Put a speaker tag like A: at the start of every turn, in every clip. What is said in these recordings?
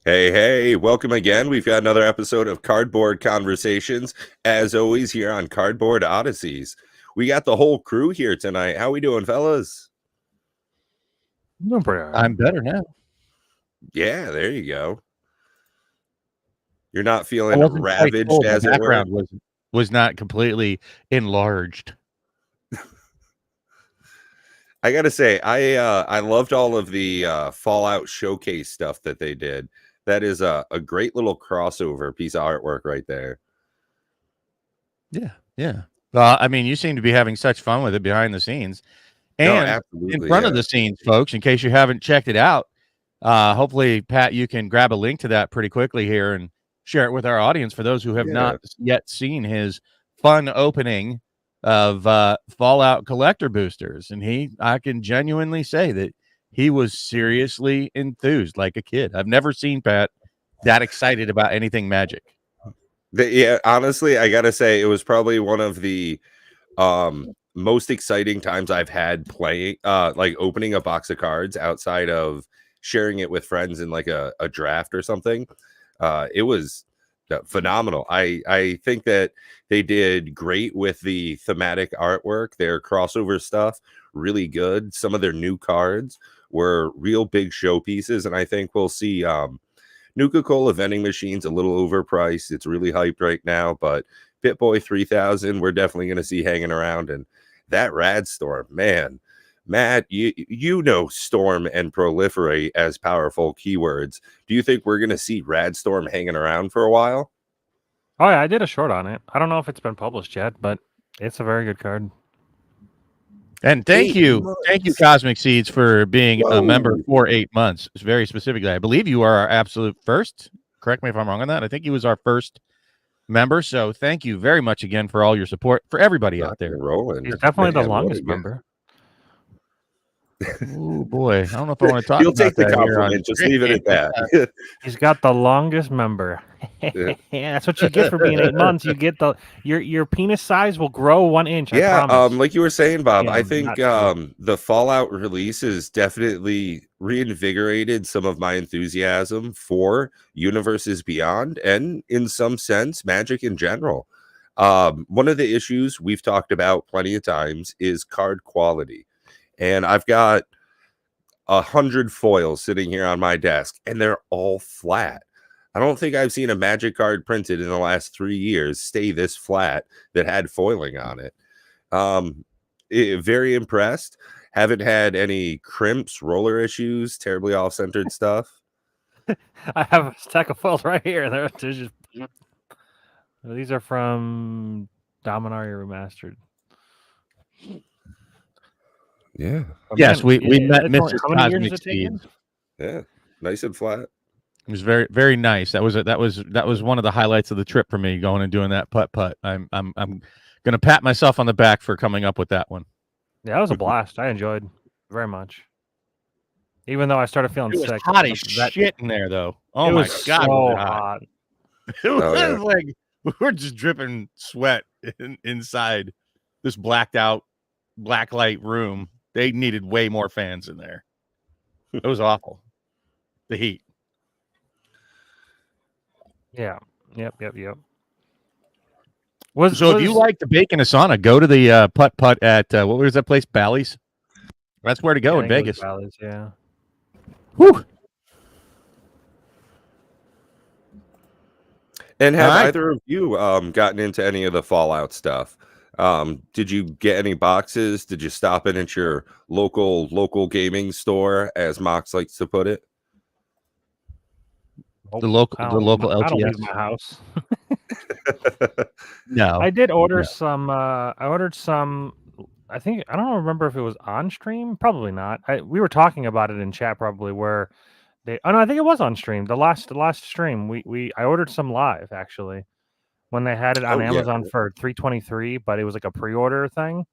A: Hey, welcome again. We've got another episode of Cardboard Conversations, as always, here on Cardboard Odysseys. We got the whole crew here tonight. How we doing, fellas?
B: I'm better now.
A: Yeah, there you go. You're not feeling ravaged, as
B: My
A: it were?
B: background was not completely enlarged.
A: I gotta say, I loved all of the Fallout showcase stuff that they did. That is a great little crossover piece of artwork right there.
B: Yeah. Well, I mean, you seem to be having such fun with it behind the scenes. And
A: absolutely,
B: in front of the scenes, folks, in case you haven't checked it out, hopefully, Pat, you can grab a link to that pretty quickly here and share it with our audience for those who have not yet seen his fun opening of Fallout collector boosters. And I can genuinely say that he was seriously enthused like a kid. I've never seen Pat that excited about anything Magic.
A: Yeah, honestly, I gotta say it was probably one of the most exciting times I've had playing, like opening a box of cards outside of sharing it with friends in like a draft or something. It was phenomenal. I think that they did great with the thematic artwork. Their crossover stuff, really good. Some of their new cards were real big showpieces, and I think we'll see Nuka-Cola vending machines a little overpriced. It's really hyped right now, but Pip-Boy 3000 we're definitely going to see hanging around. And that Rad Storm, man, Matt, you know Storm and Proliferate as powerful keywords. Do you think we're going to see Rad Storm hanging around for a while?
C: Oh yeah, I did a short on it. I don't know if it's been published yet, but it's a very good card.
B: And thank you, Cosmic Seeds, for being a member for 8 months. Very specifically, I believe you are our absolute first. Correct me if I'm wrong on that. I think he was our first member. So thank you very much again for all your support for everybody out there.
C: He's definitely the longest member.
B: Oh boy, I don't know if I want to talk.
A: You'll take the compliment. Just leave it at that.
C: He's got the longest member. Yeah, that's what you get for being 8 months. You get your penis size will grow 1 inch.
A: Yeah,
C: I promise.
A: like you were saying, Bob, I think the Fallout release has definitely reinvigorated some of my enthusiasm for Universes Beyond, and in some sense, Magic in general. One of the issues we've talked about plenty of times is card quality. And I've got 100 foils sitting here on my desk, and they're all flat. I don't think I've seen a Magic card printed in the last 3 years stay this flat that had foiling on it. Very impressed. Haven't had any crimps, roller issues, terribly off-centered stuff.
C: I have a stack of foils right here. They're just... These are from Dominaria Remastered.
A: Yeah.
B: Yes, we met Mr.
C: Cosmic
B: Seeds.
A: Yeah, nice and flat.
B: It was very, very nice. That was one of the highlights of the trip for me, going and doing that putt. I'm gonna pat myself on the back for coming up with that one.
C: Yeah, that was a blast. I enjoyed very much. Even though I started feeling sick.
B: It was hot as shit in there, though. Oh my god,
C: so hot.
B: It was like we were just dripping sweat inside this blacked out blacklight room. They needed way more fans in there. It was awful. The heat.
C: Yeah. Yep.
B: If you like to bake in a sauna, go to the putt at what was that place? Bally's. That's where to go in Vegas.
C: Bally's, yeah.
B: Whew.
A: And have either of you gotten into any of the Fallout stuff? Did you get any boxes? Did you stop in at your local gaming store, as Mox likes to put it?
B: The local LTS.
C: I don't leave my house.
B: No,
C: I did order some. I ordered some. I don't remember if it was on stream. Probably not. We were talking about it in chat. Probably where they. Oh no, I think it was on stream. The last stream. I ordered some live actually. When they had it on Amazon for $323, but it was like a pre-order thing.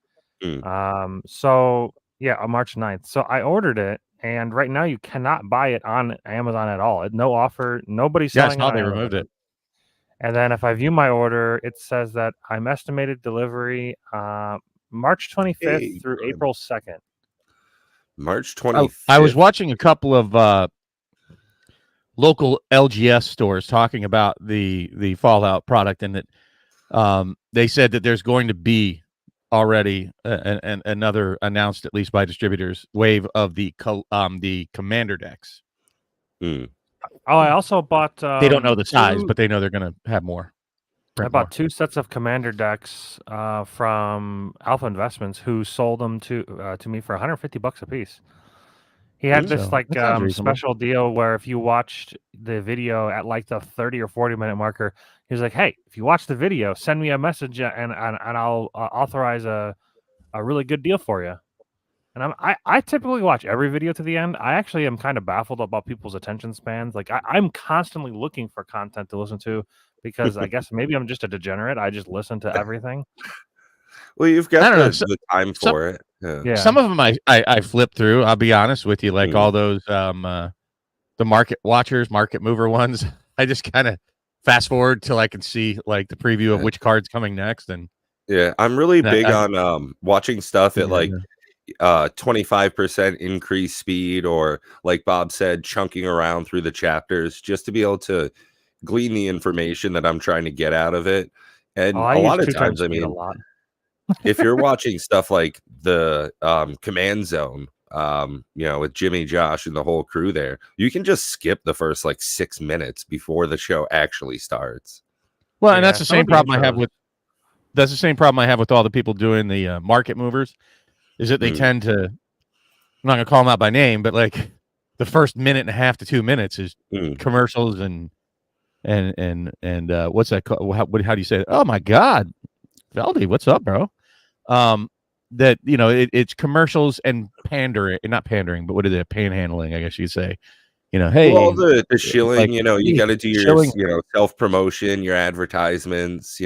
C: So yeah, on March 9th. So I ordered it, and right now you cannot buy it on Amazon at all. No offer. Nobody's selling it.
B: They removed it.
C: And then if I view my order, it says that I'm estimated delivery March 25th through April 2nd.
A: March 25th.
B: I was watching a couple of local LGS stores talking about the Fallout product, and that they said that there's going to be already another announced, at least by distributors, wave of the commander decks.
A: Hmm.
C: Oh, I also bought.
B: They don't know the size, but they know they're going to have more.
C: I bought 2 sets of commander decks from Alpha Investments, who sold them to me for $150 a piece. He had this special deal where if you watched the video at like the 30 or 40-minute marker, he was like, "Hey, if you watch the video, send me a message and I'll authorize a really good deal for you." And I typically watch every video to the end. I actually am kind of baffled about people's attention spans. Like I'm constantly looking for content to listen to because I guess maybe I'm just a degenerate. I just listen to everything.
A: Well, you've got the time for it.
C: Yeah.
B: Some of them I flip through. I'll be honest with you, like all those the market watchers, market mover ones. I just kind of fast forward till I can see like the preview of which card's coming next. And
A: yeah, I'm really big on watching stuff at like 25% increased speed, or like Bob said, chunking around through the chapters just to be able to glean the information that I'm trying to get out of it. And a lot of times, I mean, if you're watching stuff like the Command Zone, with Jimmy, Josh, and the whole crew there, you can just skip the first like 6 minutes before the show actually starts.
B: Well, and that's the same problem I have with all the people doing the market movers, is that they tend to, I'm not gonna call them out by name, but like the first minute and a half to 2 minutes is commercials and what's that called? How do you say it? Oh my God, Veldy, what's up, bro? That it's commercials and not pandering, but what are they, panhandling, I guess you'd say. Hey,
A: well, the shilling, you got to do your self promotion, your advertisements,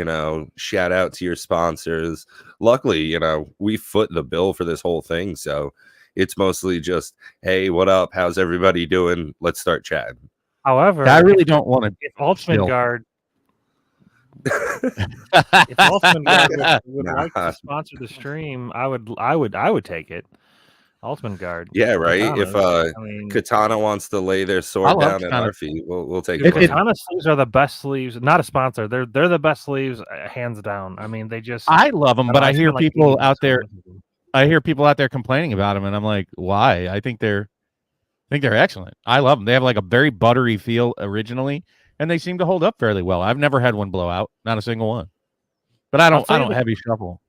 A: shout out to your sponsors. Luckily, we foot the bill for this whole thing, so it's mostly just, hey, what up? How's everybody doing? Let's start chatting.
C: However,
B: I really don't want to.
C: If Ultimate Guard, if Ultimate Guard would like to sponsor the stream, I would take it. Ultimate Guard.
A: Yeah, right. Katanas. If Katana wants to lay their sword down at our feet, we'll take it.
C: Katana sleeves are the best sleeves. Not a sponsor. They're the best sleeves, hands down. I mean,
B: I love them, but I hear people out there. I hear people out there complaining about them, and I'm like, why? I think they're excellent. I love them. They have like a very buttery feel originally, and they seem to hold up fairly well. I've never had one blow out, not a single one. But I don't heavy shuffle.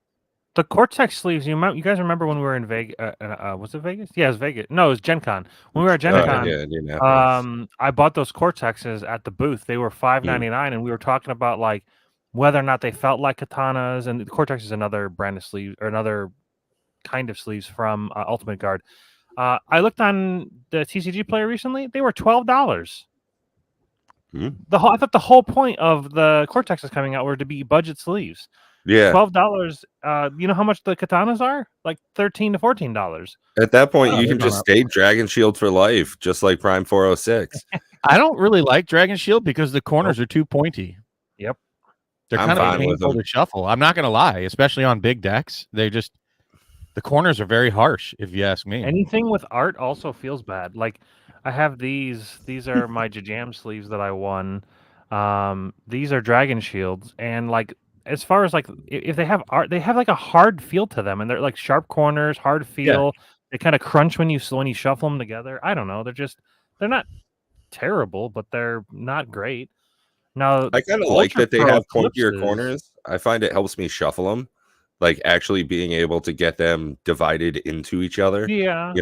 C: The Cortex sleeves, you guys remember when we were in Vegas? Was it Vegas? Yeah, it was Vegas. No, it was Gen Con. When we were at Gen Con, I bought those Cortexes at the booth. They were $5.99, and we were talking about like whether or not they felt like katanas. And the Cortex is another brand of sleeves, or another kind of sleeves from Ultimate Guard. I looked on the TCG Player recently. They were $12. I thought the whole point of the Cortexes coming out were to be budget sleeves.
A: Yeah,
C: $12. You know how much the katanas are? Like $13 to $14.
A: At that point, you can just stay Dragon Shield for life, just like Prime 406.
B: I don't really like Dragon Shield because the corners are too pointy.
C: Yep,
B: they're kind of painful to shuffle. I'm not gonna lie, especially on big decks. The corners are very harsh, if you ask me.
C: Anything with art also feels bad. Like I have these. These are my Jajam sleeves that I won. These are Dragon Shields, and like, as far as like if they have art, they have like a hard feel to them, and they're like sharp corners, hard feel. Yeah. They kind of crunch when you shuffle them together. I don't know. They're not terrible, but they're not great. Now
A: I kind of like that they have pointier corners. I find it helps me shuffle them, like actually being able to get them divided into each other.
C: Yeah,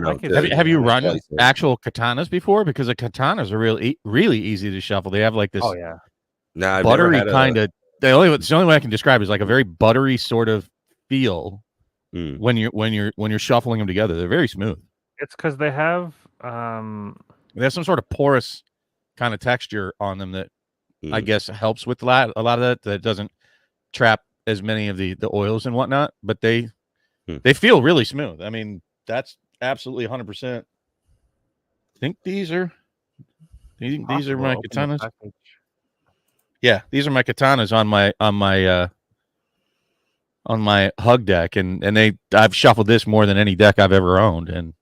B: have you run actual katanas before? Because the katanas are really easy to shuffle. They have like this.
C: Oh yeah,
B: buttery kind of. The only way I can describe it is like a very buttery sort of feel when you're shuffling them together. They're very smooth.
C: It's because they have
B: some sort of porous kind of texture on them that I guess helps with a lot of that doesn't trap as many of the oils and whatnot. But they feel really smooth. I mean, that's absolutely 100%. I think these are my katanas. Yeah, these are my katanas on my hug deck, and I've shuffled this more than any deck I've ever owned, and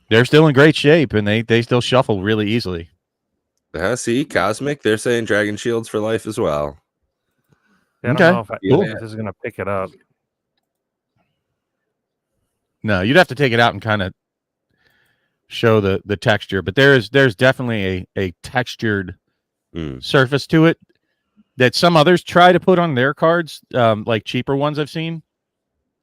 B: they're still in great shape, and they still shuffle really easily.
A: See, Cosmic, they're saying Dragon Shields for life as well.
C: I don't
B: Okay,
C: know
B: cool.
C: if this is gonna pick it up.
B: No, you'd have to take it out and kind of show the texture, but there's definitely a textured surface to it that some others try to put on their cards, like cheaper ones I've seen.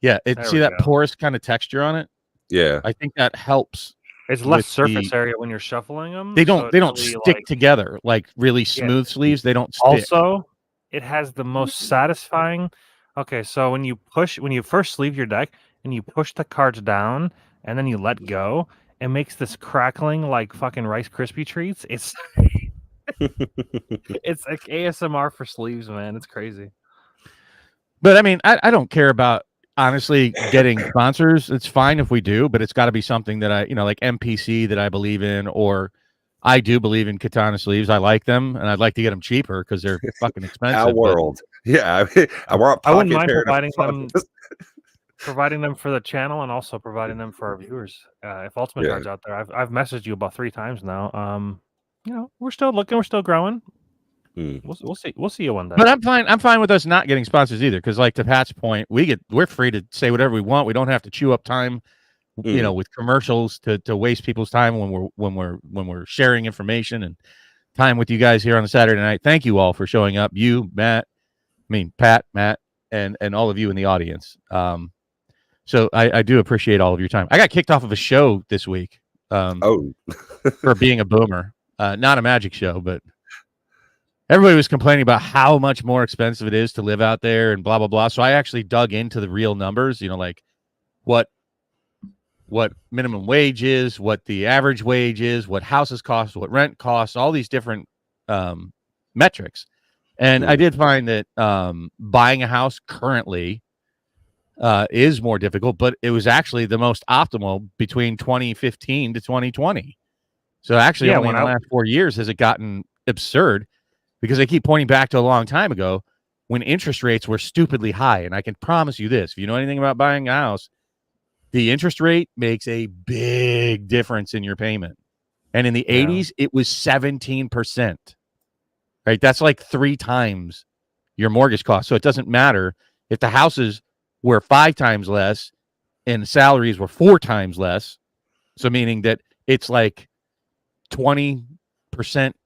B: Yeah, see that porous kind of texture on it?
A: Yeah,
B: I think that helps.
C: It's less surface area when you're shuffling them.
B: They don't really, stick together like really smooth sleeves. They don't stick.
C: Also, it has the most satisfying. Okay, so when you first sleeve your deck and you push the cards down and then you let go, it makes this crackling like fucking Rice Krispie treats. It's it's like ASMR for sleeves, man. It's crazy.
B: But I mean, I don't care about honestly getting sponsors. It's fine if we do, but it's got to be something that I, like MPC that I believe in, or I do believe in Katana sleeves. I like them, and I'd like to get them cheaper because they're fucking expensive.
A: Our world. Yeah, I
C: wouldn't mind providing them for the channel and also providing them for our viewers. If Ultimate Card's out there, I've messaged you about 3 times now. We're still looking, we're still growing. We'll see you one day.
B: But I'm fine with us not getting sponsors either, because like to Pat's point, we're free to say whatever we want. We don't have to chew up time, with commercials to waste people's time when we're sharing information and time with you guys here on a Saturday night. Thank you all for showing up. You, Pat, Matt, and all of you in the audience. So I do appreciate all of your time. I got kicked off of a show this week. For being a boomer, not a Magic show, but everybody was complaining about how much more expensive it is to live out there and blah, blah, blah. So I actually dug into the real numbers, like what minimum wage is, what the average wage is, what houses cost, what rent costs, all these different metrics. And I did find that buying a house currently is more difficult, but it was actually the most optimal between 2015 to 2020. So actually only in the last 4 years has it gotten absurd, because they keep pointing back to a long time ago when interest rates were stupidly high. And I can promise you this, if you know anything about buying a house, the interest rate makes a big difference in your payment. And in the 80s, it was 17%. Right? That's like 3 times your mortgage cost. So it doesn't matter if the houses were 5 times less and the salaries were 4 times less. So meaning that it's like 20%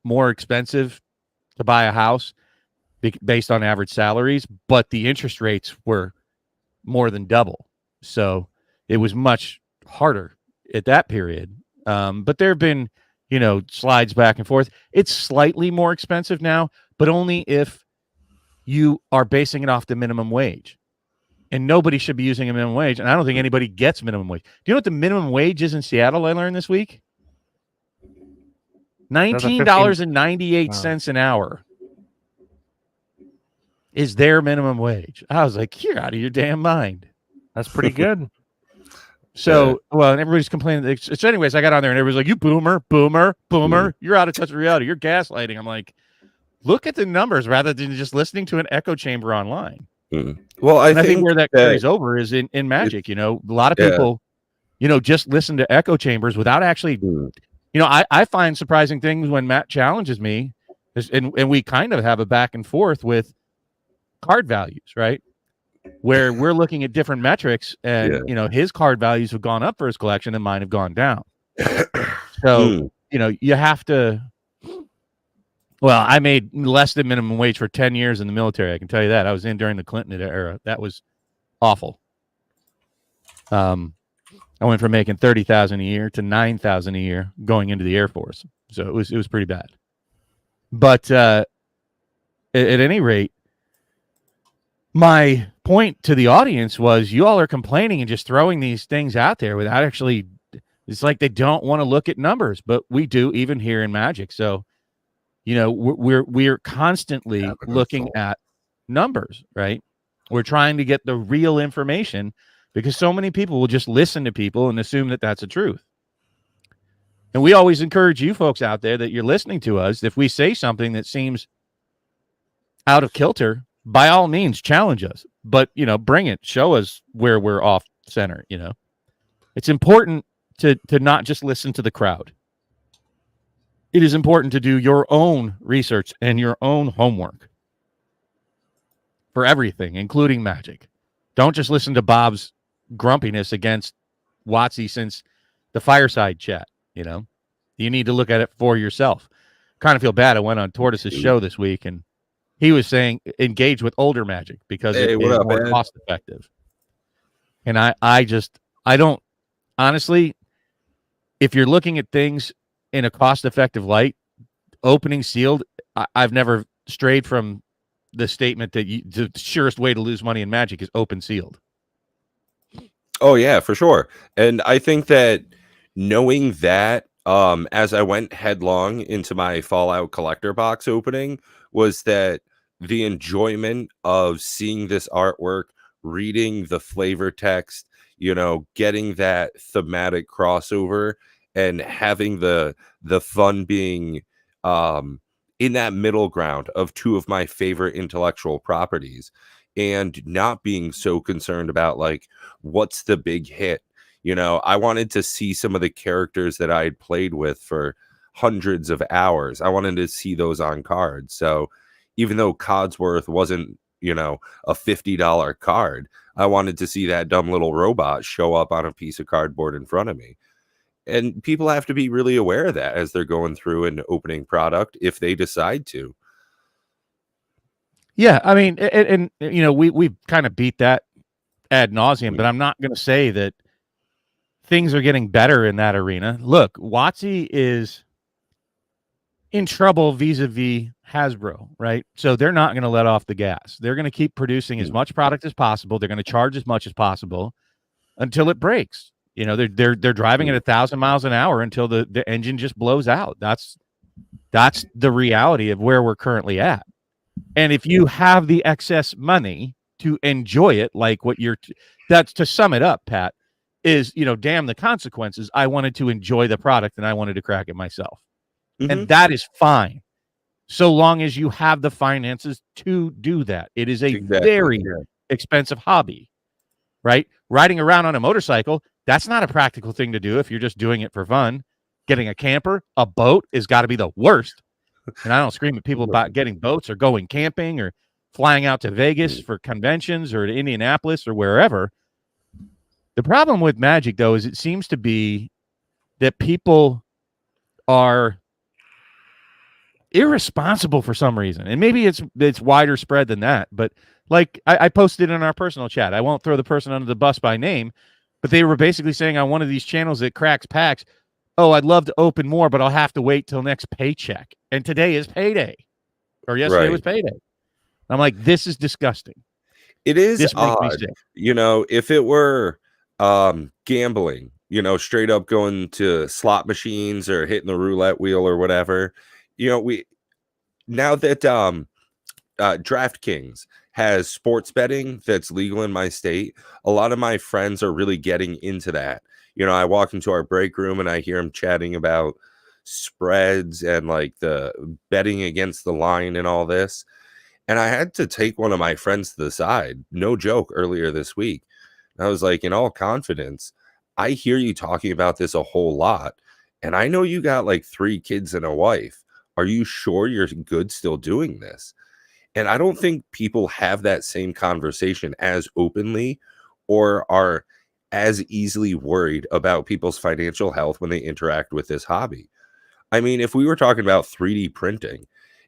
B: more expensive to buy a house based on average salaries, but the interest rates were more than double. So it was much harder at that period. But there have been, slides back and forth. It's slightly more expensive now, but only if you are basing it off the minimum wage. And nobody should be using a minimum wage. And I don't think anybody gets minimum wage. Do you know what the minimum wage is in Seattle? I learned this week. $19.98 an hour is their minimum wage. I was like, you're out of your damn mind.
C: That's pretty good.
B: So, well, and everybody's complaining. So anyways, I got on there and everybody's like, you boomer. You're out of touch with reality. You're gaslighting. I'm like, look at the numbers rather than just listening to an echo chamber online.
A: Well, I think
B: where that carries over is in Magic. A lot of people, just listen to echo chambers without actually... I find surprising things when Matt challenges me, and we kind of have a back and forth with card values, right? Where we're looking at different metrics, and his card values have gone up for his collection and mine have gone down. So, you have to. Well, I made less than minimum wage for 10 years in the military. I can tell you that. I was in during the Clinton era. That was awful. I went from making $30,000 a year to $9,000 a year going into the Air Force. So it was pretty bad. But at any rate, my point to the audience was you all are complaining and just throwing these things out there without actually, it's like they don't want to look at numbers, but we do even here in Magic. So, we're constantly looking at numbers, right? We're trying to get the real information, because so many people will just listen to people and assume that that's the truth. And we always encourage you folks out there that you're listening to us. If we say something that seems out of kilter, by all means, challenge us. But, bring it. Show us where we're off center, It's important to not just listen to the crowd. it is important to do your own research and your own homework for everything, including Magic. Don't just listen to Bob's grumpiness against WotC since the fireside chat. You need to look at it for yourself. Kind of feel bad. I went on Tortoise's show this week, and he was saying engage with older Magic because it is more cost effective. And I don't, honestly, if you're looking at things in a cost effective light, opening sealed, I've never strayed from the statement that the surest way to lose money in Magic is open sealed.
A: Oh yeah, for sure. And I think that knowing that, as I went headlong into my Fallout collector box opening, was that the enjoyment of seeing this artwork, reading the flavor text, getting that thematic crossover and having the fun being in that middle ground of two of my favorite intellectual properties, and not being so concerned about like what's the big hit. I wanted to see some of the characters that I had played with for hundreds of hours. I wanted to see those on cards. So even though Codsworth wasn't, a $50 card, I wanted to see that dumb little robot show up on a piece of cardboard in front of me. And people have to be really aware of that as they're going through an opening product if they decide to.
B: Yeah, I mean, and we kind of beat that ad nauseum, but I'm not going to say that things are getting better in that arena. Look, WotC is in trouble vis-a-vis Hasbro, right? So they're not going to let off the gas. They're going to keep producing as much product as possible. They're going to charge as much as possible until it breaks. They're driving at 1,000 miles an hour until the engine just blows out. That's the reality of where we're currently at. And if you have the excess money to enjoy it, like that's to sum it up, Pat, is, damn the consequences. I wanted to enjoy the product and I wanted to crack it myself. Mm-hmm. And that is fine. So long as you have the finances to do that. It is a very expensive hobby, right? Riding around on a motorcycle, that's not a practical thing to do if you're just doing it for fun. Getting a camper, a boat has got to be the worst. And I don't scream at people about getting boats or going camping or flying out to Vegas for conventions or to Indianapolis or wherever. The problem with Magic, though, is it seems to be that people are irresponsible for some reason. And maybe it's wider spread than that. But like I posted in our personal chat, I won't throw the person under the bus by name, but they were basically saying on one of these channels that cracks packs, oh, I'd love to open more, but I'll have to wait till next paycheck. And today is payday. Or yesterday was payday. I'm like, this is disgusting.
A: It is odd. If it were gambling, straight up going to slot machines or hitting the roulette wheel or whatever, we now that DraftKings has sports betting that's legal in my state, a lot of my friends are really getting into that. I walk into our break room and I hear them chatting about spreads and like the betting against the line and all this. And I had to take one of my friends to the side, no joke, earlier this week. And I was like, in all confidence, I hear you talking about this a whole lot. And I know you got like 3 kids and a wife. Are you sure you're good still doing this? And I don't think people have that same conversation as openly or are as easily worried about people's financial health when they interact with this hobby. I mean, if we were talking about 3D printing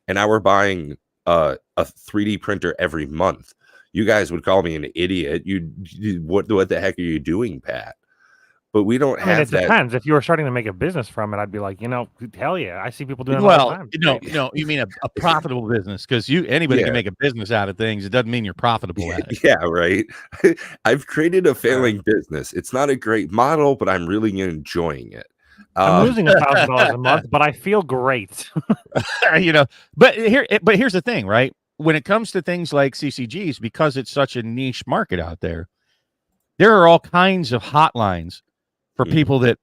A: and I were buying a 3D printer every month, you guys would call me an idiot. What the heck are you doing, Pat? But we don't have
C: it
A: that.
C: Depends. If you were starting to make a business from it, I'd be like, hell yeah, I see people doing it all the time.
B: No, you mean a profitable business, because anybody can make a business out of things. It doesn't mean you're profitable at it.
A: Yeah, right. I've created a failing business. It's not a great model, but I'm really enjoying it.
C: I'm losing $1,000 a month, but I feel great.
B: But here's the thing, right? When it comes to things like CCGs, because it's such a niche market out there are all kinds of hotlines for people that,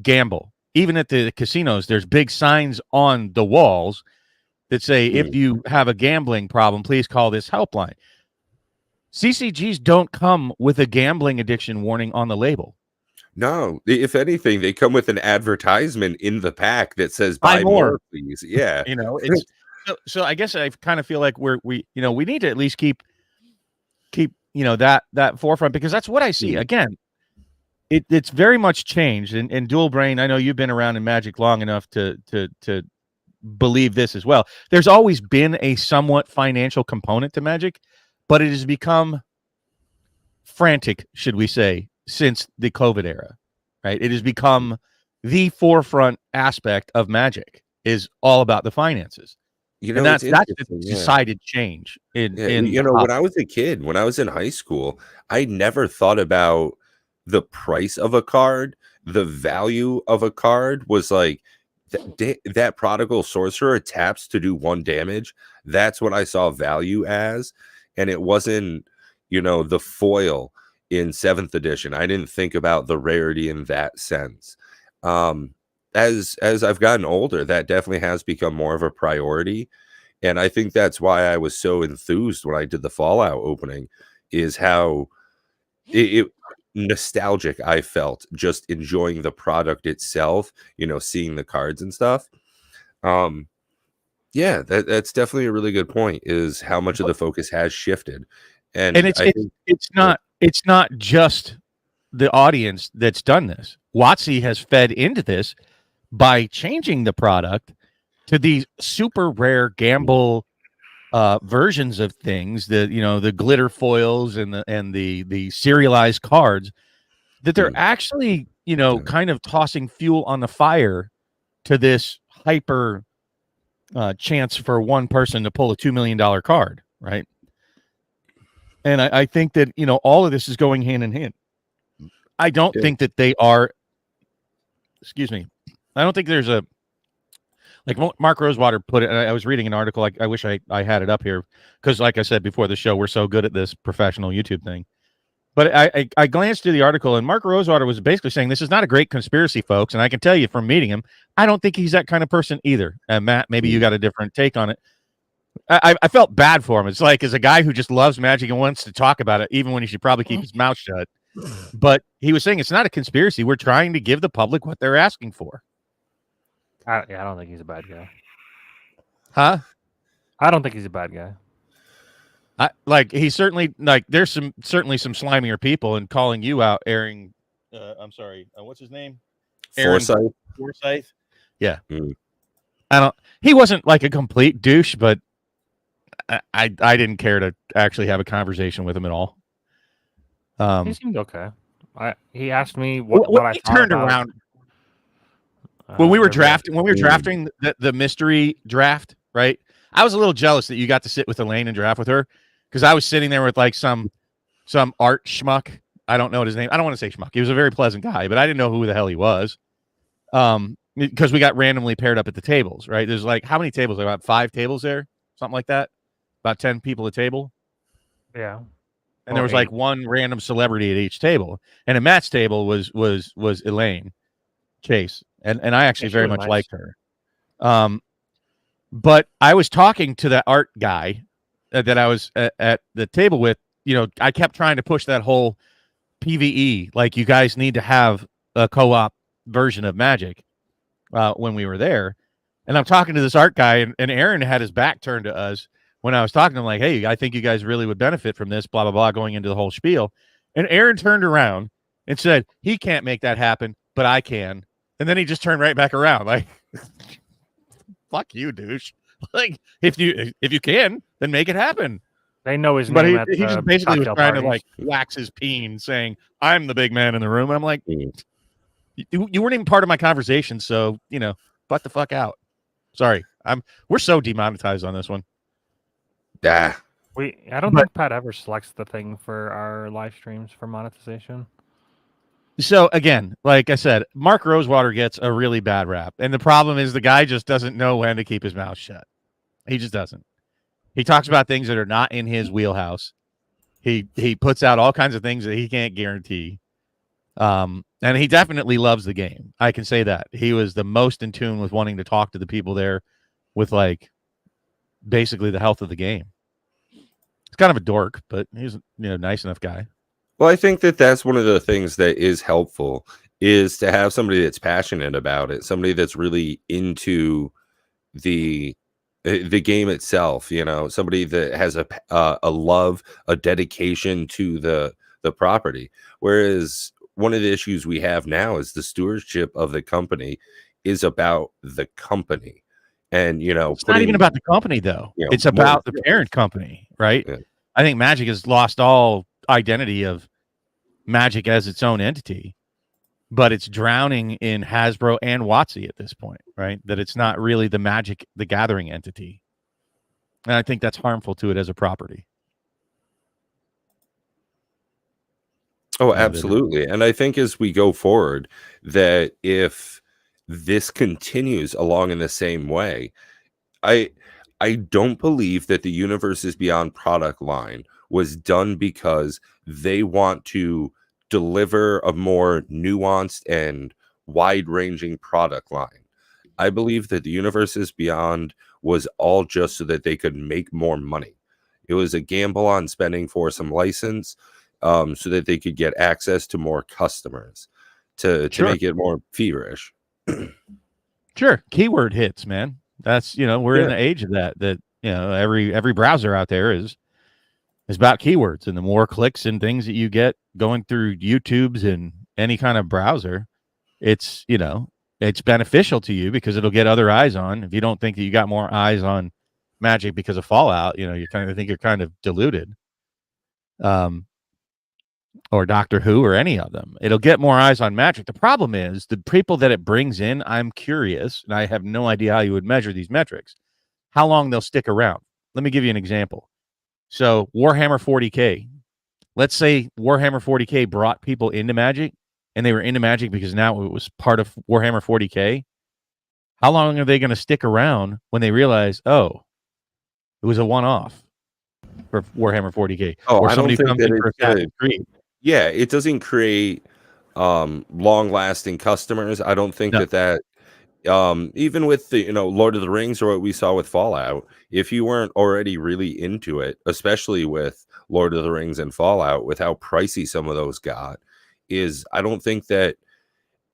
B: gamble. Even at the casinos, there's big signs on the walls that say, if you have a gambling problem, please call this helpline. CCGs don't come with a gambling addiction warning on the label.
A: No, if anything, they come with an advertisement in the pack that says
B: Buy
A: "Buy
B: more.
A: more, please." Yeah,
B: It's so I guess I kind of feel like we need to at least keep that forefront, because that's what I see. Again, it's very much changed. And Dual Brain, I know you've been around in Magic long enough to believe this as well. There's always been a somewhat financial component to Magic, but it has become frantic, should we say, since the COVID era, right? It has become the forefront aspect of Magic is all about the finances. And
A: it's
B: that's a
A: interesting.
B: decided change in
A: When I was a kid, when I was in high school, I never thought about the price of a card. The value of a card was like that Prodigal Sorcerer taps to do 1 damage. That's what I saw value as, and it wasn't, the foil in 7th edition. I didn't think about the rarity in that sense. As I've gotten older, that definitely has become more of a priority. And I think that's why I was so enthused when I did the Fallout opening, is how it nostalgic I felt just enjoying the product itself, seeing the cards and stuff. Yeah, that's definitely a really good point, is how much of the focus has shifted. And
B: it's
A: I think
B: it's not just the audience that's done this. WotC has fed into this by changing the product to these super rare gamble versions of things, the glitter foils and the serialized cards, that they're actually kind of tossing fuel on the fire to this hyper chance for one person to pull a $2 million card, right? And I think that all of this is going hand in hand. I don't think that they are. Excuse me. I don't think there's a, like Mark Rosewater put it. I was reading an article. I wish I had it up here, because, like I said before the show, we're so good at this professional YouTube thing. But I glanced through the article, and Mark Rosewater was basically saying this is not a great conspiracy, folks. And I can tell you from meeting him, I don't think he's that kind of person either. And Matt, maybe you got a different take on it. I felt bad for him. It's like, as a guy who just loves Magic and wants to talk about it, even when he should probably keep his mouth shut. But he was saying it's not a conspiracy. We're trying to give the public what they're asking for.
C: I don't think he's a bad guy.
B: Huh?
C: I don't think he's a bad guy.
B: He's certainly, there's certainly some slimier people, and calling you out, Aaron. I'm sorry. What's his name? Forsyth. Yeah. He wasn't like a complete douche, but I didn't care to actually have a conversation with him at all.
C: He seemed okay. He asked me what I thought
B: turned
C: about.
B: Around when we were drafting the mystery draft, right? I was a little jealous that you got to sit with Elaine and draft with her, because I was sitting there with like some art schmuck. I don't know what his name. I don't want to say schmuck. He was a very pleasant guy, but I didn't know who the hell he was. Because we got randomly paired up at the tables, right? There's like, how many tables? About 5 tables there, something like that. About 10 people a table.
C: Yeah.
B: And there was 8. Like one random celebrity at each table. And at Matt's table was Elaine Chase. And I actually very much liked her. But I was talking to that art guy that I was at the table with. I kept trying to push that whole PvE. Like, you guys need to have a co-op version of Magic when we were there. And I'm talking to this art guy, and Aaron had his back turned to us when I was talking to him, like, hey, I think you guys really would benefit from this, blah, blah, blah, going into the whole spiel. And Aaron turned around and said, he can't make that happen, but I can. And then he just turned right back around, like, fuck you, douche. Like, if you can, then make it happen.
C: They know his name.
B: But he just basically was trying to like wax his peen, saying, I'm the big man in the room. And I'm like, you weren't even part of my conversation, so butt the fuck out. Sorry, we're so demonetized on this one.
A: Yeah,
C: I don't think Pat ever selects the thing for our live streams for monetization.
B: So again, like I said, Mark Rosewater gets a really bad rap, and the problem is the guy just doesn't know when to keep his mouth shut. He just doesn't. He talks about things that are not in his wheelhouse. He puts out all kinds of things that he can't guarantee. And he definitely loves the game. I can say that. He was the most in tune with wanting to talk to the people there with, like, basically the health of the game. He's kind of a dork, but he's a nice enough guy.
A: Well, I think that that's one of the things that is helpful is to have somebody that's passionate about it, somebody that's really into the the game itself, you know, somebody that has a love, a dedication to the property. Whereas one of the issues we have now is the stewardship of the company is about the company, and you know,
B: It's not even
A: putting
B: about the company, though.
A: you know
B: It's
A: more.
B: about the parent company, right?
A: Yeah.
B: I think Magic has lost all identity of Magic as its own entity, but it's drowning in Hasbro and WotC at this point, right? That it's not really the Magic the Gathering entity. And I think that's harmful to it as a property.
A: Oh, absolutely. And I think as we go forward, that if this continues along in the same way, I I don't believe that the Universes Beyond product line was done because they want to deliver a more nuanced and wide-ranging product line. I believe that the Universes Beyond was all just so that they could make more money. It was a gamble on spending for some license, so that they could get access to more customers to
B: Sure.
A: make it more feverish.
B: Sure. Keyword hits, man. That's, we're in
A: Yeah.
B: the age of that, every browser out there is about keywords, and the more clicks and things that you get going through YouTube's and any kind of browser, it's, it's beneficial to you because it'll get other eyes on. If you don't think that you got more eyes on Magic because of Fallout, you kind of think you're kind of deluded. Or Doctor Who or any of them. It'll get more eyes on Magic. The problem is the people that it brings in, I'm curious, and I have no idea how you would measure these metrics, how long they'll stick around. Let me give you an example. So Warhammer 40K. Let's say Warhammer 40K brought people into Magic, and they were into Magic because now it was part of Warhammer 40K. How long are they going to stick around when they realize, oh, it was a one-off for Warhammer 40K?
A: Oh,
B: Or
A: I don't
B: somebody
A: think
B: comes
A: that
B: in for
A: it's
B: Assassin's Creed?
A: yeah, it doesn't create long-lasting customers. I don't think
B: No.
A: that even with the, Lord of the Rings or what we saw with Fallout, if you weren't already really into it, especially with Lord of the Rings and Fallout, with how pricey some of those got, is I don't think that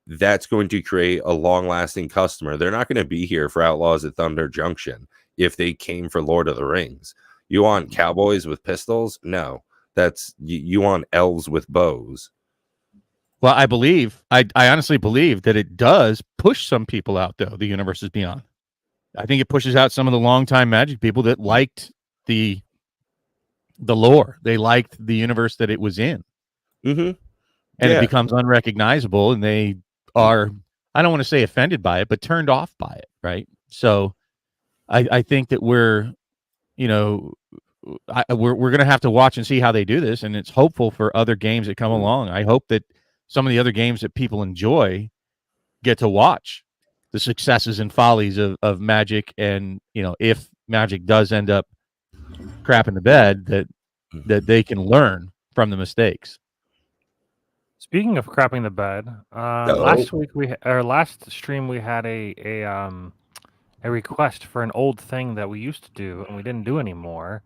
A: that's going to create a long-lasting customer. They're not going to be here for Outlaws at Thunder Junction if they came for Lord of the Rings. You want cowboys with pistols? No. That's you want elves with bows.
B: Well, I honestly believe that it does push some people out, though, the Universes Beyond. I think it pushes out some of the longtime Magic people that liked the lore. They liked the universe that it was in.
A: Mm-hmm.
B: And it
A: Yeah.
B: becomes unrecognizable, and they are, I don't want to say offended by it, but turned off by it, right? So I think that we're going to have to watch and see how they do this, and it's hopeful for other games that come along. I hope that some of the other games that people enjoy get to watch the successes and follies of Magic, and if Magic does end up crap in the bed, that they can learn from the mistakes.
C: Speaking of crapping the bed, last stream we had a request for an old thing that we used to do and we didn't do anymore.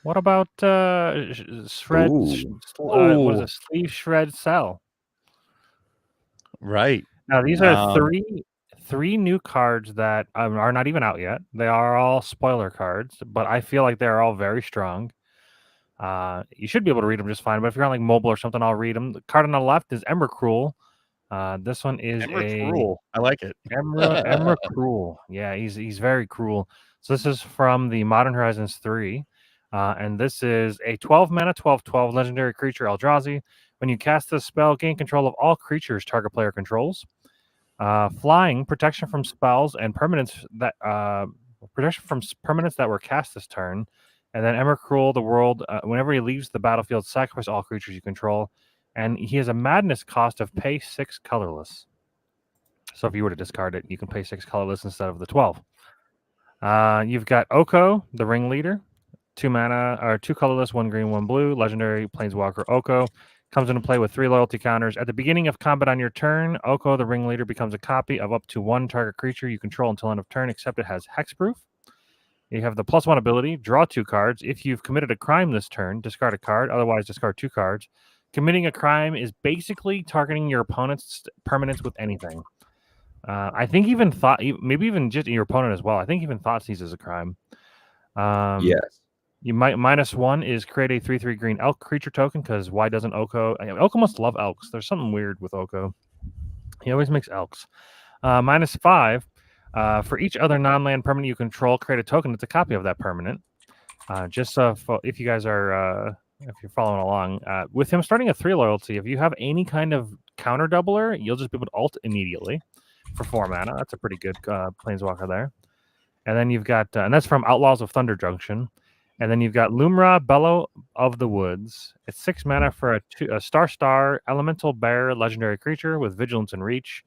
C: What about shred? What is
B: Ooh.
C: it? Sleeve shred sell.
B: Right.
C: Now these are three new cards that are not even out yet. They are all spoiler cards, but I feel like they're all very strong. You should be able to read them just fine, but if you're on like mobile or something, I'll read them. The card on the left is Emrakul. This one is
B: Cruel. I like it.
C: Emrakul. Yeah, he's very cruel. So this is from the Modern Horizons 3. And this is a 12 mana, 12/12 legendary creature Eldrazi. When you cast this spell, gain control of all creatures target player controls. Flying, protection from spells and permanents that were cast this turn. And then Emrakul, the world, whenever he leaves the battlefield, sacrifice all creatures you control. And he has a madness cost of pay 6 colorless. So if you were to discard it, you can pay 6 colorless instead of the 12. You've got Oko, the ringleader. 2 mana, or 2 colorless, 1 green, 1 blue. Legendary Planeswalker Oko. Comes into play with 3 loyalty counters. At the beginning of combat on your turn, Oko, the ringleader, becomes a copy of up to 1 target creature you control until end of turn, except it has hexproof. You have the +1 ability, draw 2 cards. If you've committed a crime this turn, discard a card. Otherwise, discard 2 cards. Committing a crime is basically targeting your opponent's permanents with anything. I think even maybe even just your opponent as well. I think even Thoughtseize is a crime.
A: Yes.
C: You might -1 is create a 3/3 green elk creature token, because why doesn't Oko? Oko must love elks. There's something weird with Oko. He always makes elks. -5 for each other non-land permanent you control, create a token that's a copy of that permanent. Just so if you guys are if you're following along, with him starting a 3 loyalty, if you have any kind of counter doubler, you'll just be able to ult immediately for 4 mana. That's a pretty good planeswalker there. And then you've got, and that's from Outlaws of Thunder Junction. And then you've got Lumra, Bellow of the Woods. It's 6 mana for a star elemental bear legendary creature with vigilance and reach.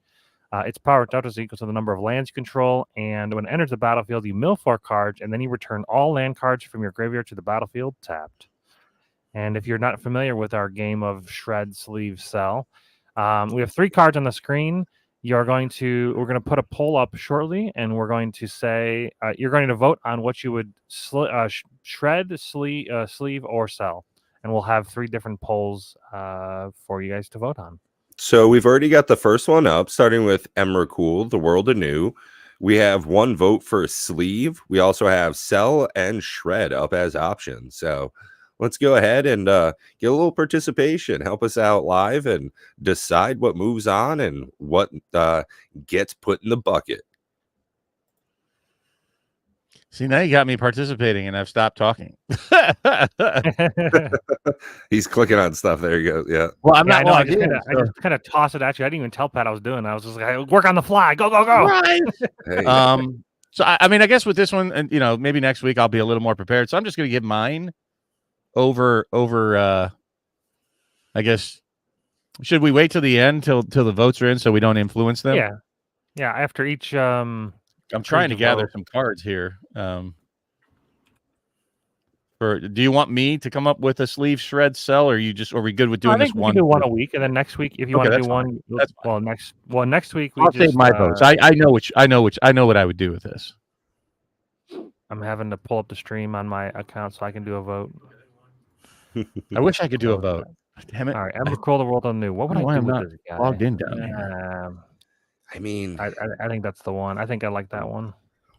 C: Its power delta is equal to the number of lands you control, and when it enters the battlefield, you mill 4 cards, and then you return all land cards from your graveyard to the battlefield tapped. And if you're not familiar with our game of Shred, Sleeve, Sell, we have 3 cards on the screen. We're going to put a poll up shortly, and we're going to say you're going to vote on what you would shred, sleeve, or sell, and we'll have 3 different polls for you guys to vote on.
A: So we've already got the first one up, starting with Emrakul, The World Anew. We have 1 vote for sleeve. We also have sell and shred up as options. So let's go ahead and get a little participation. Help us out live and decide what moves on and what gets put in the bucket.
B: See, now you got me participating, and I've stopped talking.
A: He's clicking on stuff. There you go. Yeah.
C: Well, I'm not. I just kind of toss it at you. I didn't even tell Pat I was doing it. I was just like, work on the fly. Go, go, go.
B: Right. Hey. So I mean, I guess with this one, and maybe next week I'll be a little more prepared. So I'm just going to give mine over. I guess should we wait till the end till the votes are in so we don't influence them?
C: Yeah. After each.
B: I'm trying to gather some cards here. Do you want me to come up with a sleeve, shred, sell, or are we good with doing this one?
C: We can do one a week, and then next week, if you want to do one, next week
B: I'll save my votes. I know what I would do with this.
C: I'm having to pull up the stream on my account so I can do a vote.
B: I wish I could do a vote. Damn it!
C: All right, Emrakul, The World Anew. What would I do with this guy?
B: Logged in down here.
A: I mean,
C: I think that's the one. I think I like that one.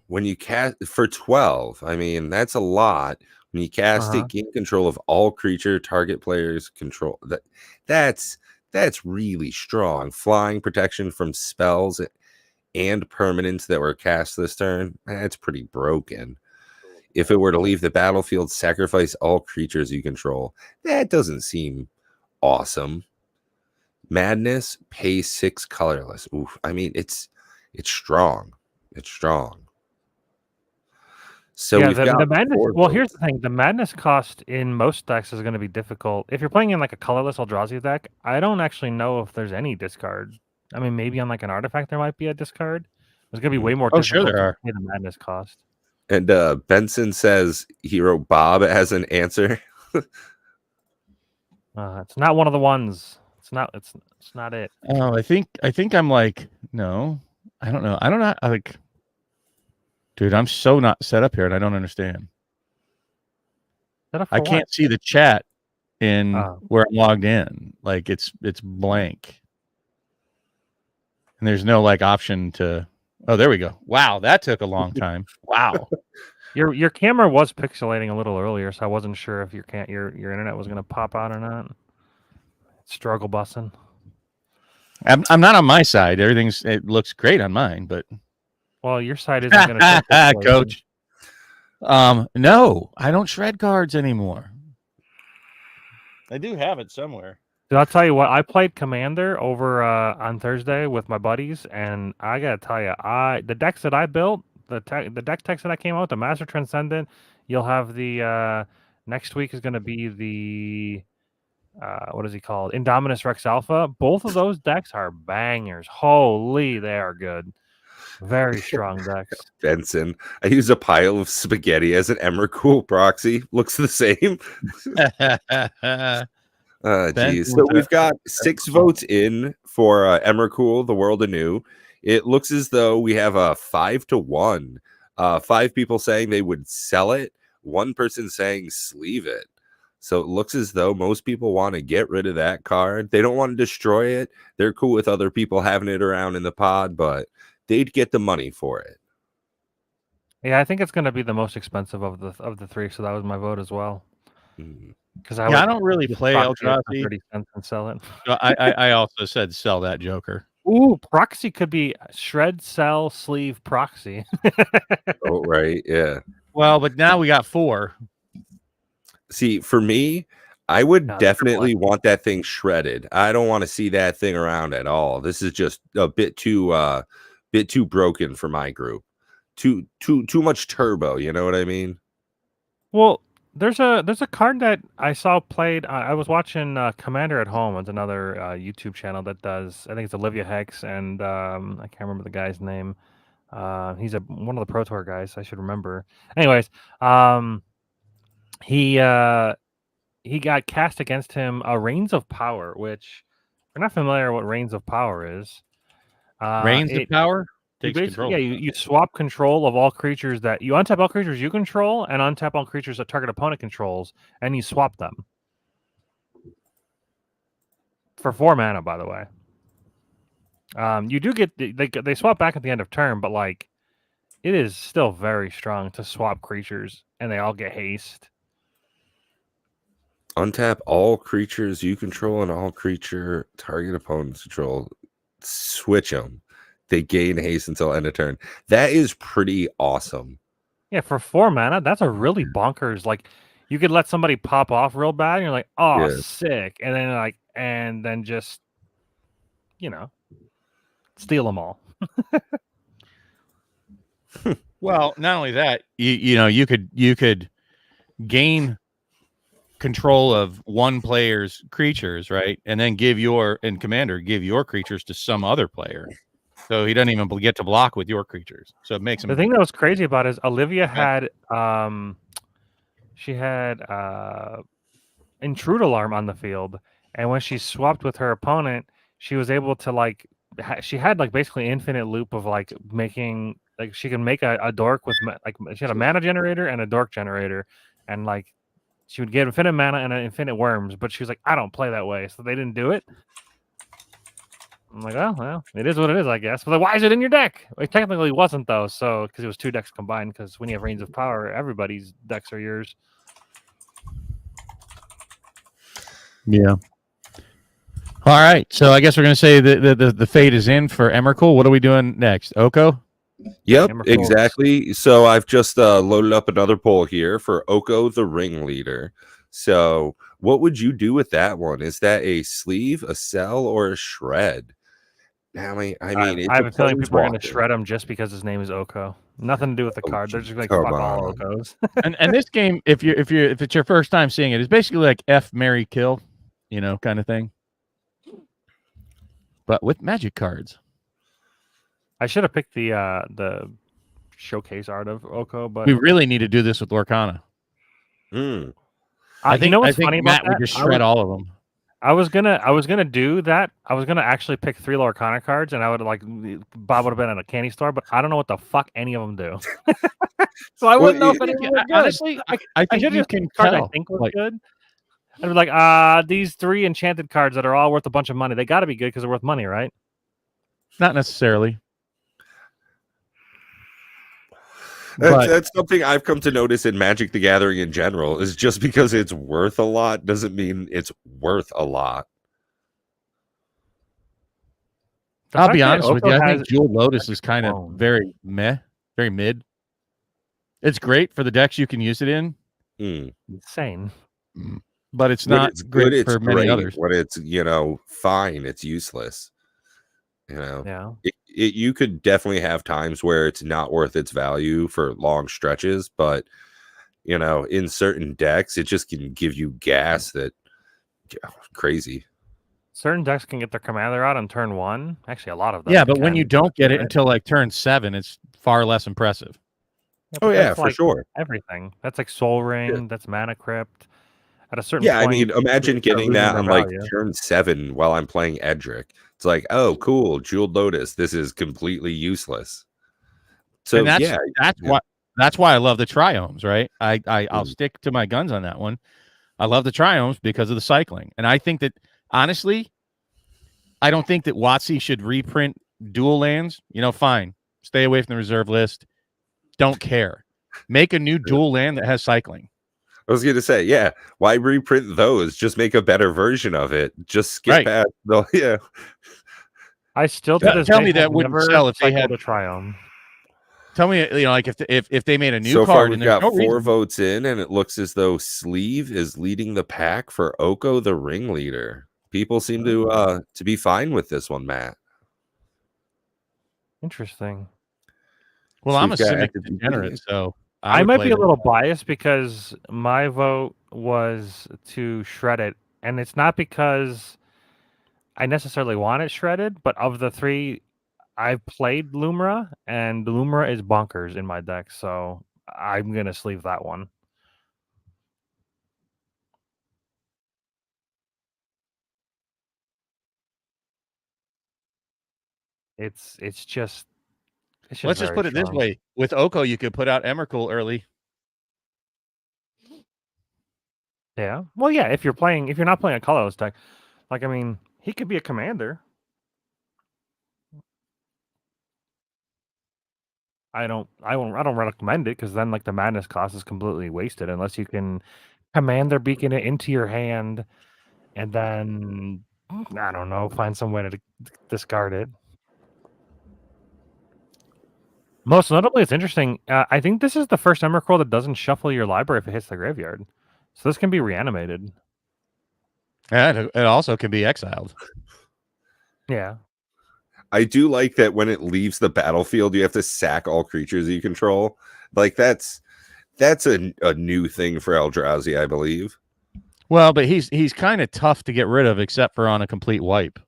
A: When you cast for 12, I mean, that's a lot. When you cast it, gain control of all creature target players control. That's really strong. Flying, protection from spells and permanents that were cast this turn. That's pretty broken. If it were to leave the battlefield, sacrifice all creatures you control. That doesn't seem awesome. Madness, pay 6 colorless. Oof. I mean, it's strong. It's strong. So
C: yeah, the madness. Well, here's the thing: the madness cost in most decks is going to be difficult. If you're playing in like a colorless Eldrazi deck, I don't actually know if there's any discard. I mean, maybe on like an artifact there might be a discard. There's going to be way more.
B: Sure there are.
C: The madness cost.
A: And Benson says Hero Bob has an answer.
C: It's not one of the ones. It's not it.
B: Oh, I think I'm like, no, I don't know. I like, dude, I'm so not set up here and I don't understand. I can't see the chat in where I'm logged in. Like it's blank. And there's no like option to, oh, there we go. Wow. That took a long time. Wow.
C: Your camera was pixelating a little earlier, so I wasn't sure if your internet was going to pop out or not. Struggle bussing.
B: I'm not on my side. It looks great on mine, but
C: well, your side isn't going to
B: Coach. No, I don't shred cards anymore. I do have it somewhere.
C: Dude, I'll tell you what. I played Commander over on Thursday with my buddies, and I gotta tell you, the decks that I built, the deck text that I came out with, the Master Transcendent. You'll have the next week is going to be the what is he called? Indominus Rex Alpha. Both of those decks are bangers. Holy, they are good. Very strong decks.
A: Benson, I use a pile of spaghetti as an Emrakul proxy. Looks the same. Geez. So we've got 6 votes in for Emrakul, The World Anew. It looks as though we have a 5-1. 5 people saying they would sell it. 1 person saying sleeve it. So it looks as though most people want to get rid of that card. They don't want to destroy it. They're cool with other people having it around in the pod, but they'd get the money for it.
C: Yeah, I think it's going to be the most expensive of the three, so that was my vote as well. Because
B: I don't really play Eldrazi.
C: 30 cents and sell it.
B: I also said sell that Joker.
C: Ooh, proxy could be shred, sell, sleeve, proxy.
A: Oh, right, yeah.
B: Well, but now we got 4.
A: See, for me, I would definitely want that thing shredded. I don't want to see that thing around at all. This is just a bit too broken for my group. Too much turbo, you know what I mean?
C: Well, there's a card that I saw played. I was watching Commander at Home. It's another YouTube channel that does. I think it's Olivia Hex, and I can't remember the guy's name. He's one of the Pro Tour guys. I should remember. Anyways, he got cast against him a Reigns of Power, which if you're not familiar with what Reigns of Power is.
B: Reigns of Power?
C: Control. Yeah, you swap control of all creatures that you untap all creatures you control and untap all creatures that target opponent controls, and you swap them for 4 mana. By the way, you do get they swap back at the end of turn, but like it is still very strong to swap creatures, and they all get haste.
A: Untap all creatures you control and all creature target opponents control. Switch them. They gain haste until end of turn. That is pretty awesome.
C: Yeah, for 4 mana, that's a really bonkers. Like, you could let somebody pop off real bad, and you're like, oh, sick. And then just, steal them all.
B: Well, not only that, you could gain control of one player's creatures, right? And then give your creatures to some other player. So he doesn't even get to block with your creatures. So it makes him.
C: The thing that was crazy about it is Olivia had Intrude Alarm on the field, and when she swapped with her opponent, she was able to she had basically infinite loop of making she can make a dork with she had a mana generator and a dork generator, and she would get infinite mana and infinite worms, but she was like, I don't play that way, so they didn't do it. I'm like, oh, well, it is what it is, I guess. But why is it in your deck? It technically wasn't, though, so because it was 2 decks combined, because when you have Reigns of Power, everybody's decks are yours.
B: Yeah. All right, so I guess we're going to say the fate is in for Emrakul. What are we doing next? Oko?
A: Yep, exactly. So I've just loaded up another poll here for Oko the Ringleader. So what would you do with that one? Is that a sleeve, a sell, or a shred? I mean,
C: I have a feeling people are going to shred him just because his name is Oko. Nothing to do with the card. They're just like fuck all Okos.
B: and this game, if it's your first time seeing it, it's basically like F, Marry, Kill, kind of thing. But with magic cards.
C: I should have picked the showcase art of Oko, but
B: we really need to do this with Lorcana.
C: I think what's funny
B: Matt
C: about that?
B: would just shred all of them.
C: I was gonna do that. I was gonna actually pick 3 Lorcana cards, and I would Bob would have been at a candy store, but I don't know what the fuck any of them do. So I wouldn't know if any of them were good.
B: Honestly, I think you can tell.
C: I think was good. I'd be like, these 3 enchanted cards that are all worth a bunch of money. They got to be good because they're worth money, right?
B: Not necessarily.
A: That's something I've come to notice in Magic the Gathering in general, is just because it's worth a lot doesn't mean it's worth a lot.
B: I'll be honest with you. I think Jewel Lotus is kind of very meh, very mid. It's great for the decks you can use it in.
C: Insane.
B: But it's not great for many others.
A: When it's, fine, it's useless.
C: Yeah.
A: You could definitely have times where it's not worth its value for long stretches, but in certain decks, it just can give you gas that crazy.
C: Certain decks can get their commander out on turn 1. Actually, a lot of them.
B: Yeah, but when you don't get it until turn 7, it's far less impressive.
C: Yeah,
A: for sure.
C: Everything. That's like Soul Ring. That's Mana Crypt. At a certain point,
A: I mean, imagine getting that on turn 7 while I'm playing Edric. It's like, oh, cool, Jeweled Lotus. This is completely useless. So
B: that's why I love the Triomes, right? I'll stick to my guns on that one. I love the Triomes because of the cycling. And I think that, honestly, I don't think that WotC should reprint dual lands. Fine. Stay away from the reserve list. Don't care. Make a new dual land that has cycling.
A: I was going to say, yeah, why reprint those? Just make a better version of it. Just skip past the, yeah.
C: I still
B: tell me that wouldn't sell if they had
C: a Triome.
B: Tell me, like if they made a new
A: so
B: card.
A: Far we've got 4 votes in, and it looks as though Sleeve is leading the pack for Oko the ringleader. People seem to be fine with this one, Matt.
C: Interesting.
B: Well, I'm a Simic degenerate, so
C: I might be a little biased because my vote was to shred it, and it's not because I necessarily want it shredded, but of the 3, I've played Lumra, and Lumra is bonkers in my deck, so I'm gonna sleeve that one. It's just
B: let's just put it this way: with Oko, you could put out Emrakul early.
C: Yeah. Well, yeah. If you're not playing a colorless deck, like I mean, he could be a commander. I don't recommend it because then like the madness cost is completely wasted unless you can commander beacon it into your hand and then I don't know, find some way to discard it. Most notably, it's interesting. I think this is the first Emrakul that doesn't shuffle your library if it hits the graveyard. So this can be reanimated.
B: And it also can be exiled.
C: Yeah.
A: I do like that when it leaves the battlefield, you have to sack all creatures you control. Like that's a new thing for Eldrazi, I believe.
B: Well, but he's kind of tough to get rid of, except for on a complete wipe.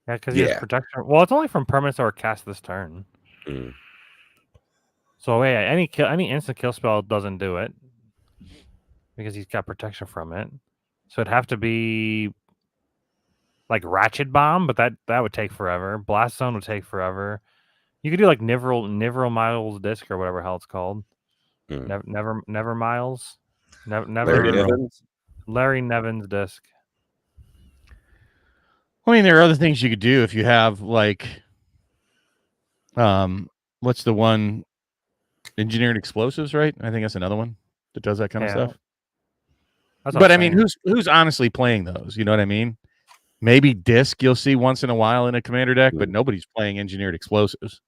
C: Yeah, because he has protection. Well, it's only from permanents that were cast this turn. So yeah, any instant kill spell doesn't do it because he's got protection from it. So it'd have to be like Ratchet Bomb, but that would take forever. Blast Zone would take forever. You could do like Nivril Miles Disc or whatever hell it's called. Never Miles. Larry Nevin's Disc.
B: I mean, there are other things you could do if you have like, what's the one? Engineered Explosives, right? I think that's another one that does that kind of stuff. But I mean, who's honestly playing those? You know what I mean? Maybe Disc you'll see once in a while in a commander deck, but nobody's playing Engineered Explosives.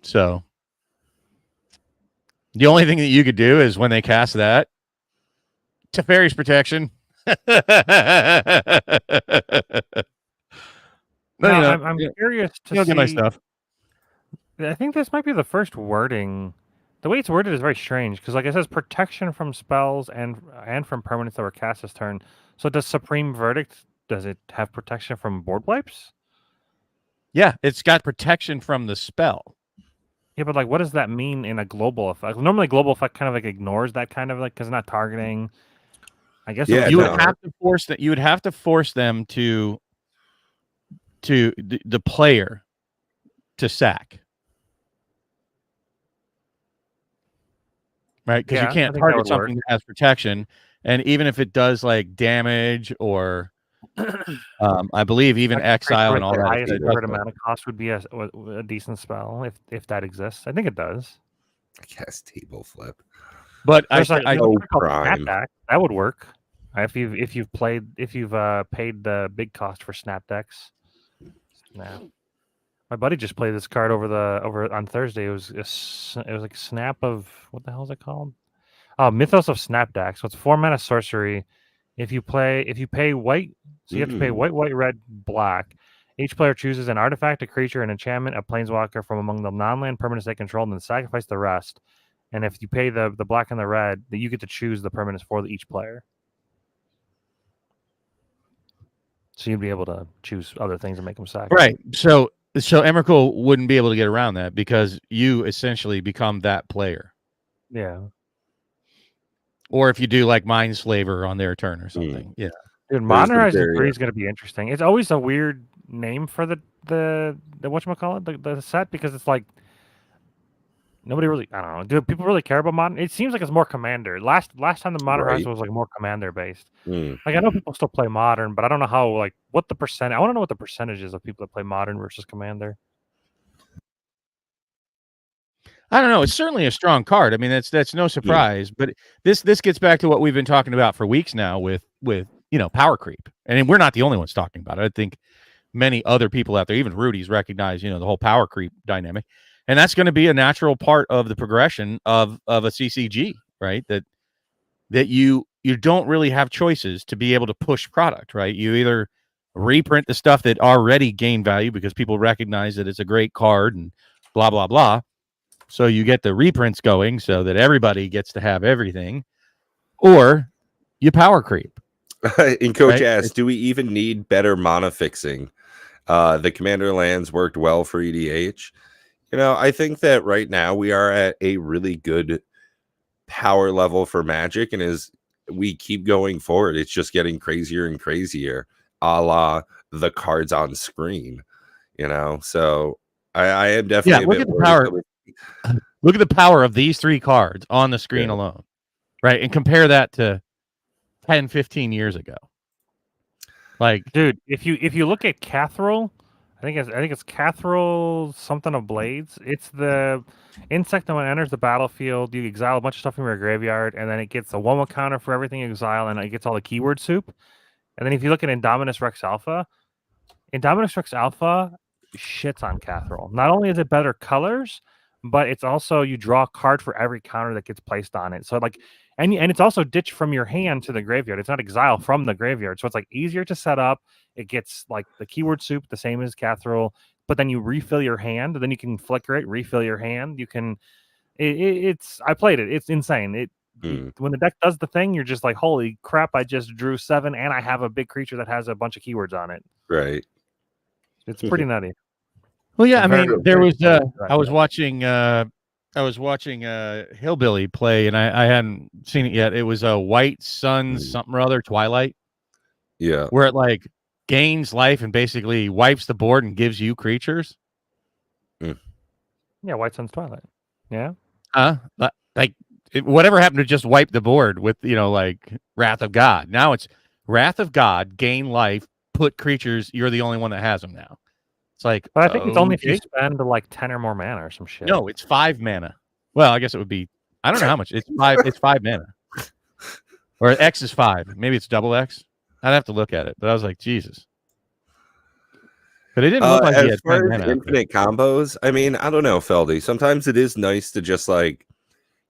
B: So the only thing that you could do is when they cast that, Teferi's Protection.
C: I'm curious to see
B: my stuff.
C: I think this might be the first wording. The way it's worded is very strange because, like, it says protection from spells and from permanents that were cast this turn. So, does Supreme Verdict does it have protection from board wipes?
B: Yeah, it's got protection from the spell.
C: Yeah, but like, what does that mean in a global effect? Normally, global effect kind of like ignores that kind of like because it's not targeting. I guess
B: you would have to force that. You would have to force them to the player to sack. Right, because you can't target something that has protection, and even if it does like damage or, I believe even exile and all that.
C: The highest amount of cost would be a decent spell if that exists. I think it does.
A: I guess Table Flip,
B: but
C: I know that would work if you've paid the big cost for snap decks. Snap. My buddy just played this card over on Thursday. It was like Snap of what the hell is it called? Oh, Mythos of Snapdax. So it's 4 mana sorcery. If you pay white, so you have to pay white, red, black. Each player chooses an artifact, a creature, an enchantment, a planeswalker from among the non-land permanents they control, and then sacrifice the rest. And if you pay the black and the red, that you get to choose the permanents for each player. So you'd be able to choose other things and make them sacrifice.
B: Right. So Emrakul wouldn't be able to get around that because you essentially become that player.
C: Yeah.
B: Or if you do like Mindslaver on their turn or something. Yeah.
C: Dude, Modern Horizon 3 is going to be interesting. It's always a weird name for the whatchamacallit, the set, because it's like nobody really. I don't know. Do people really care about modern? It seems like it's more commander. Last time the modern
A: Right.
C: horizon was like more commander based.
A: Mm.
C: Like I know people still play modern, but I don't know how. Like what the percent? I want to know what the percentage is of people that play modern versus commander.
B: I don't know. It's certainly a strong card. I mean, that's no surprise. But this gets back to what we've been talking about for weeks now with power creep, and we're not the only ones talking about it. I think many other people out there, even Rudy's, recognize the whole power creep dynamic, and that's going to be a natural part of the progression of a CCG, right? That you don't really have choices to be able to push product, right? You either reprint the stuff that already gained value because people recognize that it's a great card and blah blah blah. So you get the reprints going so that everybody gets to have everything, or you power creep.
A: And Coach
B: right?
A: asks, do we even need better mana fixing? The commander lands worked well for EDH. I think that right now we are at a really good power level for Magic, and as we keep going forward, it's just getting crazier and crazier, a la the cards on screen. So I am definitely a
B: look
A: bit
B: at the
A: worried.
B: power. Look at the power of these 3 cards on the screen alone, right? And compare that to 10, 15 years ago. Like,
C: dude, if you look at Cathrol, I think it's Cathrol something of Blades. It's the insect that when it enters the battlefield, you exile a bunch of stuff from your graveyard, and then it gets a 1/1 counter for everything you exile, and it gets all the keyword soup. And then if you look at Indominus Rex Alpha shits on Cathrol. Not only is it better colors, but it's also you draw a card for every counter that gets placed on it. So like, and it's also ditch from your hand to the graveyard. It's not exile from the graveyard, so it's like easier to set up. It gets like the keyword soup, the same as Cathrol, but then you refill your hand. Then you can flicker it, refill your hand. You can. It's I played it. It's insane. When the deck does the thing, you're just like, holy crap! I just drew 7, and I have a big creature that has a bunch of keywords on it.
A: Right.
C: It's pretty nutty.
B: Well, yeah, I mean, there was I was watching Hillbilly play, and I hadn't seen it yet. It was a White Sun something or other Twilight.
A: Yeah.
B: Where it like gains life and basically wipes the board and gives you creatures.
C: Yeah, White Sun's Twilight. Yeah.
B: Like whatever happened to just wipe the board with like Wrath of God. Now it's Wrath of God, gain life, put creatures. You're the only one that has them now. It's like,
C: but I think it's only if you spend like 10 or more mana or some shit.
B: No, it's 5 mana. Well, I guess it would be. I don't know how much. It's 5. It's 5 mana. Or X is 5. Maybe it's double X. I'd have to look at it. But I was like, Jesus. But it didn't look like he had 10 mana.
A: Infinite combos. I mean, I don't know, Feldy. Sometimes it is nice to just like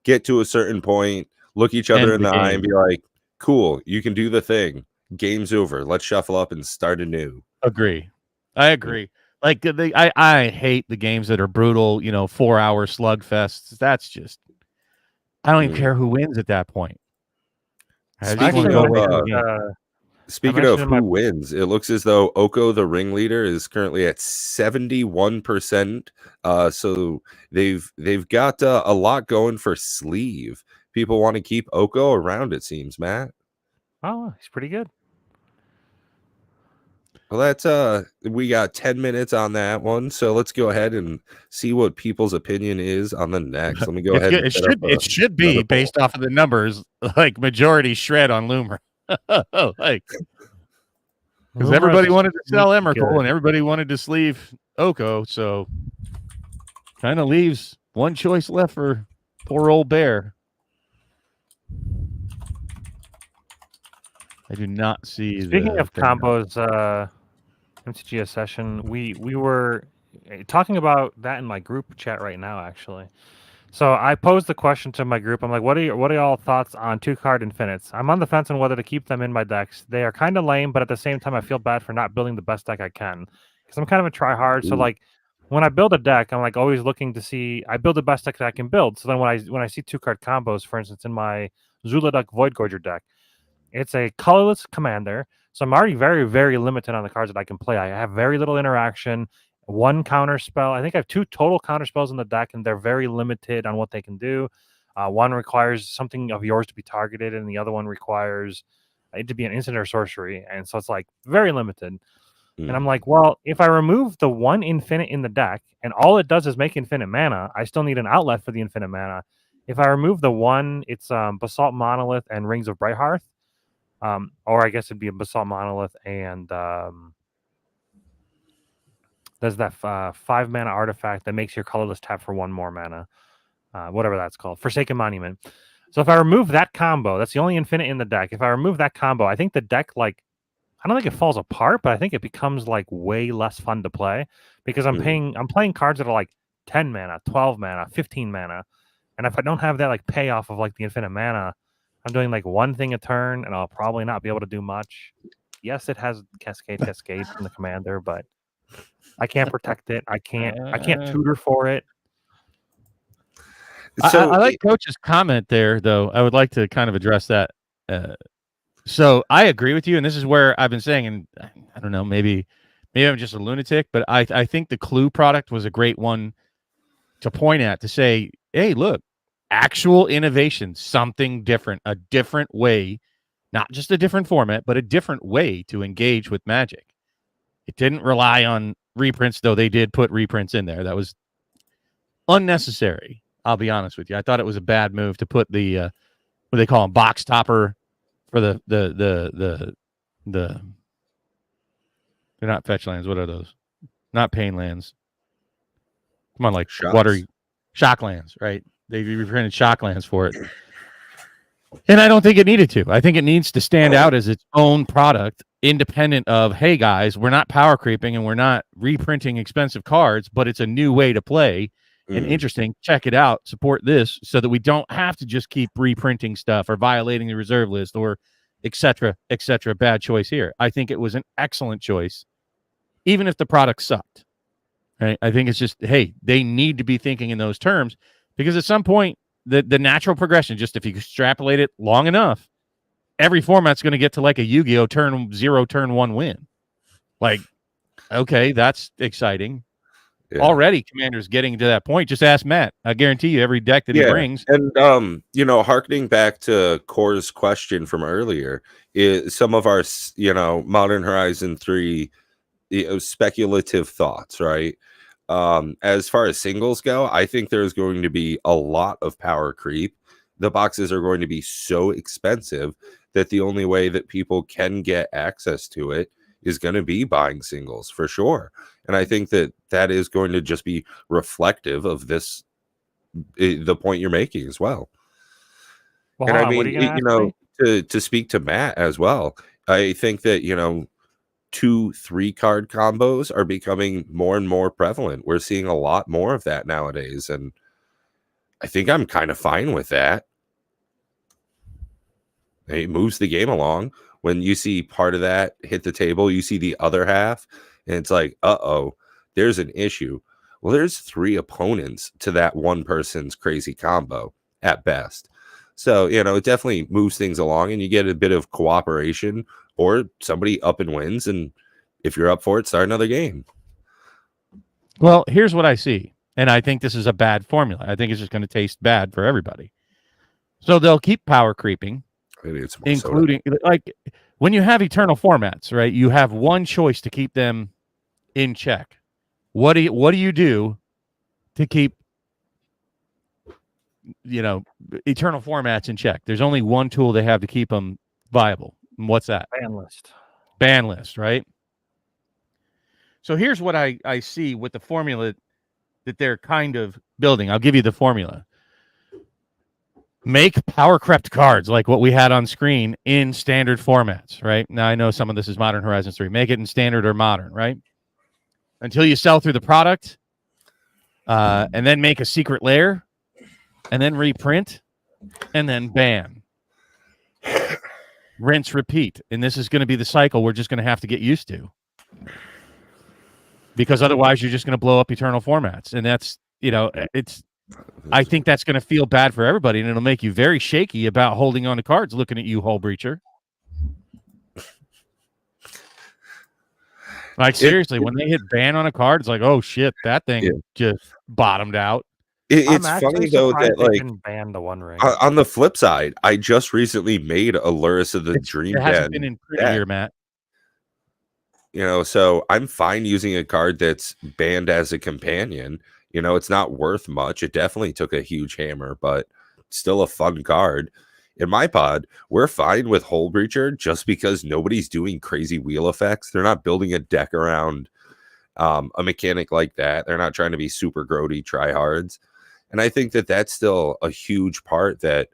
A: get to a certain point, look each other in the eye, and be like, "Cool, you can do the thing. Game's over. Let's shuffle up and start anew."
B: Agree. I agree. Like I hate the games that are brutal, 4-hour slugfests. That's just I don't even care who wins at that point.
A: Speaking of who wins, it looks as though Oko, the ringleader, is currently at 71%. So they've got a lot going for Sleeve. People want to keep Oko around, it seems, Matt.
C: Oh, he's pretty good.
A: Well, that's we got 10 minutes on that one, so let's go ahead and see what people's opinion is on the next. Let me go ahead.
B: It should be based off of the numbers, like majority shred on Loomer. Like, because everybody wanted to sell Emrakul and everybody wanted to sleeve Oko, so kind of leaves one choice left for poor old Bear. I do not see.
C: Speaking of combos, MTG session, we were talking about that in my group chat right now, actually. So I posed the question to my group. I'm like, what are y'all thoughts on 2-card infinites? I'm on the fence on whether to keep them in my decks. They are kind of lame, but at the same time, I feel bad for not building the best deck I can because I'm kind of a try hard. So like, when I build a deck, I'm like always looking to see I build the best deck that I can build. So then when I see 2-card combos, for instance, in my Zuladuck Void Gorger deck, it's a colorless commander. So I'm already very, very limited on the cards that I can play. I have very little interaction. 1 counter spell. I think I have 2 total counter spells in the deck, and they're very limited on what they can do. One requires something of yours to be targeted, and the other one requires it to be an instant or sorcery. And so it's like very limited. And I'm like, well, if I remove the one infinite in the deck and all it does is make infinite mana, I still need an outlet for the infinite mana. If I remove the one, it's Basalt Monolith and Rings of Brighthearth. Or I guess it'd be a Basalt Monolith and there's that 5 mana artifact that makes your colorless tap for 1 more mana. Whatever that's called. Forsaken Monument. So if I remove that combo, that's the only infinite in the deck. If I remove that combo, I think the deck, like, I don't think it falls apart, but I think it becomes like way less fun to play because I'm playing cards that are like 10 mana, 12 mana, 15 mana. And if I don't have that like payoff of like the infinite mana, I'm doing like one thing a turn and I'll probably not be able to do much. Yes, it has Cascade from the commander, but I can't protect it. I can't tutor for it.
B: So I like Coach's comment there, though. I would like to kind of address that. So I agree with you, and this is where I've been saying, and I don't know, maybe I'm just a lunatic, but I think the Clue product was a great one to point at, to say, hey, look, actual innovation, something different, a different way, not just a different format, but a different way to engage with Magic. It didn't rely on reprints, though they did put reprints in there. That was unnecessary. I'll be honest with you. I thought it was a bad move to put the what they call them, box topper for the they're not fetch lands. What are those? Not pain lands. Come on, like watery shock lands, right? They reprinted shock lands for it. And I don't think it needed to. I think it needs to stand out as its own product, independent of, hey guys, we're not power creeping and we're not reprinting expensive cards, but it's a new way to play. And interesting, check it out, support this, so that we don't have to just keep reprinting stuff or violating the reserve list or et cetera, bad choice here. I think it was an excellent choice, even if the product sucked. Right? I think it's just, hey, they need to be thinking in those terms, because at some point, the natural progression, just if you extrapolate it long enough, every format's going to get to like a Yu-Gi-Oh! Turn 0, turn 1 win. Like, okay, that's exciting. Yeah. Already Commander's getting to that point. Just ask Matt. I guarantee you every deck that he brings.
A: And harkening back to Core's question from earlier, is some of our Modern Horizon 3 speculative thoughts, right? As far as singles go, I think there's going to be a lot of power creep. The boxes are going to be so expensive that the only way that people can get access to it is going to be buying singles for sure. And I think that is going to just be reflective of this, the point you're making as well. And I mean, to speak to Matt as well, I think that, 2-3 card combos are becoming more and more prevalent. We're seeing a lot more of that nowadays. And I think I'm kind of fine with that. It moves the game along. When you see part of that hit the table, you see the other half, and it's like, uh-oh, there's an issue. Well, there's 3 opponents to that one person's crazy combo at best. So, it definitely moves things along, and you get a bit of cooperation, or somebody up and wins, and if you're up for it, start another game.
B: Well, here's what I see, and I think this is a bad formula. I think it's just going to taste bad for everybody. So they'll keep power creeping, including like when you have eternal formats, right? You have one choice to keep them in check. What do you do to keep eternal formats in check? There's only one tool they have to keep them viable. And what's that? Ban list, right? So here's what I see with the formula that they're kind of building. I'll give you the formula. Make power crept cards like what we had on screen in standard formats, right? Now, I know some of this is Modern Horizons 3. Make it in standard or modern, right? Until you sell through the product, and then make a secret lair, and then reprint, and then ban. Rinse, repeat. And this is going to be the cycle we're just going to have to get used to. Because otherwise, you're just going to blow up eternal formats. And that's, I think that's going to feel bad for everybody, and it'll make you very shaky about holding on to cards, looking at you, Hull Breacher. Like, seriously, when they hit ban on a card, it's like, oh, shit, that thing just bottomed out.
A: It's funny, though, that, like,
C: ban the One Ring.
A: On the flip side, I just recently made a Luris of the Dream Den.
B: It hasn't been in pretty year, Matt.
A: So I'm fine using a card that's banned as a companion. It's not worth much. It definitely took a huge hammer, but still a fun card. In my pod, we're fine with Hole Breacher just because nobody's doing crazy wheel effects. They're not building a deck around a mechanic like that. They're not trying to be super grody tryhards. And I think that that's still a huge part that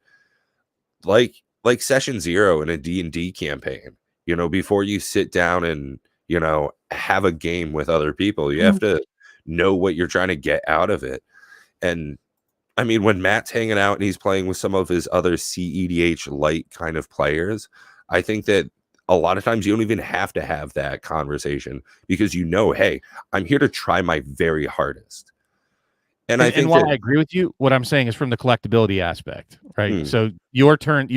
A: like session 0 in a D&D campaign, before you sit down and, have a game with other people, you have to know what you're trying to get out of it. And I mean, when Matt's hanging out and he's playing with some of his other CEDH light kind of players, I think that a lot of times you don't even have to have that conversation because hey, I'm here to try my very hardest. And I think
B: while I agree with you, what I'm saying is from the collectability aspect, right? So your turn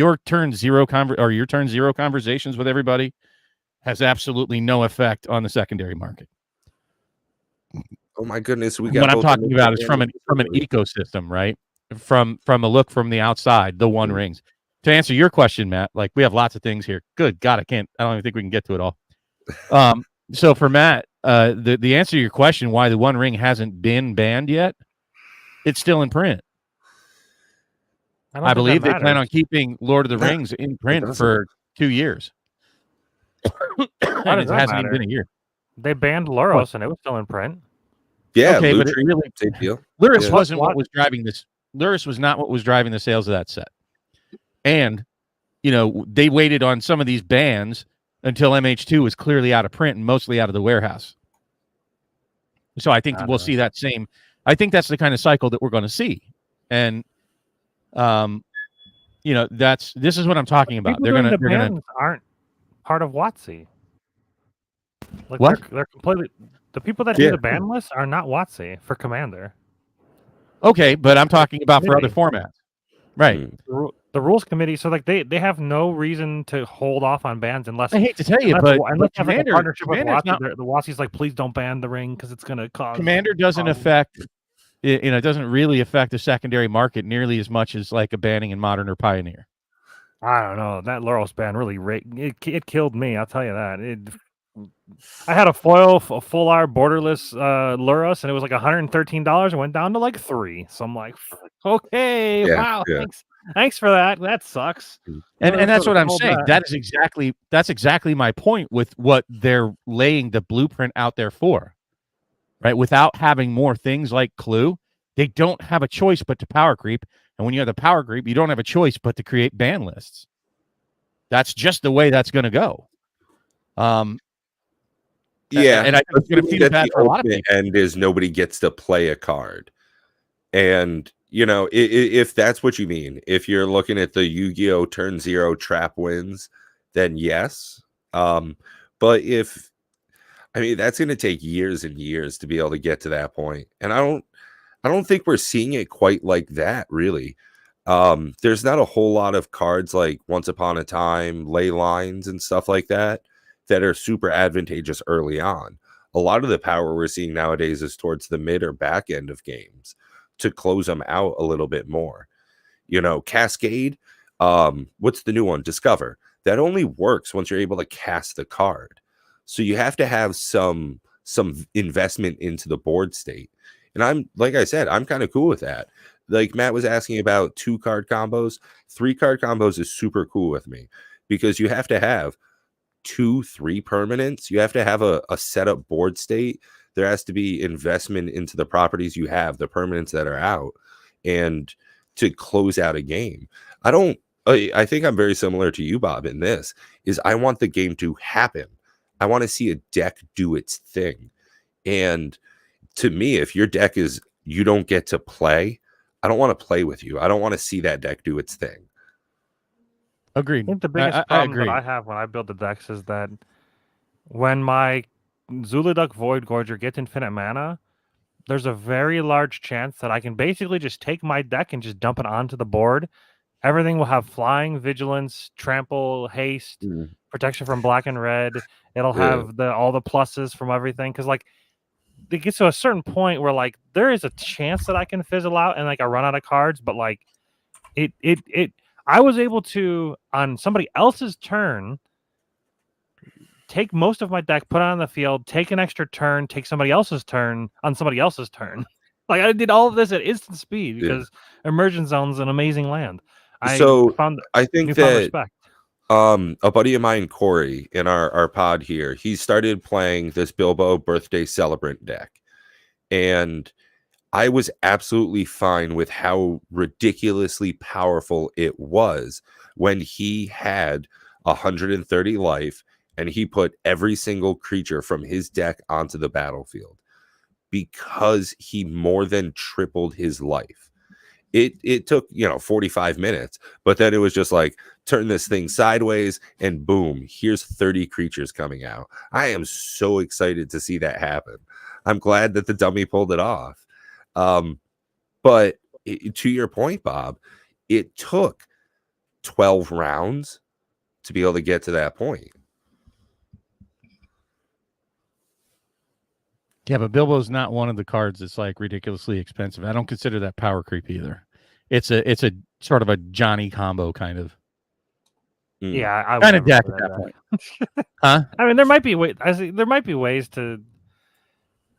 B: zero conversations with everybody has absolutely no effect on the secondary market.
A: Oh my goodness,
B: what I'm talking about is from an ecosystem, right? From a look from the outside, the One Rings. To answer your question, Matt, like we have lots of things here. Good God, I don't even think we can get to it all. So for Matt, the answer to your question, why the One Ring hasn't been banned yet, it's still in print. I believe they plan on keeping Lord of the Rings in print for 2 years.
C: Why does
B: it hasn't even been a year.
C: They banned Luros and it was still in print.
A: Yeah,
B: okay, but it really Luris wasn't what was driving this. Luris was not what was driving the sales of that set. And they waited on some of these bans until MH2 was clearly out of print and mostly out of the warehouse. So I think we'll see that same. I think that's the kind of cycle that we're going to see. And this is what I'm talking about. They're gonna
C: aren't part of WotC. Like
B: what?
C: They're completely the people that do the ban list are not WotC for Commander.
B: Okay, but I'm talking about for other formats. Right.
C: The rules committee, so like they have no reason to hold off on bans unless
B: I hate to tell you, but
C: Commander, like a partnership with WotC, the WotC's like, please don't ban the ring because it's gonna cause
B: Commander doesn't affect it doesn't really affect the secondary market nearly as much as like a banning in Modern or Pioneer.
C: I don't know. That Luros ban really it killed me. I'll tell you that. I had a full art borderless Luros, and it was like $113. It went down to like $3. So I'm like, okay, wow, thanks for that. That sucks.
B: And that's what I'm saying. That's exactly my point with what they're laying the blueprint out there for. Right? Without having more things like Clue, they don't have a choice but to power creep. And when you have the power creep, you don't have a choice but to create ban lists. That's just the way that's going to go.
A: And
B: I think it's going to feed that for a lot of people.
A: End is nobody gets to play a card. And, if that's what you mean, if you're looking at the Yu-Gi-Oh! Turn 0 trap wins, then yes. But that's going to take years and years to be able to get to that point. And I don't think we're seeing it quite like that, really. There's not a whole lot of cards like Once Upon a Time, Ley Lines, and stuff like that are super advantageous early on. A lot of the power we're seeing nowadays is towards the mid or back end of games to close them out a little bit more. Cascade, what's the new one? Discover. That only works once you're able to cast the card. So you have to have some investment into the board state. And I'm kind of cool with that. Like Matt was asking about 2-card combos, 3-card combos is super cool with me because you have to have 2-3 permanents. You have to have a setup board state. There has to be investment into the properties you have, the permanents that are out, and to close out a game. I think I'm very similar to you, Bob, in this, is I want the game to happen. I want to see a deck do its thing. And to me, if your deck is you don't get to play, I don't want to play with you. I don't want to see that deck do its thing.
B: Agreed.
C: I think the biggest problem that I have when I build the decks is that when my Zuluduck Void Gorger gets infinite mana, there's a very large chance that I can basically just take my deck and just dump it onto the board. Everything will have flying, vigilance, trample, haste, protection from black and red. It'll have all the pluses from everything. Because like it gets to a certain point where like there is a chance that I can fizzle out and like I run out of cards, but like I was able to on somebody else's turn take most of my deck, put it on the field, take an extra turn, take somebody else's turn on somebody else's turn. Like I did all of this at instant speed because Immersion Zone's an amazing land.
A: So
C: found
A: I think
C: newfound
A: that
C: respect.
A: a buddy of mine, Corey, in our pod here, he started playing this Bilbo Birthday Celebrant deck, and I was absolutely fine with how ridiculously powerful it was when he had 130 life and he put every single creature from his deck onto the battlefield, because he more than tripled his life. It took 45 minutes, but then it was just like, turn this thing sideways and boom, here's 30 creatures coming out. I am so excited to see that happen. I'm glad that the dummy pulled it off. But to your point, Bob, it took 12 rounds to be able to get to that point.
B: Yeah, but Bilbo's not one of the cards that's like ridiculously expensive. I don't consider that power creep either. It's a sort of a Johnny combo kind of.
C: Yeah, I
B: kind of deck at that point. Huh?
C: I mean, there might be ways to.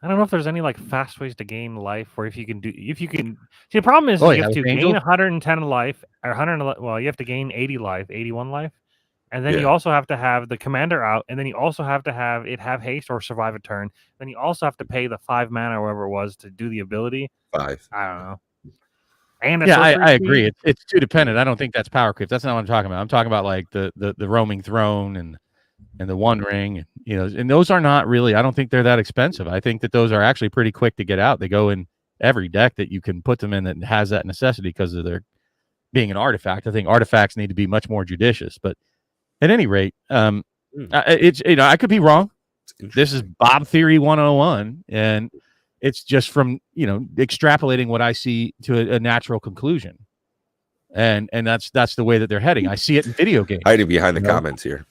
C: I don't know if there's any like fast ways to gain life, or if you can see, the problem is you have to gain 110 life or 100. Well, you have to gain 80 life, 81 life, and then you also have to have the commander out, and then you also have to have haste or survive a turn. Then you also have to pay the 5 mana, or whatever it was, to do the ability.
A: 5.
C: I don't know. And
B: I agree. It's too dependent. I don't think that's power creep. That's not what I'm talking about. I'm talking about like the roaming throne and the One Ring, and those are not really. I don't think they're that expensive. I think that those are actually pretty quick to get out. They go in every deck that you can put them in that has that necessity because of their being an artifact. I think artifacts need to be much more judicious. But at any rate, it's I could be wrong. This is Bob Theory 101, and it's just from extrapolating what I see to a natural conclusion, and that's the way that they're heading. I see it in video games.
A: Hiding behind the comments here.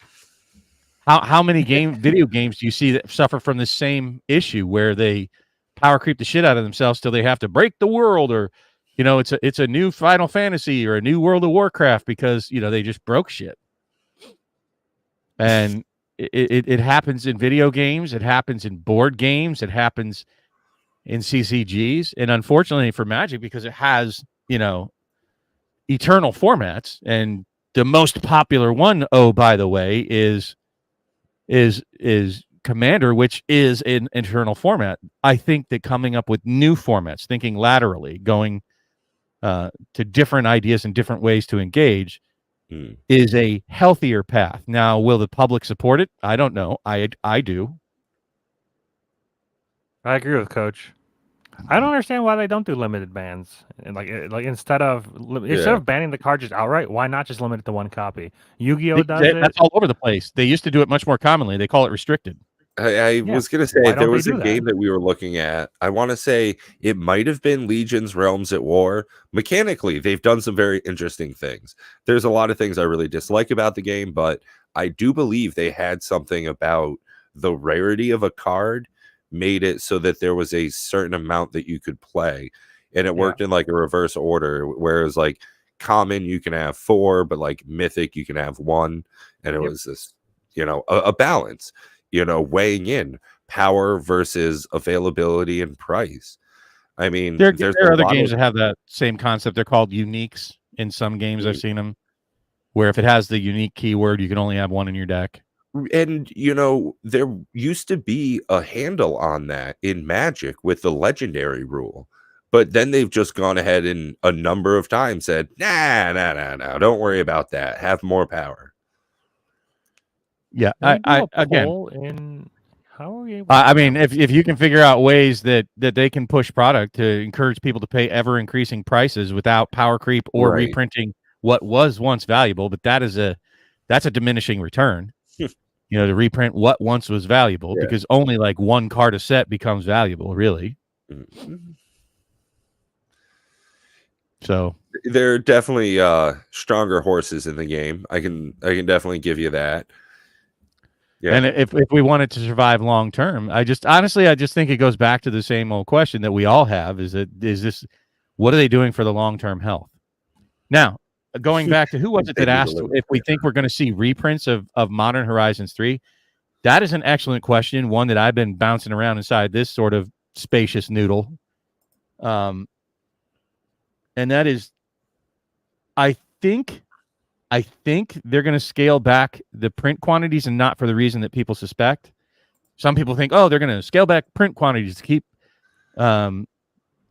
B: How many video games do you see that suffer from the same issue where they power creep the shit out of themselves till they have to break the world, or it's a new Final Fantasy or a new World of Warcraft because they just broke shit. And it happens in video games, it happens in board games, it happens in CCGs, and unfortunately for Magic, because it has eternal formats, and the most popular one, by the way, is Commander, which is an eternal format. I think that coming up with new formats, thinking laterally, going to different ideas and different ways to engage is a healthier path. Now, will the public support it? I don't know. I do.
C: I agree with Coach. I don't understand why they don't do limited bans. And like instead of banning the card just outright, why not just limit it to one copy? Yu-Gi-Oh does it.
B: That's all over the place. They used to do it much more commonly. They call it restricted.
A: I was going to say, there was a game that we were looking at. I want to say it might have been Legion's Realms at War. Mechanically, they've done some very interesting things. There's a lot of things I really dislike about the game, but I do believe they had something about the rarity of a card made it so that there was a certain amount that you could play, and it worked in like a reverse order, whereas like common you can have 4, but like mythic you can have 1, and it was this a balance, weighing in power versus availability and price. I mean,
B: there are other games that have that same concept. They're called uniques in some games. I've seen them where if it has the unique keyword, you can only have 1 in your deck.
A: And, there used to be a handle on that in Magic with the legendary rule. But then they've just gone ahead and a number of times said, nah, don't worry about that. Have more power.
B: Yeah,
C: again, how are we able
B: I mean, if you can figure out ways that they can push product to encourage people to pay ever increasing prices without power creep or reprinting what was once valuable, but that's a diminishing return. To reprint what once was valuable, because only like 1 card a set becomes valuable, really. So
A: there are definitely stronger horses in the game. I can definitely give you that. Yeah.
B: And if we wanted to survive long term, I just think it goes back to the same old question that we all have: what are they doing for the long term health? Now, going back to who was it that asked if we think we're going to see reprints of Modern Horizons 3? That is an excellent question, one that I've been bouncing around inside this sort of spacious noodle. And that is, I think they're going to scale back the print quantities, and not for the reason that people suspect. Some people think, oh, they're going to scale back print quantities to keep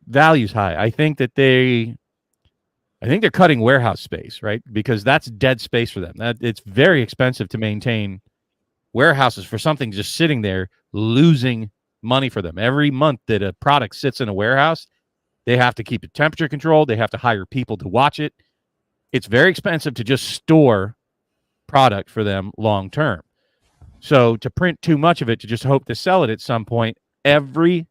B: values high. I think they're cutting warehouse space, right? Because that's dead space for them. It's very expensive to maintain warehouses for something just sitting there, losing money for them. Every month that a product sits in a warehouse, they have to keep it temperature controlled. They have to hire people to watch it. It's very expensive to just store product for them long term. So to print too much of it, to just hope to sell it at some point, every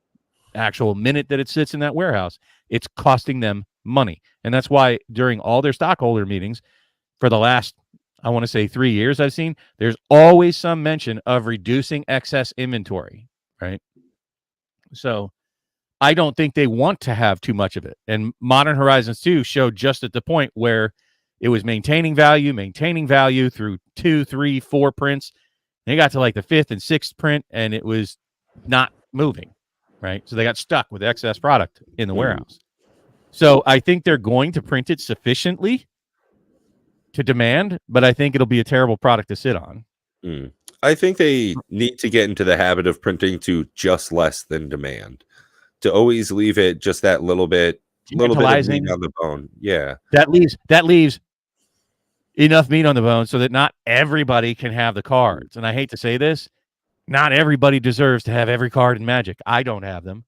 B: actual minute that it sits in that warehouse, it's costing them money. And that's why during all their stockholder meetings for the last, I want to say 3 years I've seen, there's always some mention of reducing excess inventory, right? So I don't think they want to have too much of it. And Modern Horizons 2 showed just at the point where it was maintaining value through 2, 3, 4 prints. They got to like the 5th and 6th print, and it was not moving, right? So they got stuck with excess product in the warehouse. So I think they're going to print it sufficiently to demand, but I think it'll be a terrible product to sit on.
A: I think they need to get into the habit of printing to just less than demand, to always leave it just that little bit of meat on the bone. Yeah,
B: that leaves enough meat on the bone so that not everybody can have the cards. And I hate to say this, not everybody deserves to have every card in Magic. I don't have them,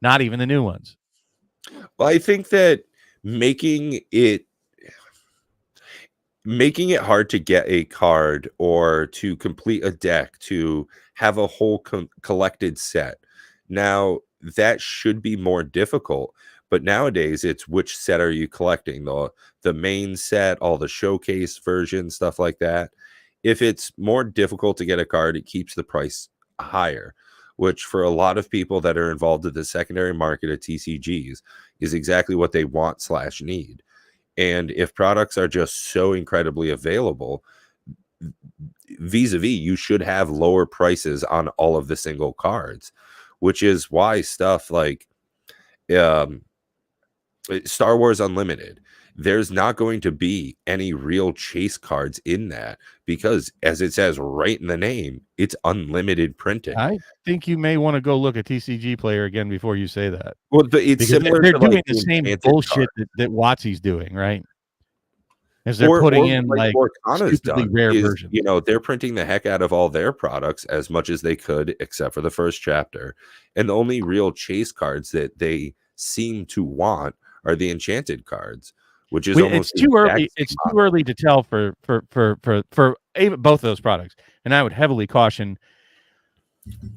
B: not even the new ones.
A: Well, I think that making it hard to get a card or to complete a deck, to have a whole collected set, now that should be more difficult. But nowadays it's which set are you collecting, the main set, all the showcase versions, stuff like that. If it's more difficult to get a card, it keeps the price higher, which for a lot of people that are involved in the secondary market of TCGs is exactly what they want / need. And if products are just so incredibly available, vis-a-vis, you should have lower prices on all of the single cards, which is why stuff like Star Wars Unlimited, there's not going to be any real chase cards in that, because as it says right in the name, it's unlimited printing.
B: I think you may want to go look at TCG Player again before you say that.
A: Well, it's similar.
B: They're
A: to
B: doing
A: like
B: the same bullshit that WotC's doing, right? As they're putting in like stupidly rare versions.
A: You know, they're printing the heck out of all their products as much as they could, except for the first chapter. And the only real chase cards that they seem to want are the enchanted cards, which is almost
B: too early. It's too early to tell for even both of those products. And I would heavily caution.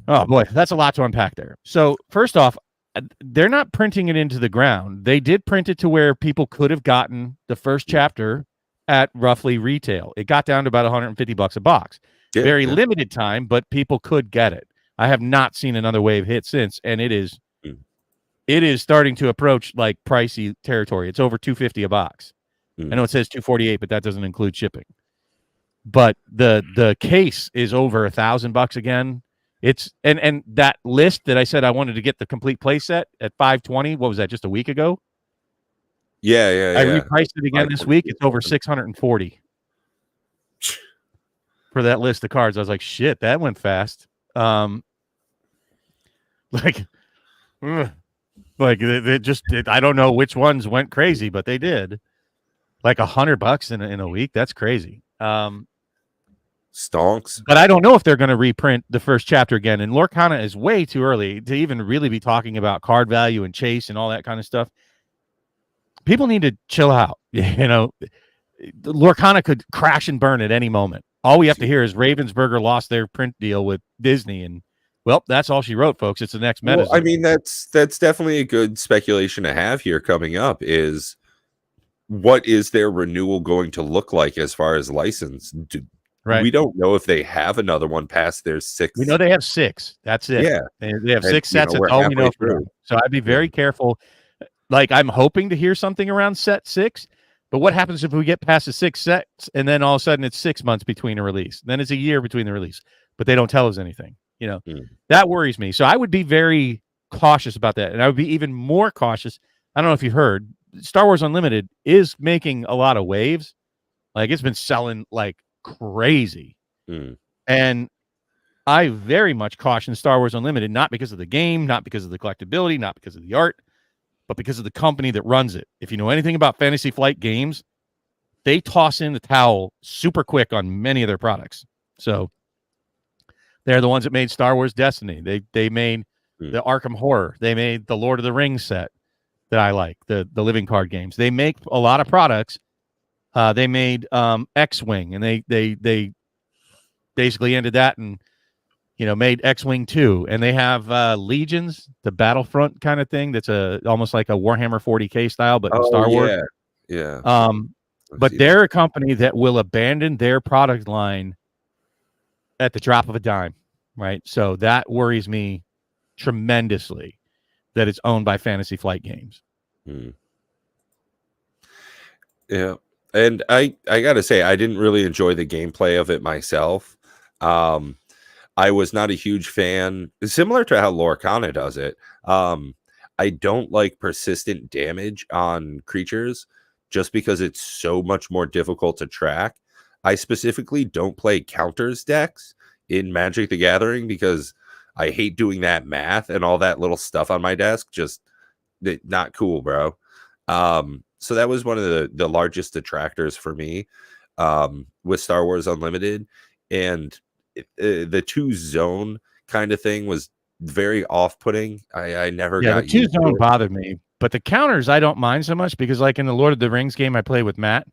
B: Oh boy, that's a lot to unpack there. So first off, they're not printing it into the ground. They did print it to where people could have gotten the first chapter at roughly retail. It got down to about $150 a box. Very limited time, but people could get it. I have not seen another wave hit since, and it is starting to approach like pricey territory. It's over $250 a box. I know it says $248, but that doesn't include shipping. But the case is over $1,000 again. It's and that list that I said I wanted to get the complete play set at $520. What was that? Just a week ago?
A: Yeah.
B: I repriced it again this week. It's over $640 for that list of cards. I was like, shit, that went fast. I don't know which ones went crazy, but they did. Like $100 in a week. That's crazy.
A: Stonks.
B: But I don't know if they're going to reprint the first chapter again. And Lorcana is way too early to even really be talking about card value and chase and all that kind of stuff. People need to chill out. You know, Lorcana could crash and burn at any moment. All we have to hear is Ravensburger lost their print deal with Disney, and well, that's all she wrote, folks. It's the next meta.
A: Well, I mean, that's definitely a good speculation to have here coming up. Is what is their renewal going to look like as far as license?
B: Right.
A: We don't know if they have another one past their 6.
B: We know they have 6. That's it.
A: Yeah,
B: they have 6 sets. That's all we know for them. So I'd be very careful. Like, I'm hoping to hear something around set 6, but what happens if we get past the 6 sets and then all of a sudden it's 6 months between a release? Then it's a year between the release. but they don't tell us anything.
A: Mm.
B: That worries me. So I would be very cautious about that, and I would be even more cautious. I don't know if you heard, Star Wars Unlimited is making a lot of waves. Like, it's been selling like crazy, and I very much caution Star Wars Unlimited, not because of the game, not because of the collectability, not because of the art, but because of the company that runs it. If you know anything about Fantasy Flight Games, they toss in the towel super quick on many of their products. So they're the ones that made Star Wars Destiny. They made the Arkham Horror. They made the Lord of the Rings set that I like, the living card games. They make a lot of products. They made X-Wing, and they basically ended that and made X-Wing 2, and they have Legions, the Battlefront kind of thing. That's almost like a Warhammer 40K style, but in Star Wars.
A: Yeah.
B: But they're a company that will abandon their product line at the drop of a dime, right? So that worries me tremendously, that it's owned by Fantasy Flight Games.
A: Yeah, and I gotta say, I didn't really enjoy the gameplay of it myself. I was not a huge fan, similar to how Lorcana does it. I don't like persistent damage on creatures just because it's so much more difficult to track. I specifically don't play counters decks in Magic the Gathering because I hate doing that math and all that little stuff on my desk. Just not cool, bro. So that was one of the largest detractors for me with Star Wars Unlimited. And the 2-zone kind of thing was very off-putting. I never got
B: the 2-zone bothered me, but the counters I don't mind so much, because like in the Lord of the Rings game I played with Matt,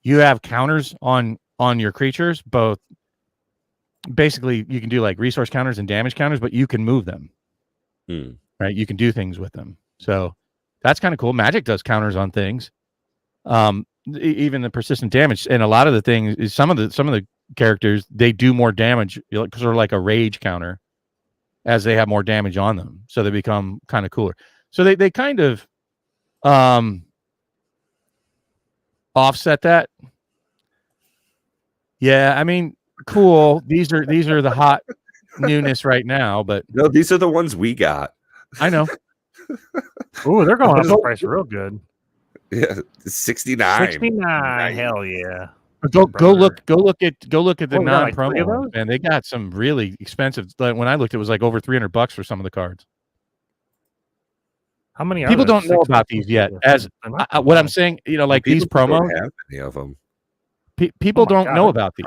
B: you have counters on your creatures. Both basically you can do like resource counters and damage counters, but you can move them, right? You can do things with them, so that's kind of cool. Magic does counters on things, even the persistent damage, and a lot of the things is some of the characters, they do more damage, sort of like a rage counter, as they have more damage on them, so they become kind of cooler. So they kind of offset that. Yeah, I mean, cool. These are the hot newness right now, but
A: no, these are the ones we got.
B: I know.
C: Ooh, they're going up the price real good.
A: Yeah, 69.
C: 69.
A: Nice.
C: Hell yeah.
B: Go look at the non-promo
C: ones?
B: man. They got some really expensive. Like when I looked, it was like over $300 for some of the cards.
C: How many
B: people don't know about these yet? As what I'm saying, like these promos,
A: don't have any of them.
B: People don't know about these.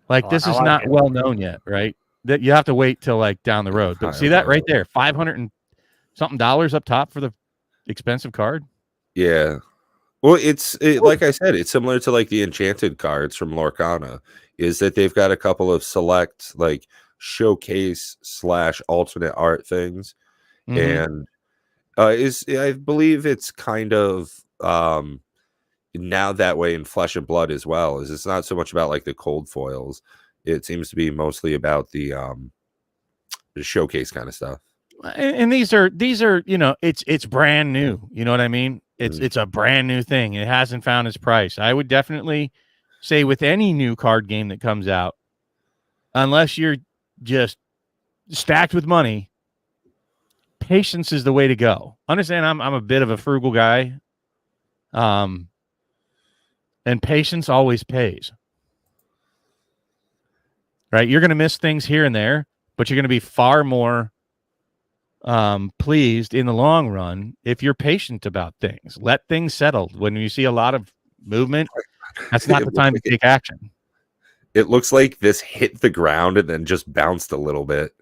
B: Like, this is not well known yet, right? That you have to wait till like down the road. But see that right there, $500 and something up top for the expensive card.
A: Yeah. Well, like I said, it's similar to like the enchanted cards from Lorcana, is that they've got a couple of select like showcase / alternate art things. And I believe it's kind of now that way in Flesh and Blood as well. Is it's not so much about like the cold foils. It seems to be mostly about the showcase kind of stuff.
B: And these are it's brand new. You know what I mean? It's a brand new thing. It hasn't found its price. I would definitely say with any new card game that comes out, unless you're just stacked with money, patience is the way to go. Understand, I'm a bit of a frugal guy. And patience always pays. Right? You're going to miss things here and there, but you're going to be far more pleased in the long run if you're patient about things. Let things settle. When you see a lot of movement, that's not the time to take action.
A: It looks like this hit the ground and then just bounced a little bit.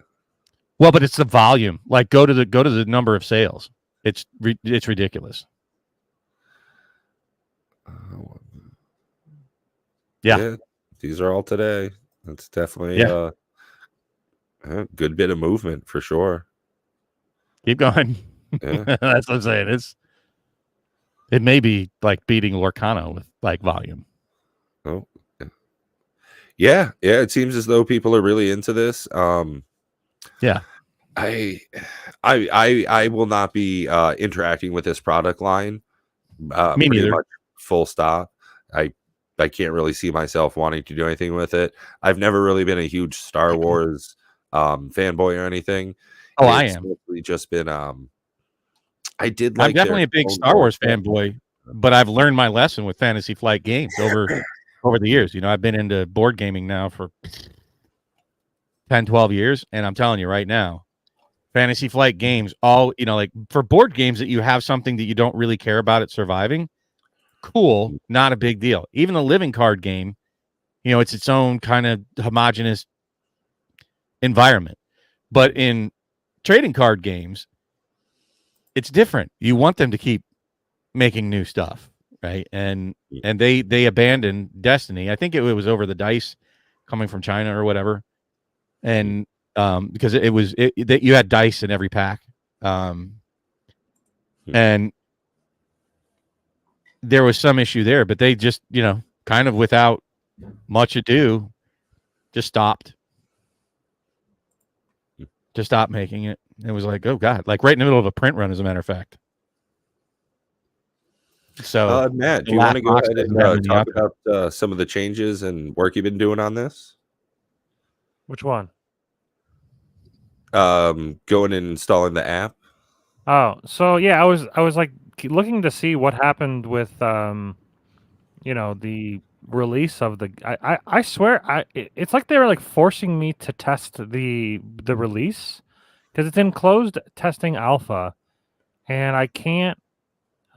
B: Well, but it's the volume. Like, go to the number of sales. It's ridiculous. Yeah,
A: these are all today. That's definitely a good bit of movement for sure.
B: Keep going.
A: Yeah.
B: That's what I'm saying. It may be like beating Lorcana with like volume.
A: Oh, yeah. It seems as though people are really into this.
B: Yeah.
A: I will not be interacting with this product line.
B: Me neither.
A: Much full stop. I can't really see myself wanting to do anything with it. I've never really been a huge Star Wars fanboy or anything.
B: Oh, I
A: It's
B: am.
A: mostly just been I did
B: I'm
A: like their
B: definitely a big
A: Clone
B: Star
A: Wars
B: Wars fanboy, but I've learned my lesson with Fantasy Flight Games over the years. You know, I've been into board gaming now for 10, 12 years, and I'm telling you right now, Fantasy Flight Games, all, you know, like for board games that you have something that you don't really care about it surviving, cool, not a big deal. Even the living card game, you know, it's its own kind of homogenous environment. But in trading card games, it's different. You want them to keep making new stuff, right? And they abandoned Destiny. I think it was over the dice coming from China or whatever, and because it was that you had dice in every pack, and there was some issue there, but they just, you know, kind of without much ado, just stopped making it. It was like, oh god, like right in the middle of a print run, as a matter of fact. So,
A: Matt, do you want to go ahead and talk about some of the changes and work you've been doing on this?
C: Which one?
A: Going and installing the app.
C: Oh, so yeah, I was like looking to see what happened with you know, the release of the. I swear, it's like they were like forcing me to test the release because it's in closed testing alpha, and I can't.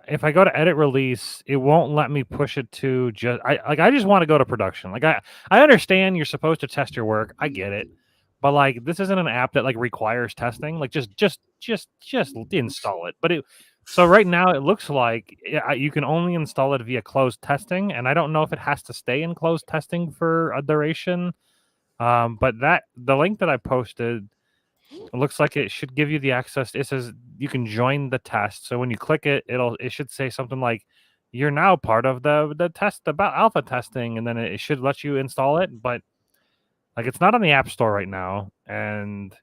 C: If I go to edit release, it won't let me push it to just. I just want to go to production. Like I understand you're supposed to test your work. I get it. But like this isn't an app that like requires testing. Like just install it. But it so right now it looks like you can only install it via closed testing, and I don't know if it has to stay in closed testing for a duration. But the link that I posted, it looks like it should give you the access. It says you can join the test. So when you click it, it should say something like you're now part of the test about alpha testing, and then it should let you install it. But like it's not on the App Store right now, and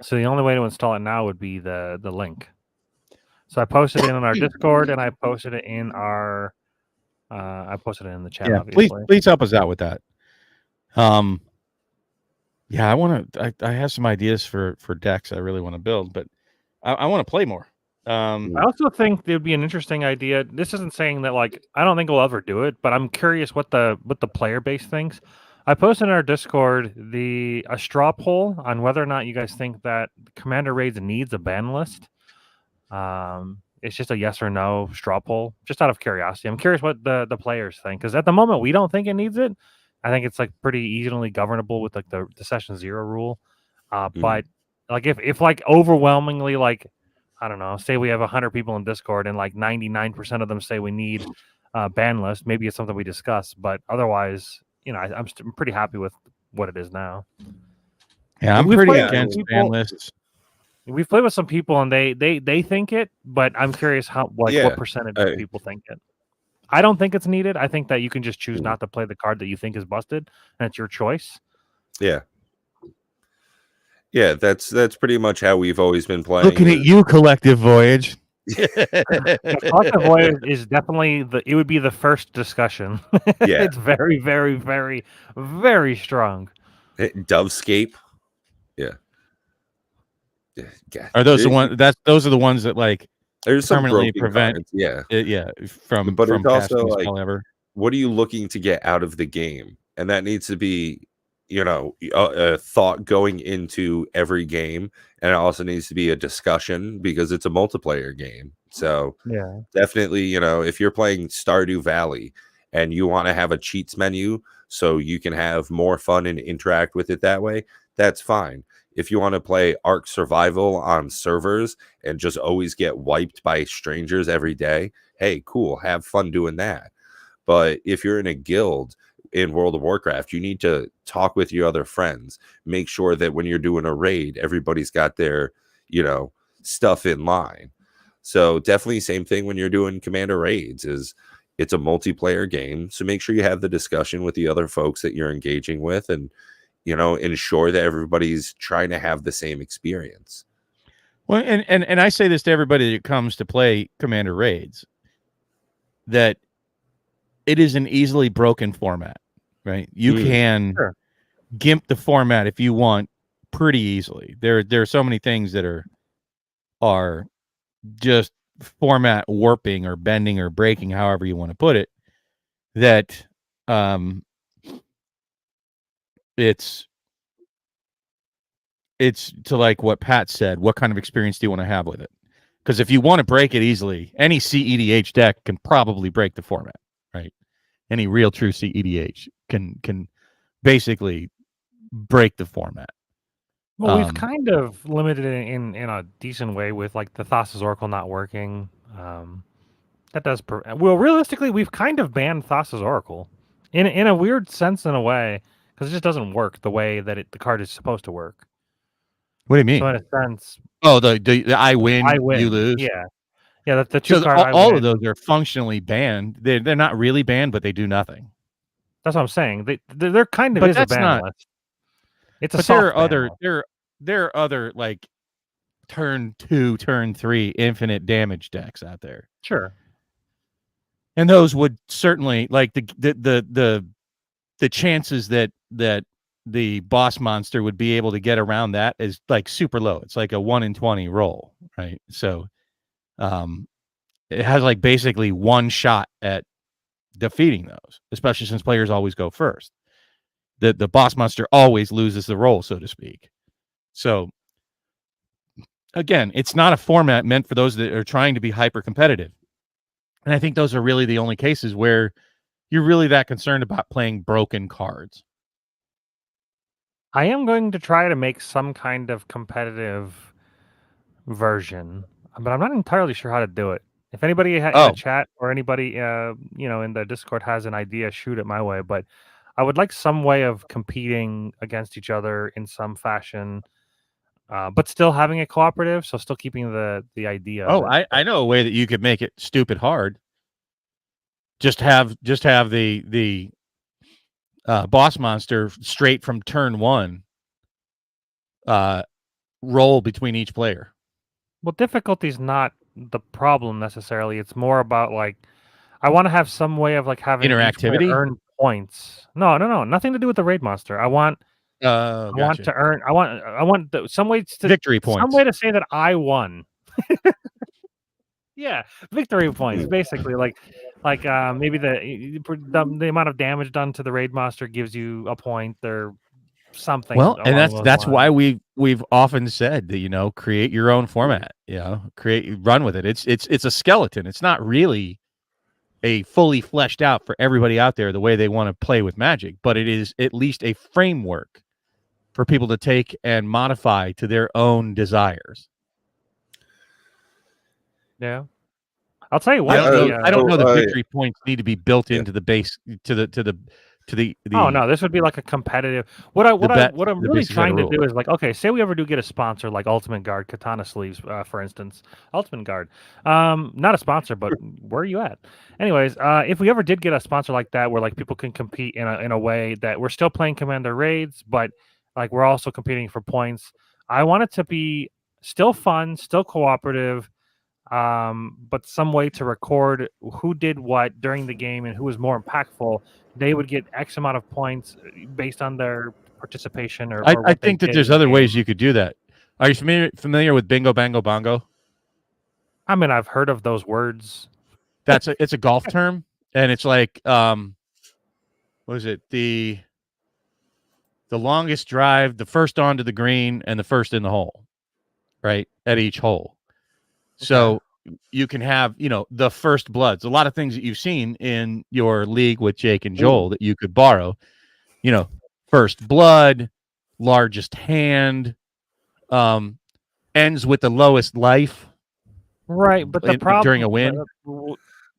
C: so the only way to install it now would be the link. So I posted it in our Discord, and I posted it in our I posted it in the chat.
B: Yeah,
C: obviously.
B: please help us out with that. Yeah, I want to. I have some ideas for decks I really want to build, but I want to play more.
C: I also think it would be an interesting idea. This isn't saying that like I don't think we'll ever do it, but I'm curious what the player base thinks. I posted in our Discord a straw poll on whether or not you guys think that Commander Raids needs a ban list. It's just a yes or no straw poll, just out of curiosity. I'm curious what the players think, because at the moment we don't think it needs it. I think it's like pretty easily governable with like the session 0 rule. But like if like overwhelmingly, like I don't know, say we have 100 people in Discord and like 99% of them say we need a ban list, maybe it's something we discuss. But otherwise, you know, I'm pretty happy with what it is now.
B: Yeah, I'm pretty against ban lists.
C: We've played with some people and they think it, but I'm curious what percentage of people think it. I don't think it's needed. I think that you can just choose not to play the card that you think is busted, and it's your choice.
A: Yeah. Yeah, that's pretty much how we've always been playing.
B: Looking at you, Collective Voyage.
C: Collective Voyage is definitely it would be the first discussion.
A: Yeah.
C: It's very, very, very, very strong.
A: Dovescape. Yeah.
B: Are those the ones those are the ones that like
A: there's
B: permanently prevent
A: cards,
B: from
A: but it's also like
B: ever.
A: What are you looking to get out of the game? And that needs to be, you know, a thought going into every game, and it also needs to be a discussion because it's a multiplayer game. So
C: yeah,
A: definitely, you know, if you're playing Stardew Valley and you want to have a cheats menu so you can have more fun and interact with it that way, that's fine. If you want to play Ark Survival on servers and just always get wiped by strangers every day, hey, cool, have fun doing that. But if you're in a guild in World of Warcraft, you need to talk with your other friends. Make sure that when you're doing a raid, everybody's got their, you know, stuff in line. So definitely same thing when you're doing Commander Raids. It's a multiplayer game, so make sure you have the discussion with the other folks that you're engaging with, and you know, ensure that everybody's trying to have the same experience.
B: Well, and I say this to everybody that comes to play Commander Raids. that it is an easily broken format, right? You can gimp the format if you want pretty easily. There are so many things that are just format warping or bending or breaking, however you want to put it, that it's to like what Pat said, what kind of experience do you want to have with it? Because if you want to break it easily, any CEDH deck can probably break the format, right? Any real true CEDH can basically break the format.
C: Well, we've kind of limited it in a decent way with like the Thassa's Oracle not working. That does well. Realistically, we've kind of banned Thassa's Oracle in a weird sense, in a way, because it just doesn't work the way that the card is supposed to work.
B: What do you mean?
C: So in a sense,
B: the I win, you lose.
C: Yeah, yeah. The two card
B: all of those are functionally banned. They're not really banned, but they do nothing.
C: That's what I'm saying. They're kind of is a ban list. It's a
B: but
C: soft
B: there are other like turn 2, turn 3 infinite damage decks out there.
C: Sure.
B: And those would certainly like the chances that the boss monster would be able to get around that is like super low. It's like a 1 in 20 roll, right? So it has like basically one shot at defeating those, especially since players always go first. The boss monster always loses the roll, so to speak. So again, it's not a format meant for those that are trying to be hyper competitive. And I think those are really the only cases where you're really that concerned about playing broken cards.
C: I am going to try to make some kind of competitive version, but I'm not entirely sure how to do it. If anybody in the chat or anybody in the Discord has an idea, shoot it my way. But I would like some way of competing against each other in some fashion, but still having it cooperative. So still keeping the idea.
B: I know a way that you could make it stupid hard. Just have the boss monster straight from turn 1 roll between each player.
C: Well, difficulty's not the problem necessarily. It's more about like I want to have some way of like having
B: interactivity,
C: earn points. No, nothing to do with the raid monster. I want want to earn. I want some way to
B: victory points.
C: Some way to say that I won. Yeah, victory points, basically. Like maybe the amount of damage done to the raid monster gives you a point or something.
B: Well, and that's why we've often said that create your own format. Run with it. It's a skeleton. It's not really a fully fleshed out for everybody out there the way they want to play with Magic, but it is at least a framework for people to take and modify to their own desires.
C: Yeah, I'll tell you what.
B: I don't know the victory points need to be built into the base to the.
C: Oh no, this would be like a competitive. What I'm really trying to do is like, okay, say we ever do get a sponsor like Ultimate Guard, Katana Sleeves, for instance, Ultimate Guard, not a sponsor, but where are you at? Anyways, if we ever did get a sponsor like that, where like people can compete in a way that we're still playing Commander raids, but like we're also competing for points. I want it to be still fun, still cooperative. But some way to record who did what during the game and who was more impactful. They would get X amount of points based on their participation.
B: I think that there's other ways you could do that. Are you familiar with Bingo Bango Bongo?
C: I mean, I've heard of those words.
B: It's a golf term, and it's like what is it? The longest drive, the first onto the green, and the first in the hole, right at each hole. So you can have, the first bloods, a lot of things that you've seen in your league with Jake and Joel that you could borrow, first blood, largest hand, ends with the lowest life.
C: Right. But the problem
B: during a win,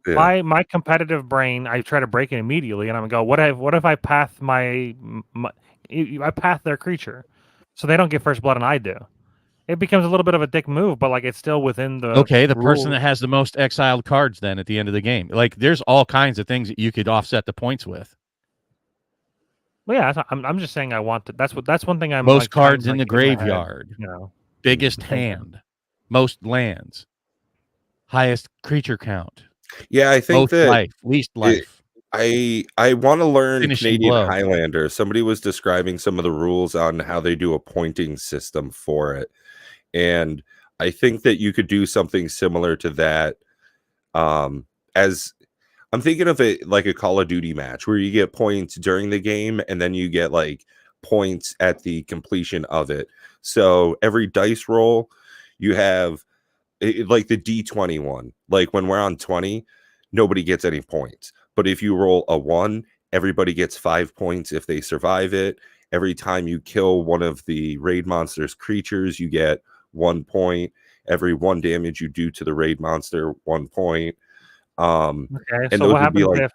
C: my competitive brain, I try to break it immediately and I'm gonna go, what if I path I path their creature so they don't get first blood and I do? It becomes a little bit of a dick move, but like it's still within the
B: the person that has the most exiled cards then at the end of the game. Like there's all kinds of things that you could offset the points with.
C: Well, yeah, I'm just saying I want to. That's one thing I'm
B: most cards in the graveyard. Biggest hand, most lands, highest creature count.
A: Yeah, I think
B: Most
A: that
B: life, least
A: it,
B: life,
A: I want to learn
B: finishing
A: Canadian
B: blow.
A: Highlander. Somebody was describing some of the rules on how they do a pointing system for it, and I think that you could do something similar to that. As I'm thinking of it like a Call of Duty match where you get points during the game and then you get like points at the completion of it. So every dice roll, you have like the D20 one. Like when we're on 20, nobody gets any points. But if you roll a 1, everybody gets 5 points if they survive it. Every time you kill one of the raid monster's creatures, you get 1 point. Every 1 damage you do to the raid monster, 1 point.
C: Okay,
A: And
C: so
A: those would be like
C: what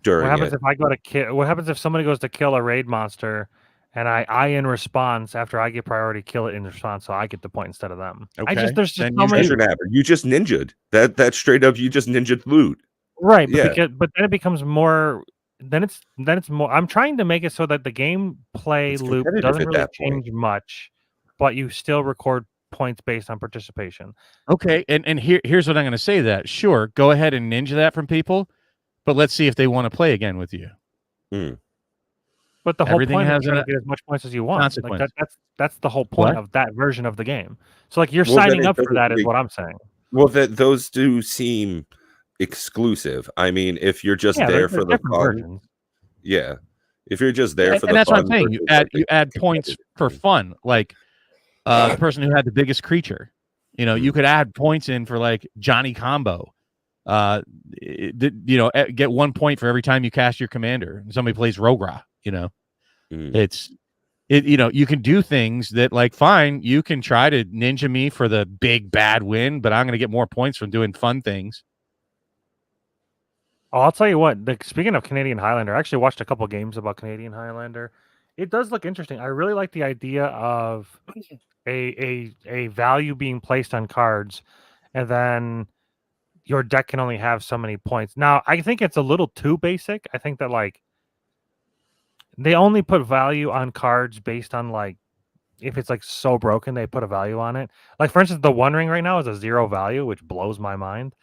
A: during
C: happens
A: it.
C: if I go to kill? What happens if somebody goes to kill a raid monster, and I in response after I get priority kill it in response, so I get the point instead of them.
B: Okay,
C: There's just
B: then
C: so
B: you
C: many.
A: Treasure Napper. You just ninja'd. That straight up you just ninja'd loot.
C: Right,
A: Yeah.
C: but then it becomes more. Then it's more. I'm trying to make it so that the gameplay
A: It's
C: loop
A: competitive
C: doesn't
A: at
C: really
A: that point.
C: change much, but you still record points based on participation.
B: okay, and here's what I'm going to say. That sure, go ahead and ninja that from people, but let's see if they want to play again with you.
C: But the whole
B: Everything
C: point is
B: has
C: trying
B: a
C: to get as much points as you want. Like
B: consequence.
C: that's the whole point
B: What?
C: of that version of the game. So like you're
A: Well, then
C: signing
A: it
C: up for
A: doesn't
C: that is
A: make
C: what I'm saying.
A: well that those do seem exclusive. I mean, if you're just
C: Yeah,
A: there
C: they're
A: for the
C: different
A: fun,
C: versions.
A: yeah. If you're just there for
B: And
A: the
B: that's what I'm
A: fun
B: saying.
A: versus like
B: You
A: a
B: add points
A: competitive
B: for
A: thing.
B: fun. Like the person who had the biggest creature. You know, you could add points in for like Johnny Combo. Get 1 point for every time you cast your commander. And somebody plays Rogra. You know, you can do things that like fine. You can try to ninja me for the big bad win, but I'm going to get more points from doing fun things.
C: Oh, I'll tell you what. Speaking of Canadian Highlander, I actually watched a couple games about Canadian Highlander. It does look interesting. I really like the idea of a value being placed on cards, and then your deck can only have so many points. Now, I think it's a little too basic. I think that like they only put value on cards based on like if it's like so broken, they put a value on it. Like for instance, the One Ring right now is a 0 value, which blows my mind.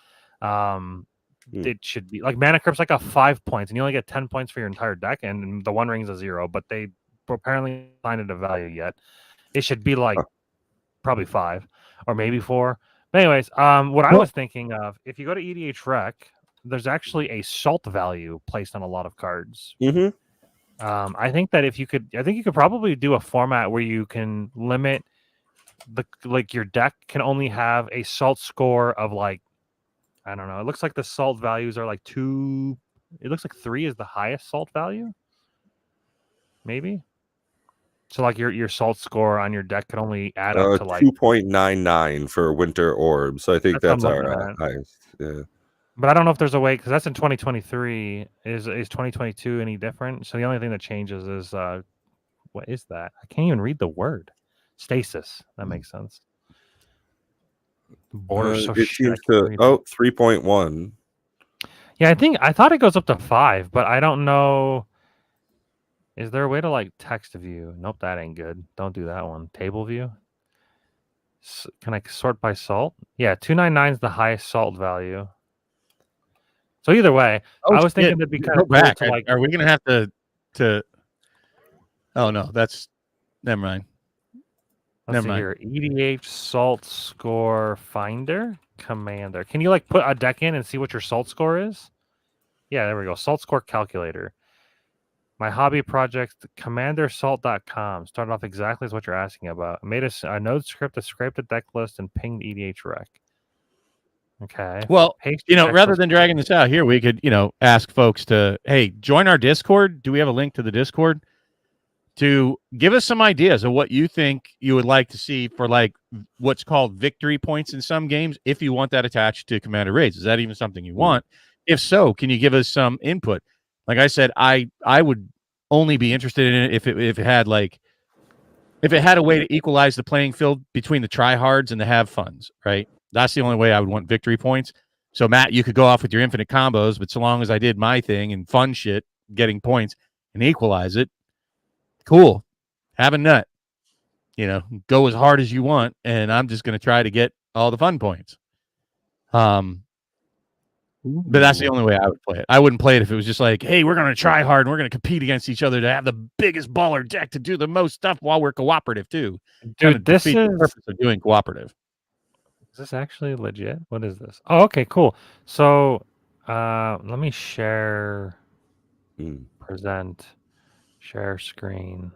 C: It should be like Mana Crypt's like a 5 points, and you only get 10 points for your entire deck, and the One Ring's a 0, but they apparently assigned it a value yet. It should be like probably 5 or maybe 4. But anyways, what I was thinking of, if you go to EDH Rec, there's actually a salt value placed on a lot of cards. I think that if you could, I think you could probably do a format where you can limit your deck can only have a salt score of like, I don't know. It looks like the salt values are like 2. It looks like 3 is the highest salt value. Maybe. So like your salt score on your deck can only add up to like
A: 2.99 for Winter Orb. So I think
C: that's
A: that's
C: what I'm
A: our
C: looking at.
A: highest. Yeah.
C: But I don't know if there's a way because that's in 2023. Is 2022 any different? So the only thing that changes is what is that? I can't even read the word. Stasis. That makes sense. The border's so
A: It
C: shit.
A: seems to 3.1.
C: Yeah, I thought it goes up to 5, but I don't know. Is there a way to like text view? Nope, that ain't good. Don't do that one. Table view. Can I sort by salt? Yeah, 299 is the highest salt value. So either way, I was thinking it'd be kind of cool to like.
B: Are we gonna have to? Oh no, that's never mind.
C: Let's see here. EDH salt score finder commander. Can you like put a deck in and see what your salt score is? Yeah, there we go. Salt score calculator. My hobby project, commandersalt.com. Started off exactly as what you're asking about. I made a node script to scrape the deck list and pinged EDH rec. Okay.
B: Well, rather than dragging this out here, we could, ask folks to, hey, join our Discord. Do we have a link to the Discord? To give us some ideas of what you think you would like to see for like what's called victory points in some games, if you want that attached to Commander Raids. Is that even something you want? If so, can you give us some input? Like I said, I would only be interested in it if it had a way to equalize the playing field between the tryhards and the have funs, right? That's the only way I would want victory points. So Matt, you could go off with your infinite combos, but so long as I did my thing and fun shit, getting points and equalize it, cool. Have a nut. Go as hard as you want, and I'm just going to try to get all the fun points. But that's the only way I would play it. I wouldn't play it if it was just like, hey, we're going to try hard and we're going to compete against each other to have the biggest baller deck to do the most stuff while we're cooperative too.
C: Dude, this is
B: the purpose of doing cooperative.
C: Is this actually legit? What is this? Oh, okay, cool. So, let me share, present, share screen.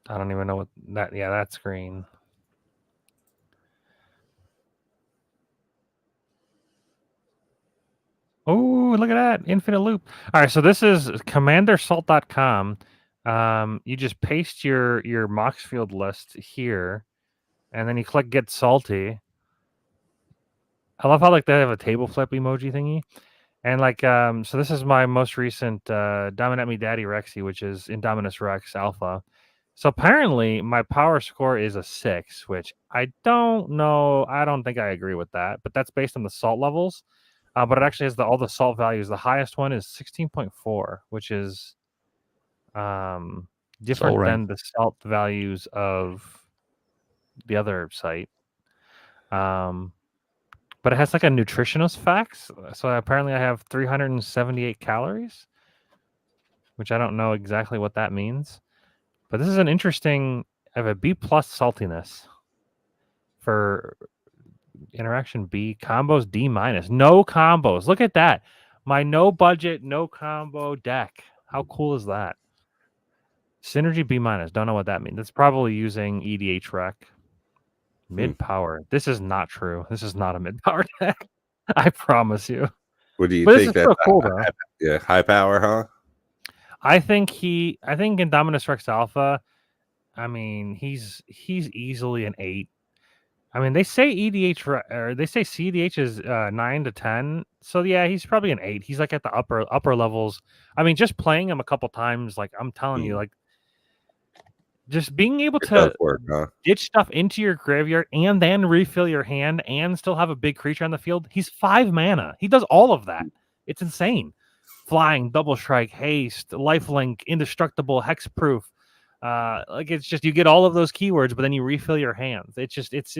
C: I don't even know what that. Yeah, that screen. Oh, look at that. Infinite loop. All right, so this is commandersalt.com. You just paste your Moxfield list here, and then you click get salty. I love how like they have a table flip emoji thingy. And like so this is my most recent Dominate Me Daddy Rexy, which is Indominus Rex Alpha. So apparently my power score is a 6, which I don't know. I don't think I agree with that, but that's based on the salt levels. But it actually has all the salt values. The highest one is 16.4, which is different than the salt values of the other site. But it has like a nutritionist facts. So apparently I have 378 calories, which I don't know exactly what that means. But this is an interesting, I have a B+ saltiness for interaction B, combos D-. No combos. Look at that. My no budget, no combo deck. How cool is that? Synergy B-. Don't know what that means. It's probably using EDH rec. Mid power. This is not true. This is not a mid power deck. I promise you.
A: What do you think?
C: This is so cool, though.
A: Yeah, high power, huh?
C: I think Indominus Rex Alpha, I mean, he's easily an 8. I mean, they say EDH or they say CDH is 9 to 10. So yeah, he's probably an 8. He's like at the upper levels. I mean, just playing him a couple times, like I'm telling you, like just being able to ditch stuff into your graveyard and then refill your hand and still have a big creature on the field. He's 5 mana. He does all of that. It's insane. Flying, double strike, haste, lifelink, indestructible, hexproof. Like it's just you get all of those keywords, but then you refill your hands. It's just it's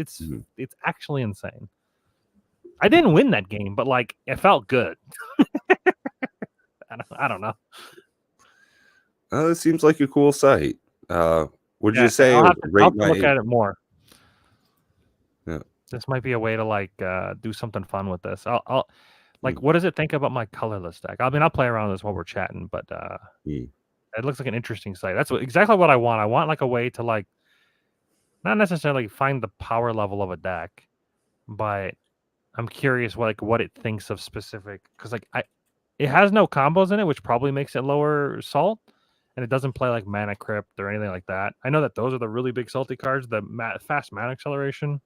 C: actually insane. I didn't win that game, but like it felt good. I don't know.
A: It seems like a cool site. Would you say
C: I'll have to look at it more?
A: Yeah,
C: this might be a way to like do something fun with this. I'll like what does it think about my colorless deck? I mean, I'll play around with this while we're chatting, but it looks like an interesting site. That's exactly what I want. I want like a way to like not necessarily find the power level of a deck, but I'm curious what it thinks of specific, because like it has no combos in it, which probably makes it lower salt. And it doesn't play like Mana Crypt or anything like that. I know that those are the really big salty cards, the fast mana acceleration.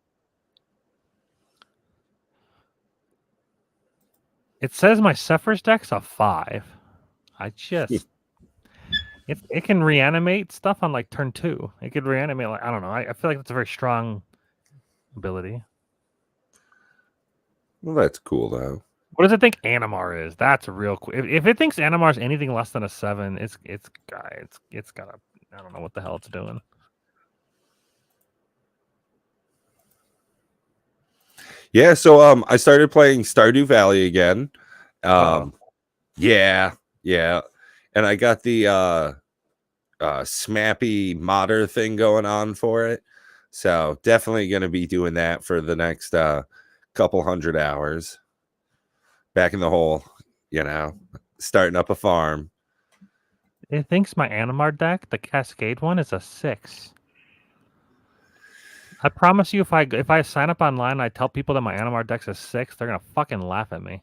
C: It says my Sephiroth deck's a 5. I just... it can reanimate stuff on like turn 2. It could reanimate, like, I don't know. I feel like that's a very strong ability.
A: Well, that's cool, though.
C: What does it think Animar is? That's a real cool. If it thinks Animar is anything less than a 7, it's gotta. I don't know what the hell it's doing.
A: Yeah, so I started playing Stardew Valley again. Yeah, and I got the Smappy modder thing going on for it. So definitely going to be doing that for the next couple hundred hours. Back in the hole, starting up a farm.
C: It thinks my Animar deck, the Cascade one, is a 6. I promise you, if I sign up online and I tell people that my Animar deck's a 6, they're gonna fucking laugh at me.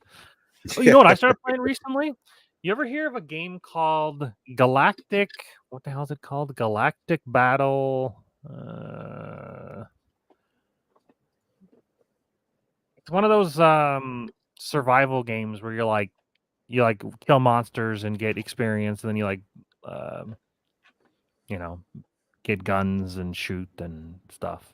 C: Oh, you know what I started playing recently? You ever hear of a game called Galactic? What the hell is it called? Galactic Battle. It's one of those survival games where you kill monsters and get experience, and then you get guns and shoot and stuff.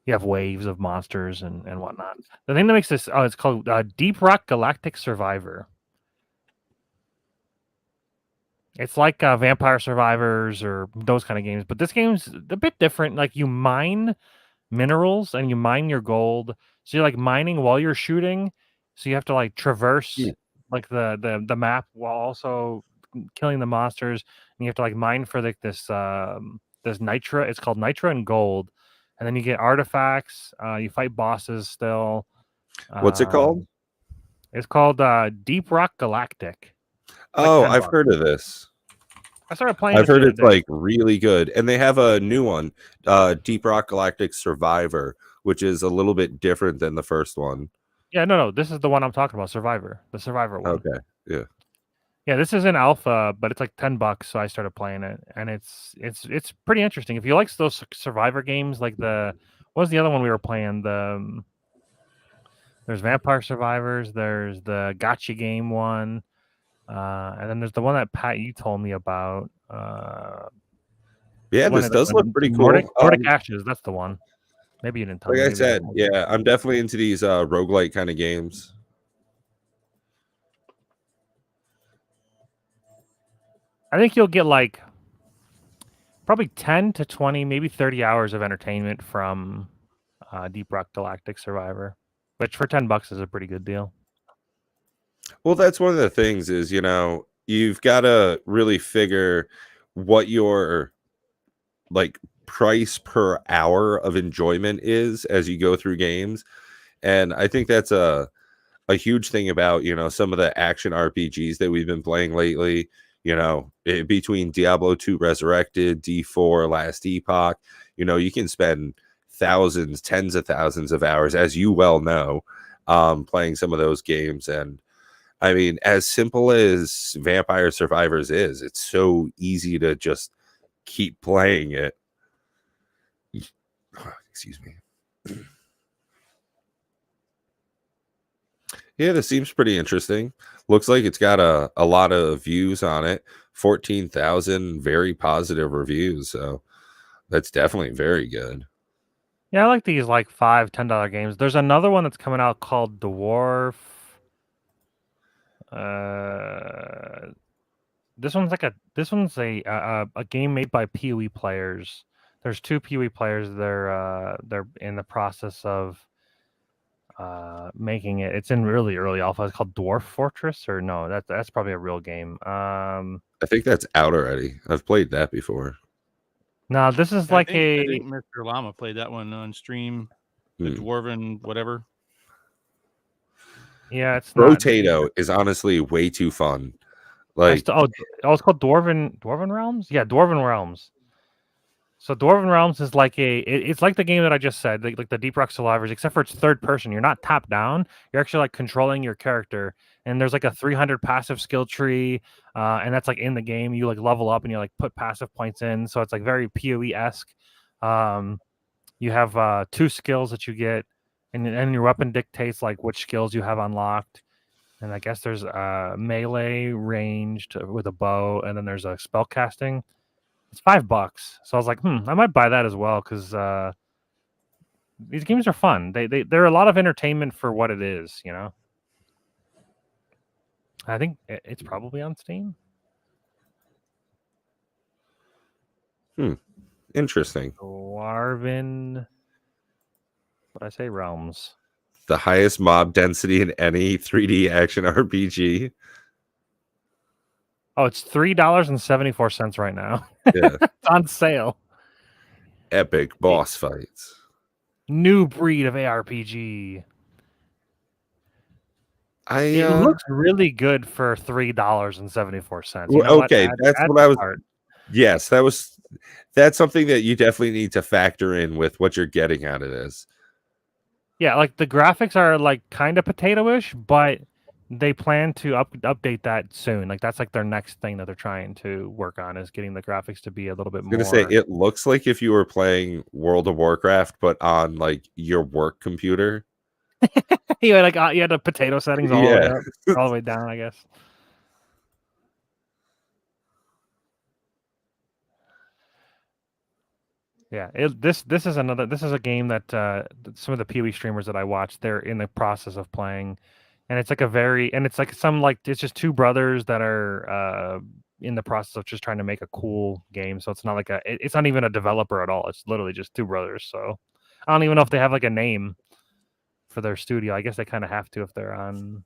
C: You have waves of monsters and whatnot. The thing that makes this, it's called Deep Rock Galactic Survivor. It's like Vampire Survivors or those kind of games, but this game's a bit different. Like you mine minerals and you mine your gold. So you're like mining while you're shooting. So you have to like traverse like the map while also killing the monsters, and you have to like mine for like this nitra. It's called nitra and gold, and then you get artifacts. You fight bosses still.
A: What's it called?
C: It's called Deep Rock Galactic.
A: Oh,
C: like
A: I've heard of this.
C: I started playing.
A: I've heard it's like really good, and they have a new one, Deep Rock Galactic Survivor, which is a little bit different than the first one.
C: Yeah, no, this is the one I'm talking about, Survivor, the Survivor one.
A: Okay,
C: yeah. This is in alpha, but it's like $10, so I started playing it, and it's pretty interesting. If you like those Survivor games, like what was the other one we were playing? There's Vampire Survivors, there's the Gotcha game one, and then there's the one that Pat you told me about.
A: Yeah, this does look pretty cool.
C: Nordic Ashes, that's the one. Maybe you didn't tell me.
A: Like I said, yeah, I'm definitely into these roguelike kind of games.
C: I think you'll get like probably 10 to 20, maybe 30 hours of entertainment from Deep Rock Galactic Survivor, which for $10 is a pretty good deal.
A: Well, that's one of the things is, you've got to really figure what your like price per hour of enjoyment is as you go through games. And I think that's a huge thing about, some of the action RPGs that we've been playing lately, between Diablo 2 Resurrected, D4, Last Epoch, you can spend thousands, tens of thousands of hours, as you well know, playing some of those games. And I mean, as simple as Vampire Survivors is, it's so easy to just keep playing it. Excuse me. Yeah, this seems pretty interesting. Looks like it's got a lot of views on it. 14,000 very positive reviews. So that's definitely very good.
C: Yeah, I like these like $5, $10 games. There's another one that's coming out called Dwarf. This one's a game made by PoE players. There's 2 PoE players. They're in the process of making it. It's in really early alpha. It's called Dwarf Fortress, or no? That's probably a real game.
A: I think that's out already. I've played that before.
C: No, this is
B: I think Mr. Llama played that one on stream. The Dwarven whatever.
C: Yeah, it's
A: Rotato is honestly way too fun. Like
C: it's called Dwarven Realms. Yeah, Dwarven Realms. So Dwarven Realms is like it's like the game that I just said, like the Deep Rock Survivors, except for it's third person. You're not top down. You're actually like controlling your character, and there's like a 300 passive skill tree, and that's like in the game. You like level up and you like put passive points in, so it's like very PoE-esque. You have 2 skills that you get, and your weapon dictates like which skills you have unlocked. And I guess there's melee, ranged with a bow, and then there's a spell casting. It's $5, so I was like, I might buy that as well because these games are fun. They're a lot of entertainment for what it is, I think it's probably on Steam.
A: Interesting.
C: Dwarven. What I say? Realms.
A: The highest mob density in any 3D action RPG.
C: Oh, it's $3.74 right now.
A: Yeah.
C: It's on sale.
A: Epic boss fights.
C: New breed of ARPG. It looks really good for $3.74.
A: Okay, that's what I was. Yes, that's something that you definitely need to factor in with what you're getting out of this.
C: Yeah, like the graphics are like kind of potato-ish, but they plan to update that soon. Like that's like their next thing that they're trying to work on is getting the graphics to be a little bit more.
A: I was gonna say it looks like if you were playing World of Warcraft, but on like your work computer.
C: you had the potato settings all the way down, I guess. Yeah, this is a game that some of the PoE streamers that I watch, they're in the process of playing, and it's it's just 2 brothers that are in the process of just trying to make a cool game. So it's not like it's not even a developer at all. It's literally just 2 brothers. So I don't even know if they have like a name for their studio. I guess they kind of have to if they're on.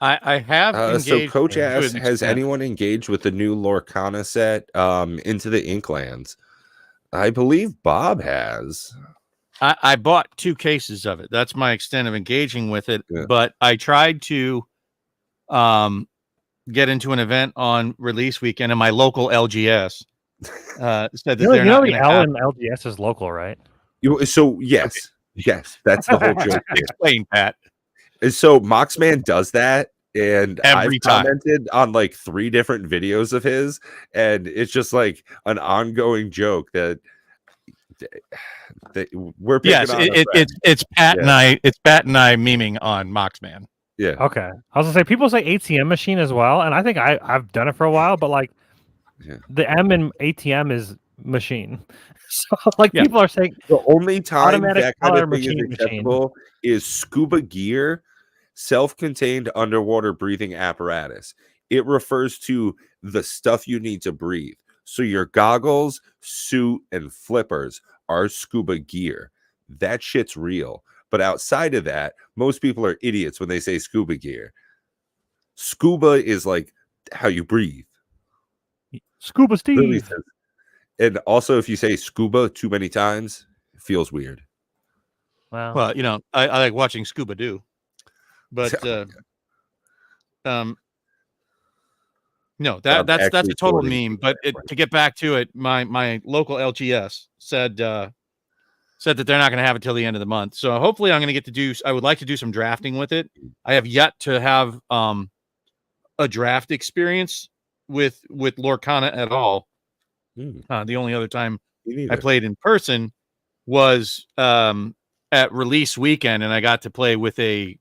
B: I have
A: So
B: engaged
A: Coach
B: to
A: asks,
B: an
A: has
B: extent.
A: anyone engaged with the new Lorcana set Into the Inklands? I believe Bob has.
B: I bought 2 cases of it. That's my extent of engaging with it.
A: Yeah.
B: But I tried to get into an event on release weekend, and my local LGS said that they're not
C: the
B: going to
C: L
B: have.
C: in LGS is local, right?
A: So yes, that's the whole joke here.
B: Explain, Pat.
A: And so Moxman does that, and
B: Every
A: I've
B: time.
A: commented on like 3 different videos of his, and it's just like an ongoing joke that we're picking
B: Yes,
A: on. A friend.
B: it's Pat
A: Yeah.
B: and I. It's Pat and I memeing on Moxman.
A: Yeah.
C: Okay. I was gonna say people say ATM machine as well, and I think I've done it for a while, but like the M in ATM is machine. So like people are saying
A: The only time
C: automatic
A: that kind
C: teller
A: of thing is
C: machine.
A: acceptable is scuba gear, self-contained underwater breathing apparatus. It refers to the stuff you need to breathe. So your goggles, suit, and flippers are scuba gear. That shit's real. But outside of that, most people are idiots when they say scuba gear. Scuba is like how you breathe.
C: Scuba Steve.
A: Literally says. And also, if you say scuba too many times, it feels weird.
C: Well,
B: you know, I like watching Scuba Do, but no, that's a total meme. But to get back to it, my local LGS said that they're not going to have it till the end of the month. So hopefully, I'm going to get to do. I would like to do some drafting with it. I have yet to have a draft experience with Lorcana at all. The only other time I played in person was at release weekend, and I got to play with a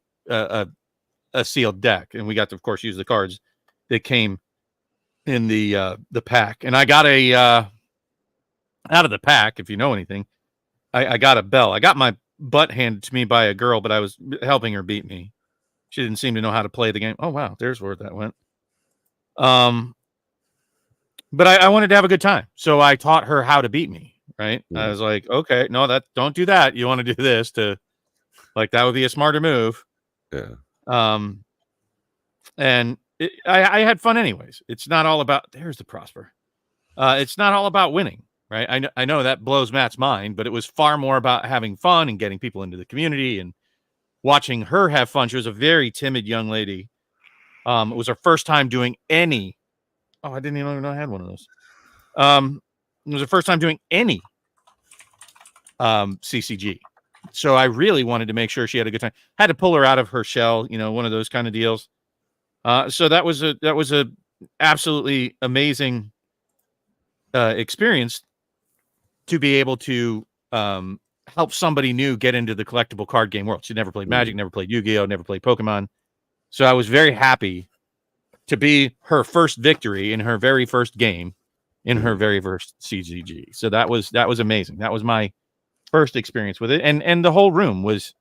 B: sealed deck, and we got to, of course, use the cards that came in the pack. And I got a out of the pack, if you know anything, I got a bell. I got my butt handed to me by a girl, but I was helping her beat me. She didn't seem to know how to play the game. Oh wow, there's where that went. But I wanted to have a good time, so I taught her how to beat me. Right? I was like, okay, no, don't do that. You want to do this that would be a smarter move.
A: Yeah.
B: And I had fun anyways. It's not all about there's the Prosper. It's not all about winning, right? I know that blows Matt's mind, but it was far more about having fun and getting people into the community and watching her have fun. She was a very timid young lady. It was her first time doing any. Oh, I didn't even know I had one of those. It was her first time doing any CCG. So I really wanted to make sure she had a good time. Had to pull her out of her shell, one of those kind of deals. So that was a absolutely amazing experience to be able to help somebody new get into the collectible card game world. She never played Magic, never played Yu-Gi-Oh, never played Pokemon. So I was very happy to be her first victory in her very first game, in her very first CCG. So that was amazing. That was my first experience with it, and the whole room was.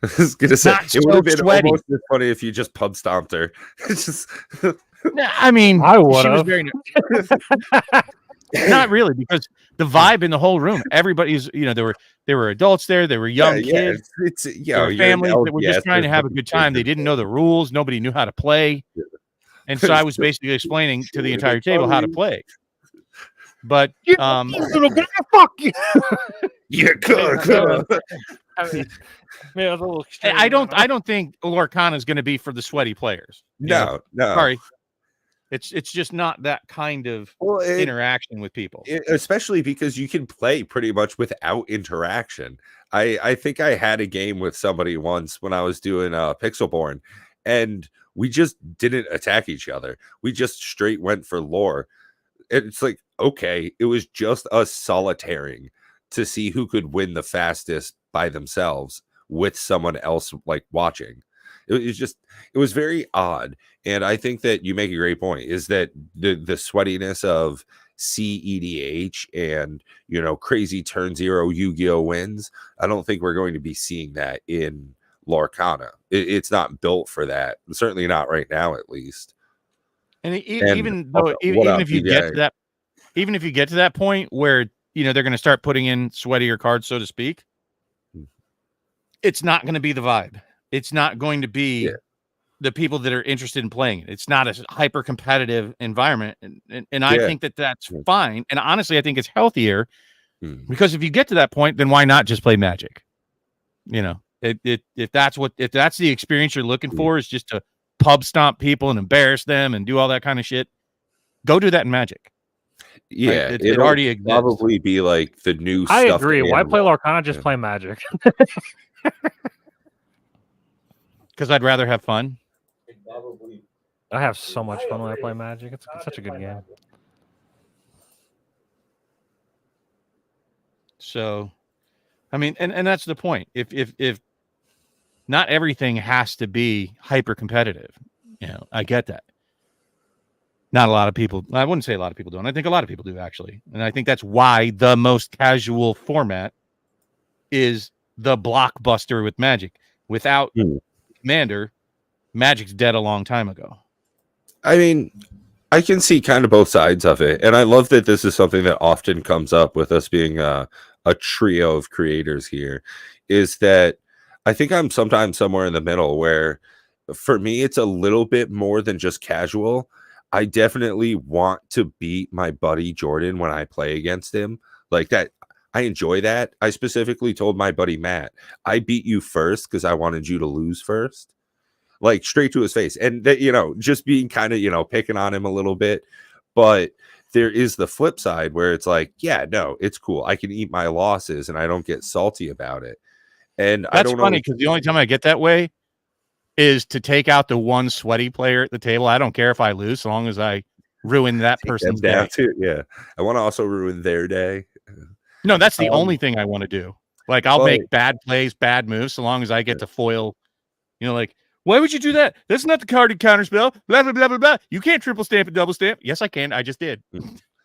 A: I was gonna say it would have been
B: sweaty.
A: almost as funny if you just pub stomped her. It's just.
B: I mean,
C: I would.
B: She was very. Not really, because the vibe in the whole room, everybody's, there were adults there, there were young kids, there were families that were just trying to have a good time. They didn't know the rules, nobody knew how to play, and so I was basically explaining to the entire table how to play. But
C: fuck you.
A: Yeah,
B: I don't think Lorcana is going to be for the sweaty players.
A: No.
B: Sorry. It's just not that kind of interaction with people.
A: Especially because you can play pretty much without interaction. I think I had a game with somebody once when I was doing Pixelborn, and we just didn't attack each other. We just straight went for lore. It's like, okay, it was just us solitaring to see who could win the fastest by themselves with someone else watching. It was very odd. And I think that you make a great point, is that the sweatiness of CEDH and, crazy turn 0 Yu-Gi-Oh wins, I don't think we're going to be seeing that in Lorcana. It's not built for that. Certainly not right now, at least.
B: And even if you get to that point where, they're going to start putting in sweatier cards, so to speak, it's not going to be the vibe. It's not going to be
A: Yeah.
B: the people that are interested in playing it. It's not a hyper competitive environment. And I think that that's fine. And honestly, I think it's healthier because if you get to that point, then why not just play Magic? You know, if that's the experience you're looking for is just to pub stomp people and embarrass them and do all that kind of shit, go do that in Magic.
A: Yeah,
B: right? It already exists.
A: Probably be like the new.
C: I agree. Why play Lorcana? Just play Magic.
B: Because I'd rather have fun.
C: I have so much fun when I play Magic. It's such a good game.
B: So, I mean, and that's the point. If not everything has to be hyper competitive, you know, I get that. Not a lot of people. I wouldn't say a lot of people don't. I think a lot of people do actually, and I think that's why the most casual format is the blockbuster with Magic. Without Commander, Magic's dead a long time ago.
A: I mean, I can see kind of both sides of it, and I love that this is something that often comes up with us being a trio of creators here. Is that I think I'm sometimes somewhere in the middle where, for me, it's a little bit more than just casual. I definitely want to beat my buddy Jordan when I play against him. Like that, I enjoy that. I specifically told my buddy Matt, I beat you first because I wanted you to lose first. Like straight to his face. And that, you know, just being kind of, you know, picking on him a little bit. But there is the flip side where it's like, yeah, no, it's cool. I can eat my losses and I don't get salty about it. And
B: that's
A: I don't
B: funny because the only time I get that way is to take out the one sweaty player at the table. I don't care if I lose, so long as I ruin that person's day.
A: Too. Yeah, I want to also ruin their day.
B: No, that's the only thing I want to do. Like I'll make bad plays, bad moves, so long as I get to foil. You know, like why would you do that? That's not the card and counter spell. Blah blah blah blah blah. You can't triple stamp and double stamp. Yes, I can. I just did.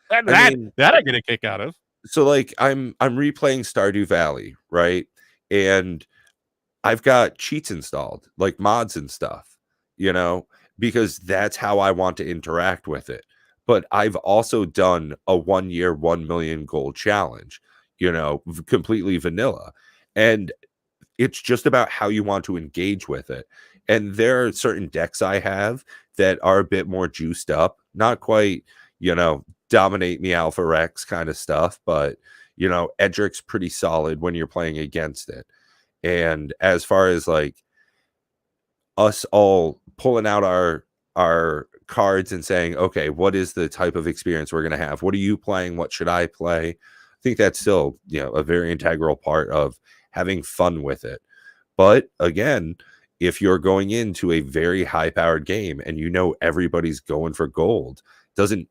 B: that I get a kick out of.
A: So like I'm replaying Stardew Valley, right? And I've got cheats installed, like mods and stuff, you know, because that's how I want to interact with it. But I've also done a 1 year, 1 million gold challenge, you know, completely vanilla. And it's just about how you want to engage with it. And there are certain decks I have that are a bit more juiced up, not quite, you know, dominate me Alpha Rex kind of stuff, but, you know, Edric's pretty solid when you're playing against it. And as far as like us all pulling out our cards and saying, okay, what is the type of experience we're going to have? What are you playing? What should I play? I think that's still, you know, a very integral part of having fun with it. But again, if you're going into a very high powered game and you know everybody's going for gold, you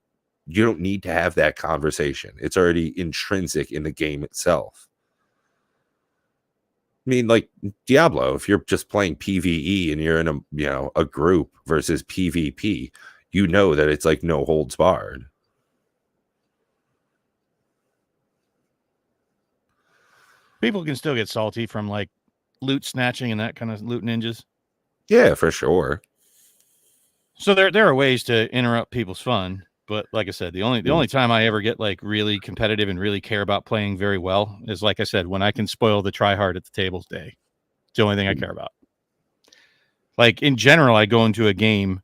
A: don't need to have that conversation. It's already intrinsic in the game itself. I mean, like Diablo, if you're just playing PvE and you're in a, you know, a group versus PvP, you know that it's like no holds barred.
B: People can still get salty from like loot snatching and that kind of loot ninjas.
A: Yeah, for sure.
B: So there are ways to interrupt people's fun. But like I said, the only time I ever get like really competitive and really care about playing very well is, like I said, when I can spoil the try hard at the tables day. It's the only thing I care about. Like in general, I go into a game,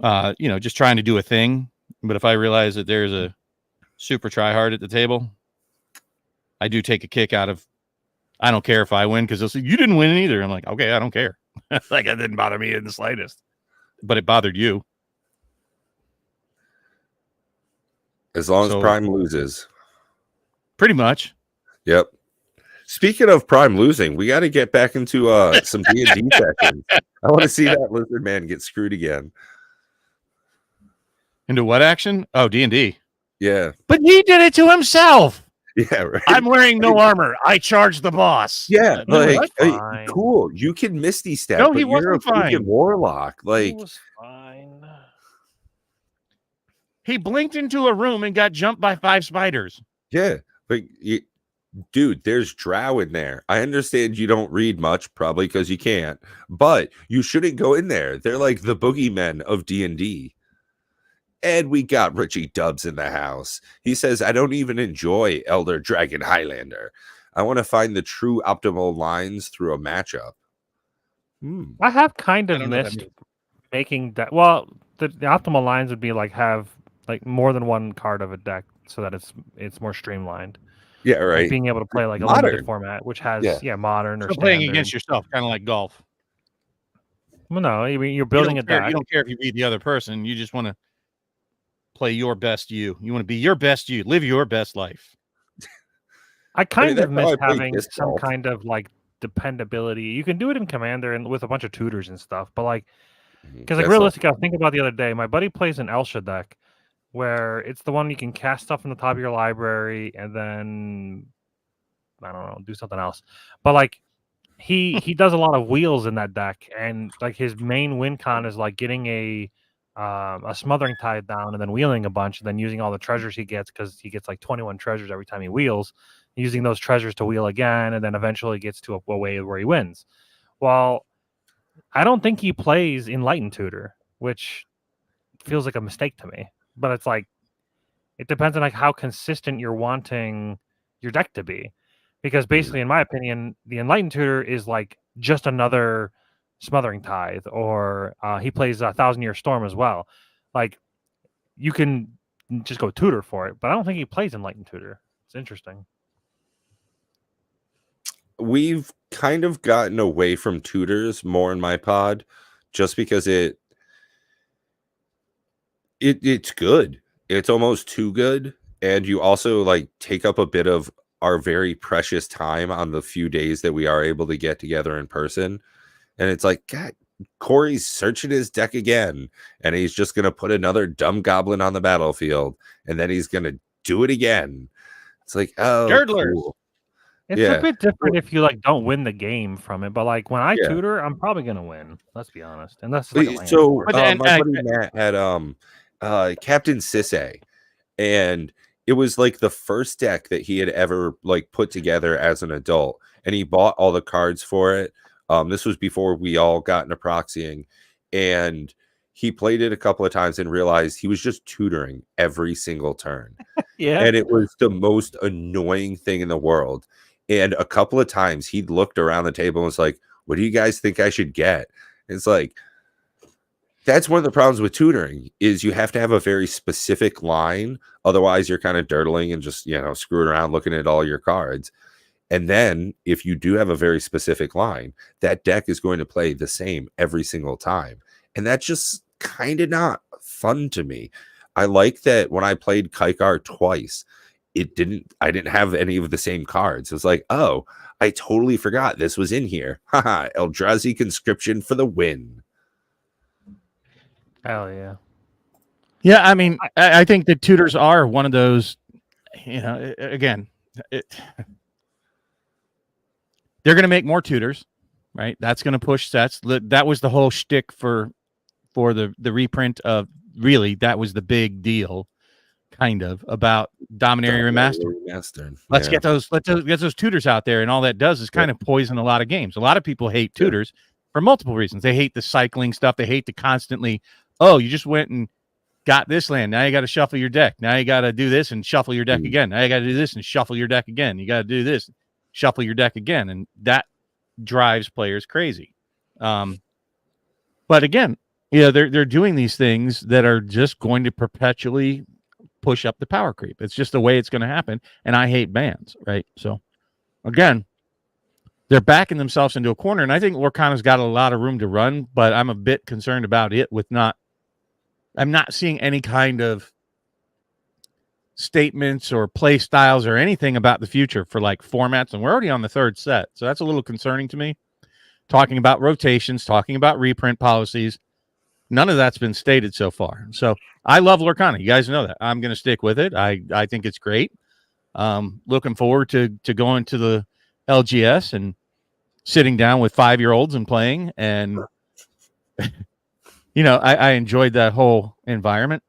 B: you know, just trying to do a thing. But if I realize that there's a super try hard at the table, I do take a kick out of. I don't care if I win because they'll say you didn't win either. I'm like, okay, I don't care. Like it didn't bother me in the slightest, but it bothered you.
A: As long as Prime loses.
B: Pretty much.
A: Yep. Speaking of Prime losing, we got to get back into some D&D sessions. I want to see that Lizard Man get screwed again.
B: Into what action? Oh, D&D.
A: Yeah.
B: But he did it to himself.
A: Yeah, right.
B: I'm wearing no armor. I charged the boss.
A: Yeah, like cool. You can Misty Step.
B: No, he
A: but you're
B: wasn't
A: a freaking
B: fine.
A: warlock. Like
C: He was fine.
B: He blinked into a room and got jumped by 5 spiders.
A: Yeah, but dude, there's drow in there. I understand you don't read much, probably because you can't, but you shouldn't go in there. They're like the boogeymen of D&D. And we got Richie Dubs in the house. He says, I don't even enjoy Elder Dragon Highlander. I want to find the true optimal lines through a matchup.
C: I have kind
B: I
C: of
B: don't know what that
C: missed
B: means.
C: making that. Well, the optimal lines would be like have like more than one card of a deck so that it's more streamlined.
A: Yeah,
C: Like
A: right.
C: being able to play like a limited
A: Modern.
C: format, which has modern or
B: So playing
C: standard.
B: against yourself, kind of like golf.
C: Well, no, I mean, you're
B: You
C: building a
B: don't care.
C: deck.
B: You don't care if you beat the other person. You just want to play your best you. You want to be your best you. Live your best life.
C: I kind of
A: that's how
C: miss
A: I play
C: having
A: disc
C: some
A: golf.
C: kind of like dependability. You can do it in Commander and with a bunch of tutors and stuff, but like, because like
A: That's not-
C: realistically, I was thinking about the other day. My buddy plays an Elsha deck where it's the one you can cast stuff from the top of your library and then I don't know, do something else. But like he does a lot of wheels in that deck, and like his main win con is like getting a smothering tide down and then wheeling a bunch and then using all the treasures he gets because he gets like 21 treasures every time he wheels, using those treasures to wheel again, and then eventually gets to a way where he wins. Well, I don't think he plays Enlightened Tutor, which feels like a mistake to me. But it's like it depends on like how consistent you're wanting your deck to be. Because basically, in my opinion, the Enlightened Tutor is like just another Smothering Tithe, or he plays a Thousand Year Storm as well. Like you can just go Tutor for it, but I don't think he plays Enlightened Tutor. It's interesting.
A: We've kind of gotten away from tutors more in my pod, just because it's good. It's almost too good, and you also like take up a bit of our very precious time on the few days that we are able to get together in person. And it's like, God, Corey's searching his deck again, and he's just gonna put another dumb goblin on the battlefield, and then he's gonna do it again. It's like, oh,
B: Girdlers.
A: cool.
C: It's a bit different if you like don't win the game from it, but like when I
A: Yeah.
C: tutor, I'm probably gonna win. Let's be honest. Unless it's like a land
A: So
C: war.
B: But
A: my buddy Matt had Captain Sisse, and it was like the first deck that he had ever like put together as an adult, and he bought all the cards for it. This was before we all got into proxying, and he played it a couple of times and realized he was just tutoring every single turn.
C: Yeah.
A: And it was the most annoying thing in the world. And a couple of times he looked around the table and was like, what do you guys think I should get? It's like, that's one of the problems with tutoring is you have to have a very specific line. Otherwise, you're kind of dirtling and just, screwing around looking at all your cards. And then if you do have a very specific line, that deck is going to play the same every single time. And that's just kind of not fun to me. I like that when I played Kaikar twice, I didn't have any of the same cards. It was like, oh, I totally forgot this was in here. Haha, Eldrazi Conscription for the win.
C: Hell yeah.
B: Yeah, I mean, I think that tutors are one of those, again, they're going to make more tutors, right? That's going to push sets. That was the whole shtick for the reprint of, really, that was the big deal, kind of, about Dominaria Remastered. Let's get those tutors out there, and all that does is kind of poison a lot of games. A lot of people hate tutors for multiple reasons. They hate the cycling stuff. They hate the constantly, oh, you just went and got this land. Now you got to shuffle your deck. Now you got to do this and shuffle your deck again. Now you got to do this and shuffle your deck again. You got to do this, shuffle your deck again. And that drives players crazy. But again, they're doing these things that are just going to perpetually push up the power creep. It's just the way it's going to happen. And I hate bans, right? So again, they're backing themselves into a corner. And I think Lorcana's got a lot of room to run, but I'm a bit concerned about it I'm not seeing any kind of statements or play styles or anything about the future for like formats. And we're already on the third set. So that's a little concerning to me. Talking about rotations, talking about reprint policies. None of that's been stated so far. So I love Lorcana. You guys know that. I'm going to stick with it. I think it's great. Looking forward to going to the LGS and sitting down with 5-year-olds and playing. And, I enjoyed that whole environment.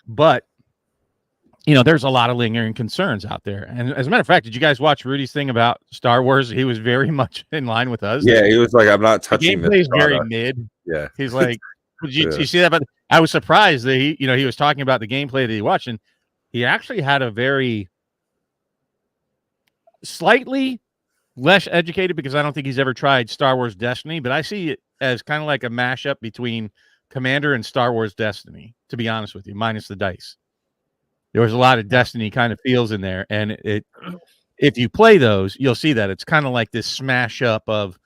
B: But, there's a lot of lingering concerns out there. And as a matter of fact, did you guys watch Rudy's thing about Star Wars? He was very much in line with us.
A: Yeah, he was like, I'm not touching
B: the gameplay is very mid.
A: Yeah.
B: He's like, did you see that? But I was surprised that he was talking about the gameplay that he watched, and he actually had a very slightly less educated because I don't think he's ever tried Star Wars Destiny, but I see it as kind of like a mashup between Commander and Star Wars Destiny, to be honest with you, minus the dice. There was a lot of Destiny kind of feels in there, and if you play those, you'll see that it's kind of like this smash up of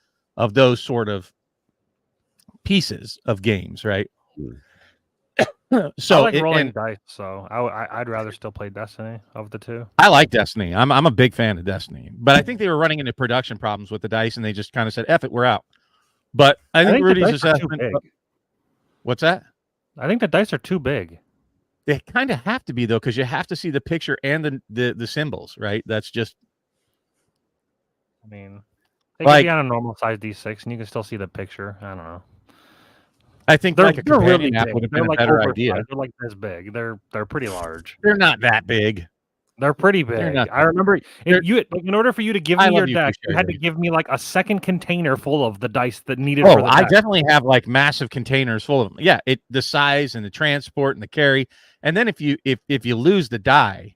B: those sort of pieces of games, right? So
C: I like rolling dice, so I'd rather still play Destiny of the two.
B: I like Destiny. I'm a big fan of Destiny, but I think they were running into production problems with the dice, and they just kind of said, "F it, we're out." But I think Rudy's assessment. What's that?
C: I think the dice are too big.
B: They kind of have to be though, because you have to see the picture and the symbols, right? That's just.
C: I mean, they could be on a normal size D6, and you can still see the picture. I don't know.
B: I think like a companion app would have been a better idea.
C: They're like this big. They're pretty large.
B: They're not that big.
C: They're pretty big. I remember in order for you to give me your deck, you had to give me like a second container full of the dice that needed.
B: Oh, I definitely have like massive containers full of them. Yeah, the size and the transport and the carry. And then if you lose the die,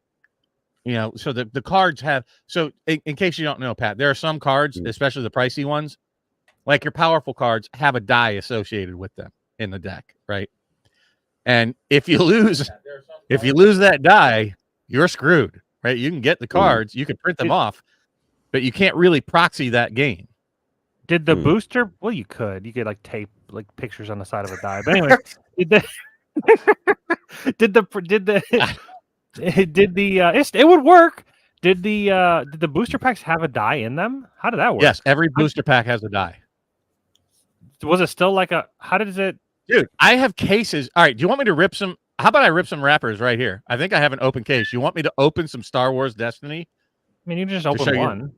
B: so the cards have. So in case you don't know, Pat, there are some cards, especially the pricey ones, like your powerful cards, have a die associated with them in the deck, right? And if you lose that die, you're screwed, right? You can get the cards, you can print them off, but you can't really proxy that game.
C: Did the booster? Well, you could like tape like pictures on the side of a die. But anyway, it would work. Did the booster packs have a die in them? How did that work?
B: Yes, every booster pack has a die.
C: Was it still like how did it?
B: Dude, I have cases. All right, do you want me to rip some? How about I rip some wrappers right here? I think I have an open case. You want me to open some Star Wars Destiny?
C: I mean, you just open one.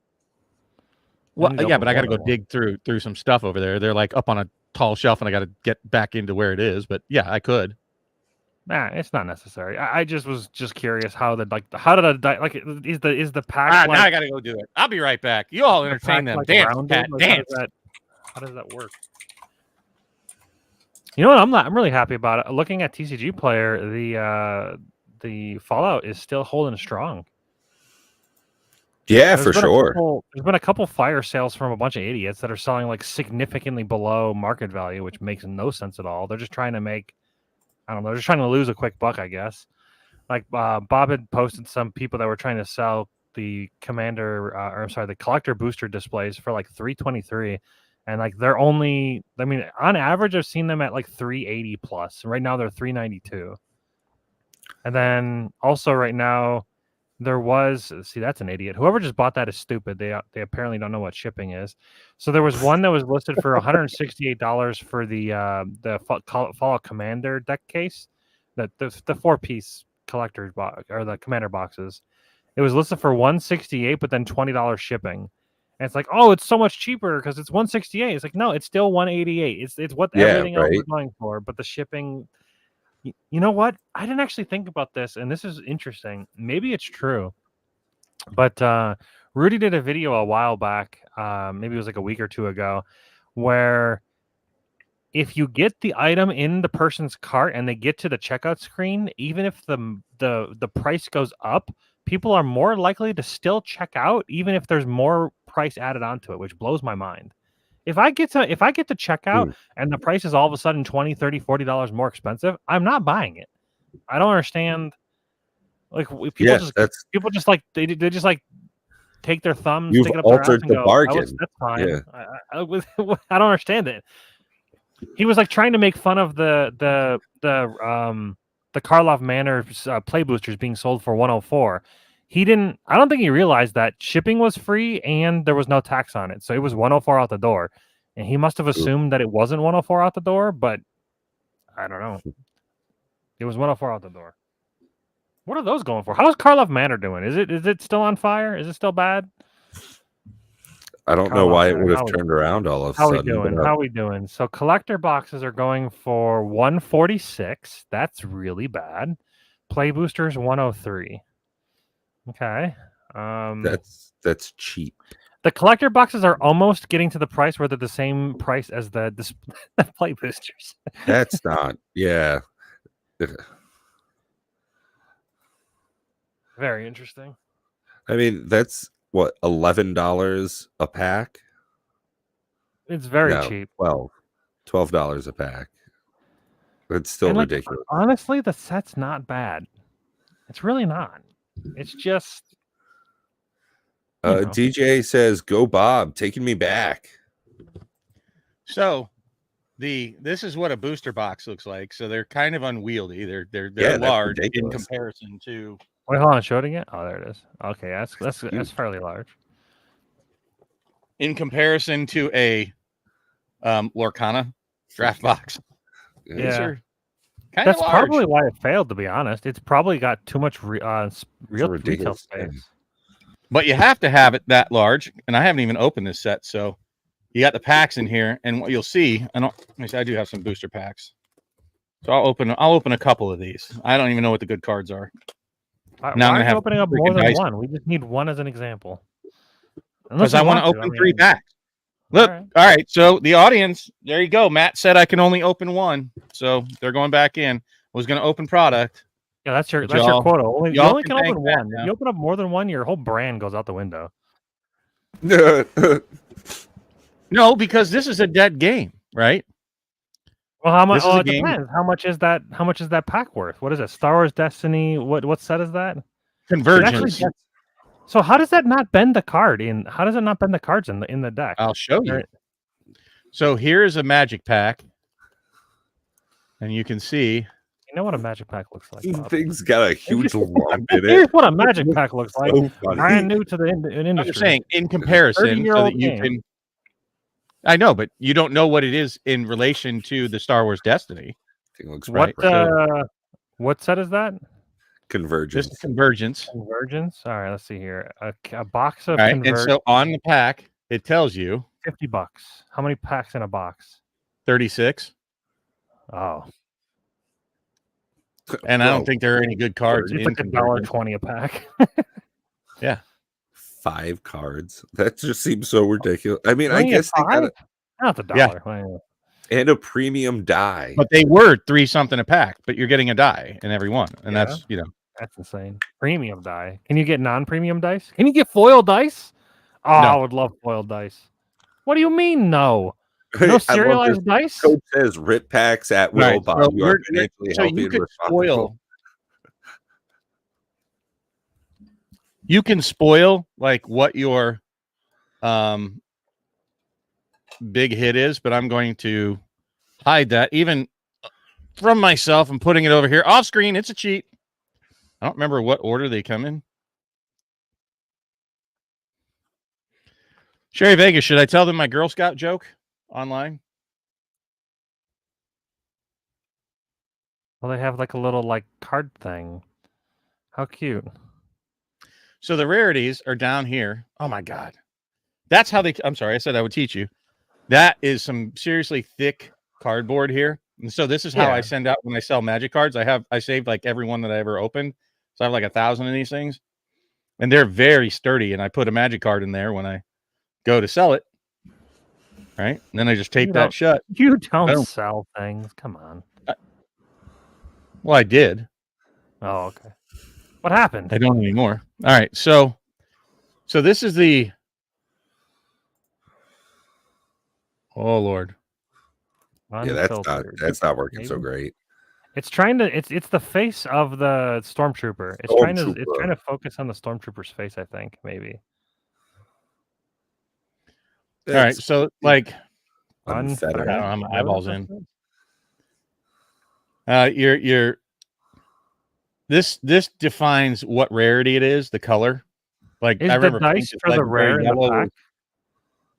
B: Well, yeah, but I got to go dig through some stuff over there. They're like up on a tall shelf, and I got to get back into where it is. But yeah, I could.
C: Nah, it's not necessary. I just was curious how did is the pack?
B: Now I got to go do it. I'll be right back. You all entertain them. Dance, Pat, dance.
C: How does that work? You know what? I'm really happy about it. Looking at TCG Player, the Fallout is still holding strong.
A: Yeah, for sure.
C: There's been a couple fire sales from a bunch of idiots that are selling like significantly below market value, which makes no sense at all. They're just trying to make, I don't know, they're just trying to lose a quick buck, I guess. Like Bob had posted some people that were trying to sell the the collector booster displays for like $323. And like they're only, I mean, on average, I've seen them at like $380 plus. Right now they're $392. And then also right now there was, see, that's an idiot. Whoever just bought that is stupid. They apparently don't know what shipping is. So there was one that was listed for $168 for the Fallout Commander deck case, the 4-piece collector's box or the commander boxes. It was listed for $168, but then $20 shipping. And it's like, oh, it's so much cheaper because it's $168. It's like, no, it's still $188. It's what everything else we're going for, but the shipping. You know what? I didn't actually think about this, and this is interesting. Maybe it's true, but Rudy did a video a while back, maybe it was like a week or two ago, where if you get the item in the person's cart and they get to the checkout screen, even if the price goes up, people are more likely to still check out, even if there's more price added onto it, which blows my mind. If I get to checkout and the price is all of a sudden $20, $30, $40 more expensive, I'm not buying it. I don't understand. Like people just like they just like take their thumbs,
A: you've
C: stick it up
A: altered
C: their
A: the bargain.
C: That's fine. Yeah. I don't understand it. He was like trying to make fun of the Karlov Manor play boosters being sold for $104. I don't think he realized that shipping was free and there was no tax on it. So it was $104 out the door. And he must have assumed that it wasn't $104 out the door, but I don't know. It was $104 out the door. What are those going for? How's Karlov Manor doing? Is it still on fire? Is it still bad?
A: I don't know why it would have turned around all of a sudden.
C: How we doing? So collector boxes are going for $146. That's really bad. Play boosters $103. Okay.
A: That's cheap.
C: The collector boxes are almost getting to the price where they're the same price as the play boosters.
A: That's not. Yeah.
C: Very interesting.
A: I mean, that's what, $11 a pack?
C: It's very
A: No,
C: cheap.
A: $12 a pack. It's still
C: And, like,
A: ridiculous.
C: honestly, the set's not bad. It's really not. It's just
A: DJ says, "Go Bob, taking me back."
B: So this is what a booster box looks like. So they're kind of unwieldy. They're
A: Yeah, that's
B: large in
A: ridiculous.
B: comparison to.
C: Wait, hold on, show it again. Oh, there it is. Okay, that's fairly large.
B: In comparison to a Lorcana draft box.
C: Yeah.
B: These are kind
C: That's
B: of large.
C: probably why it failed, to be honest. It's probably got too much real retail
A: ridiculous
C: space.
A: thing.
B: But you have to have it that large, and I haven't even opened this set, so you got the packs in here, and what you'll see, I do have some booster packs, so I'll open a couple of these. I don't even know what the good cards are.
C: Why
B: Now I'm
C: are
B: gonna
C: you
B: have
C: opening up more
B: freaking
C: than
B: dice.
C: one? We just need one as an example.
B: Because I want to open 3 packs. Look,
C: All
B: all right. So the audience, there you go. Matt said I can only open one, so they're going back in. Was going to open product.
C: Yeah, that's your
B: But y'all-
C: quota. You
B: y'all
C: only
B: can
C: can
B: thank
C: open
B: that
C: one.
B: now.
C: If you open up more than one, your whole brand goes out the window.
B: No, because this is a dead game, right?
C: Well, how much?
B: This is
C: Oh,
B: a
C: it
B: game-
C: depends. How much is that? How much is that pack worth? What is it? Star Wars Destiny. What set is that?
B: Convergence.
C: So how does that not bend the card in? How does it not bend the cards in the deck?
B: I'll show you. So here's a magic pack, and you can see.
C: You know what a magic pack looks like, Bob.
A: Thing's got a huge lump in
C: Here's
A: it.
C: what a magic pack looks like.
A: So funny.
C: Brand new to the industry.
B: I'm just saying, in comparison, so
C: 30-year-old
B: that you
C: game.
B: can. I know, but you don't know what it is in relation to the Star Wars Destiny.
A: Thing looks
C: What
A: right.
C: what set is that?
A: Convergence.
B: This is Convergence.
C: Convergence. All right, let's see here. A box of
B: All right, and
C: Convergence.
B: so on the pack, it tells you
C: $50. How many packs in a box?
B: 36.
C: Oh,
B: And I don't think there are any good cards
C: it's
B: in
C: like
B: Convergence.
C: $1.20 a pack.
B: Yeah.
A: 5 cards. That just seems so ridiculous. I mean, I
C: Only
A: guess they got
C: not the
B: Yeah.
C: dollar.
A: and a premium die.
B: But they were 3 something a pack, but you're getting a die in every one. And
C: Yeah.
B: that's,
C: That's insane. Premium die. Can you get non-premium dice? Can you get foil dice? Oh,
B: No.
C: I would love foil dice. What do you mean no?
A: I
C: No
A: love
C: serialized dice?
A: Code says rip packs at will,
B: Right,
A: Bob.
B: so
A: You are financially
B: so
A: healthy
B: you
A: and
B: could
A: responsible.
B: spoil. You can spoil like what your big hit is, but I'm going to hide that even from myself. I'm putting it over here off screen. It's a cheat. I don't remember what order they come in. Sherry Vegas, should I tell them my Girl Scout joke online?
C: Well, they have like a little like card thing. How cute.
B: So the rarities are down here. Oh my God. That's how they, I'm sorry, I said I would teach you. That is some seriously thick cardboard here. And so this is how I send out when I sell magic cards. I saved like every one that I ever opened. So I have like 1,000 of these things. And they're very sturdy. And I put a magic card in there when I go to sell it. Right. And then I just tape that shut.
C: You don't sell things. Come on.
B: Well, I did.
C: Oh, okay. What happened?
B: I don't anymore. All right. So this is the. Oh Lord.
A: Yeah, that's not working so great.
C: It's trying to. It's the face of the stormtrooper. It's trying to focus on the stormtrooper's face. I think maybe.
B: All right. So like.
A: Unfettered.
B: I don't have my eyeballs in. You're. This defines what rarity it is. The color. Like
C: is
B: I remember
C: the dice for the rare in the pack?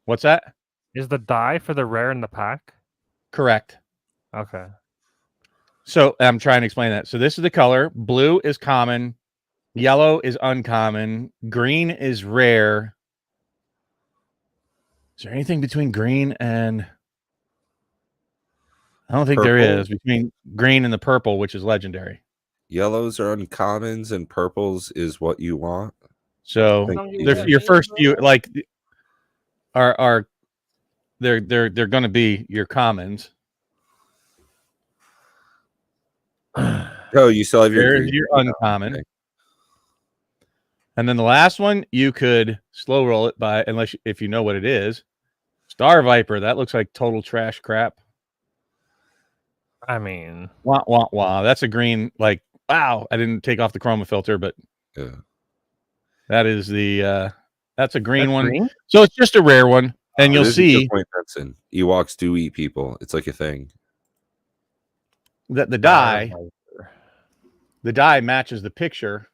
B: What's that?
C: Is the die for the rare in the pack?
B: Correct.
C: Okay.
B: So I'm trying to explain that. So this is the color. Blue is common. Yellow is uncommon. Green is rare. Is there anything between green and... I don't think
A: purple?
B: There is. Between green and the purple, which is legendary.
A: Yellows are uncommons and purples is what you want.
B: So your first few like are they're going to be your commons.
A: Oh, you still have your
B: uncommon.
A: Okay.
B: And then the last one, you could slow roll it by, if you know what it is, Star Viper. That looks like total trash crap.
C: I mean,
B: wah wah wah. That's a green. Like, wow, I didn't take off the chroma filter, but
A: Yeah.
B: that is the that's a green one.
C: green?
B: So it's just a rare one, and you'll
A: This is a good
B: see
A: point, Benson. Ewoks do eat people. It's like a thing.
B: that the die matches the picture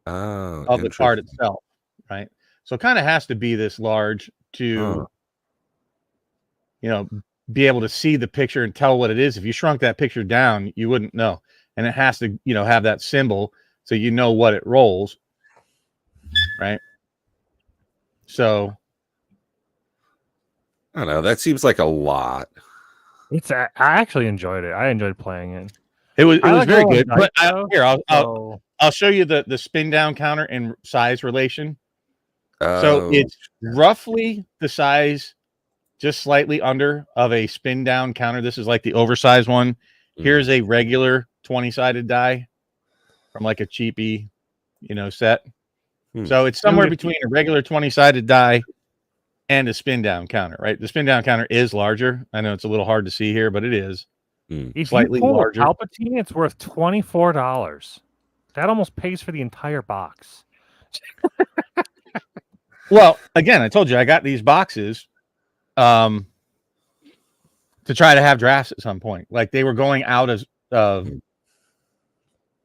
B: of the card itself, right? So it kind of has to be this large to, be able to see the picture and tell what it is. If you shrunk that picture down, you wouldn't know. And it has to, have that symbol so you know what it rolls, right? So
C: I
A: don't know. That seems like a lot.
C: I actually enjoyed it. I enjoyed playing it.
B: It was very good. But I'll show you the spin down counter in size relation. So it's roughly the size, just slightly under of a spin down counter. This is like the oversized one. Here's a regular 20-sided die from like a cheapy, set. So it's somewhere between a regular 20-sided die and a spin down counter, right? The spin down counter is larger. I know it's a little hard to see here, but it is slightly larger.
C: Palpatine, it's worth $24. That almost pays for the entire box.
B: Well, again, I told you I got these boxes to try to have drafts at some point. Like they were going out of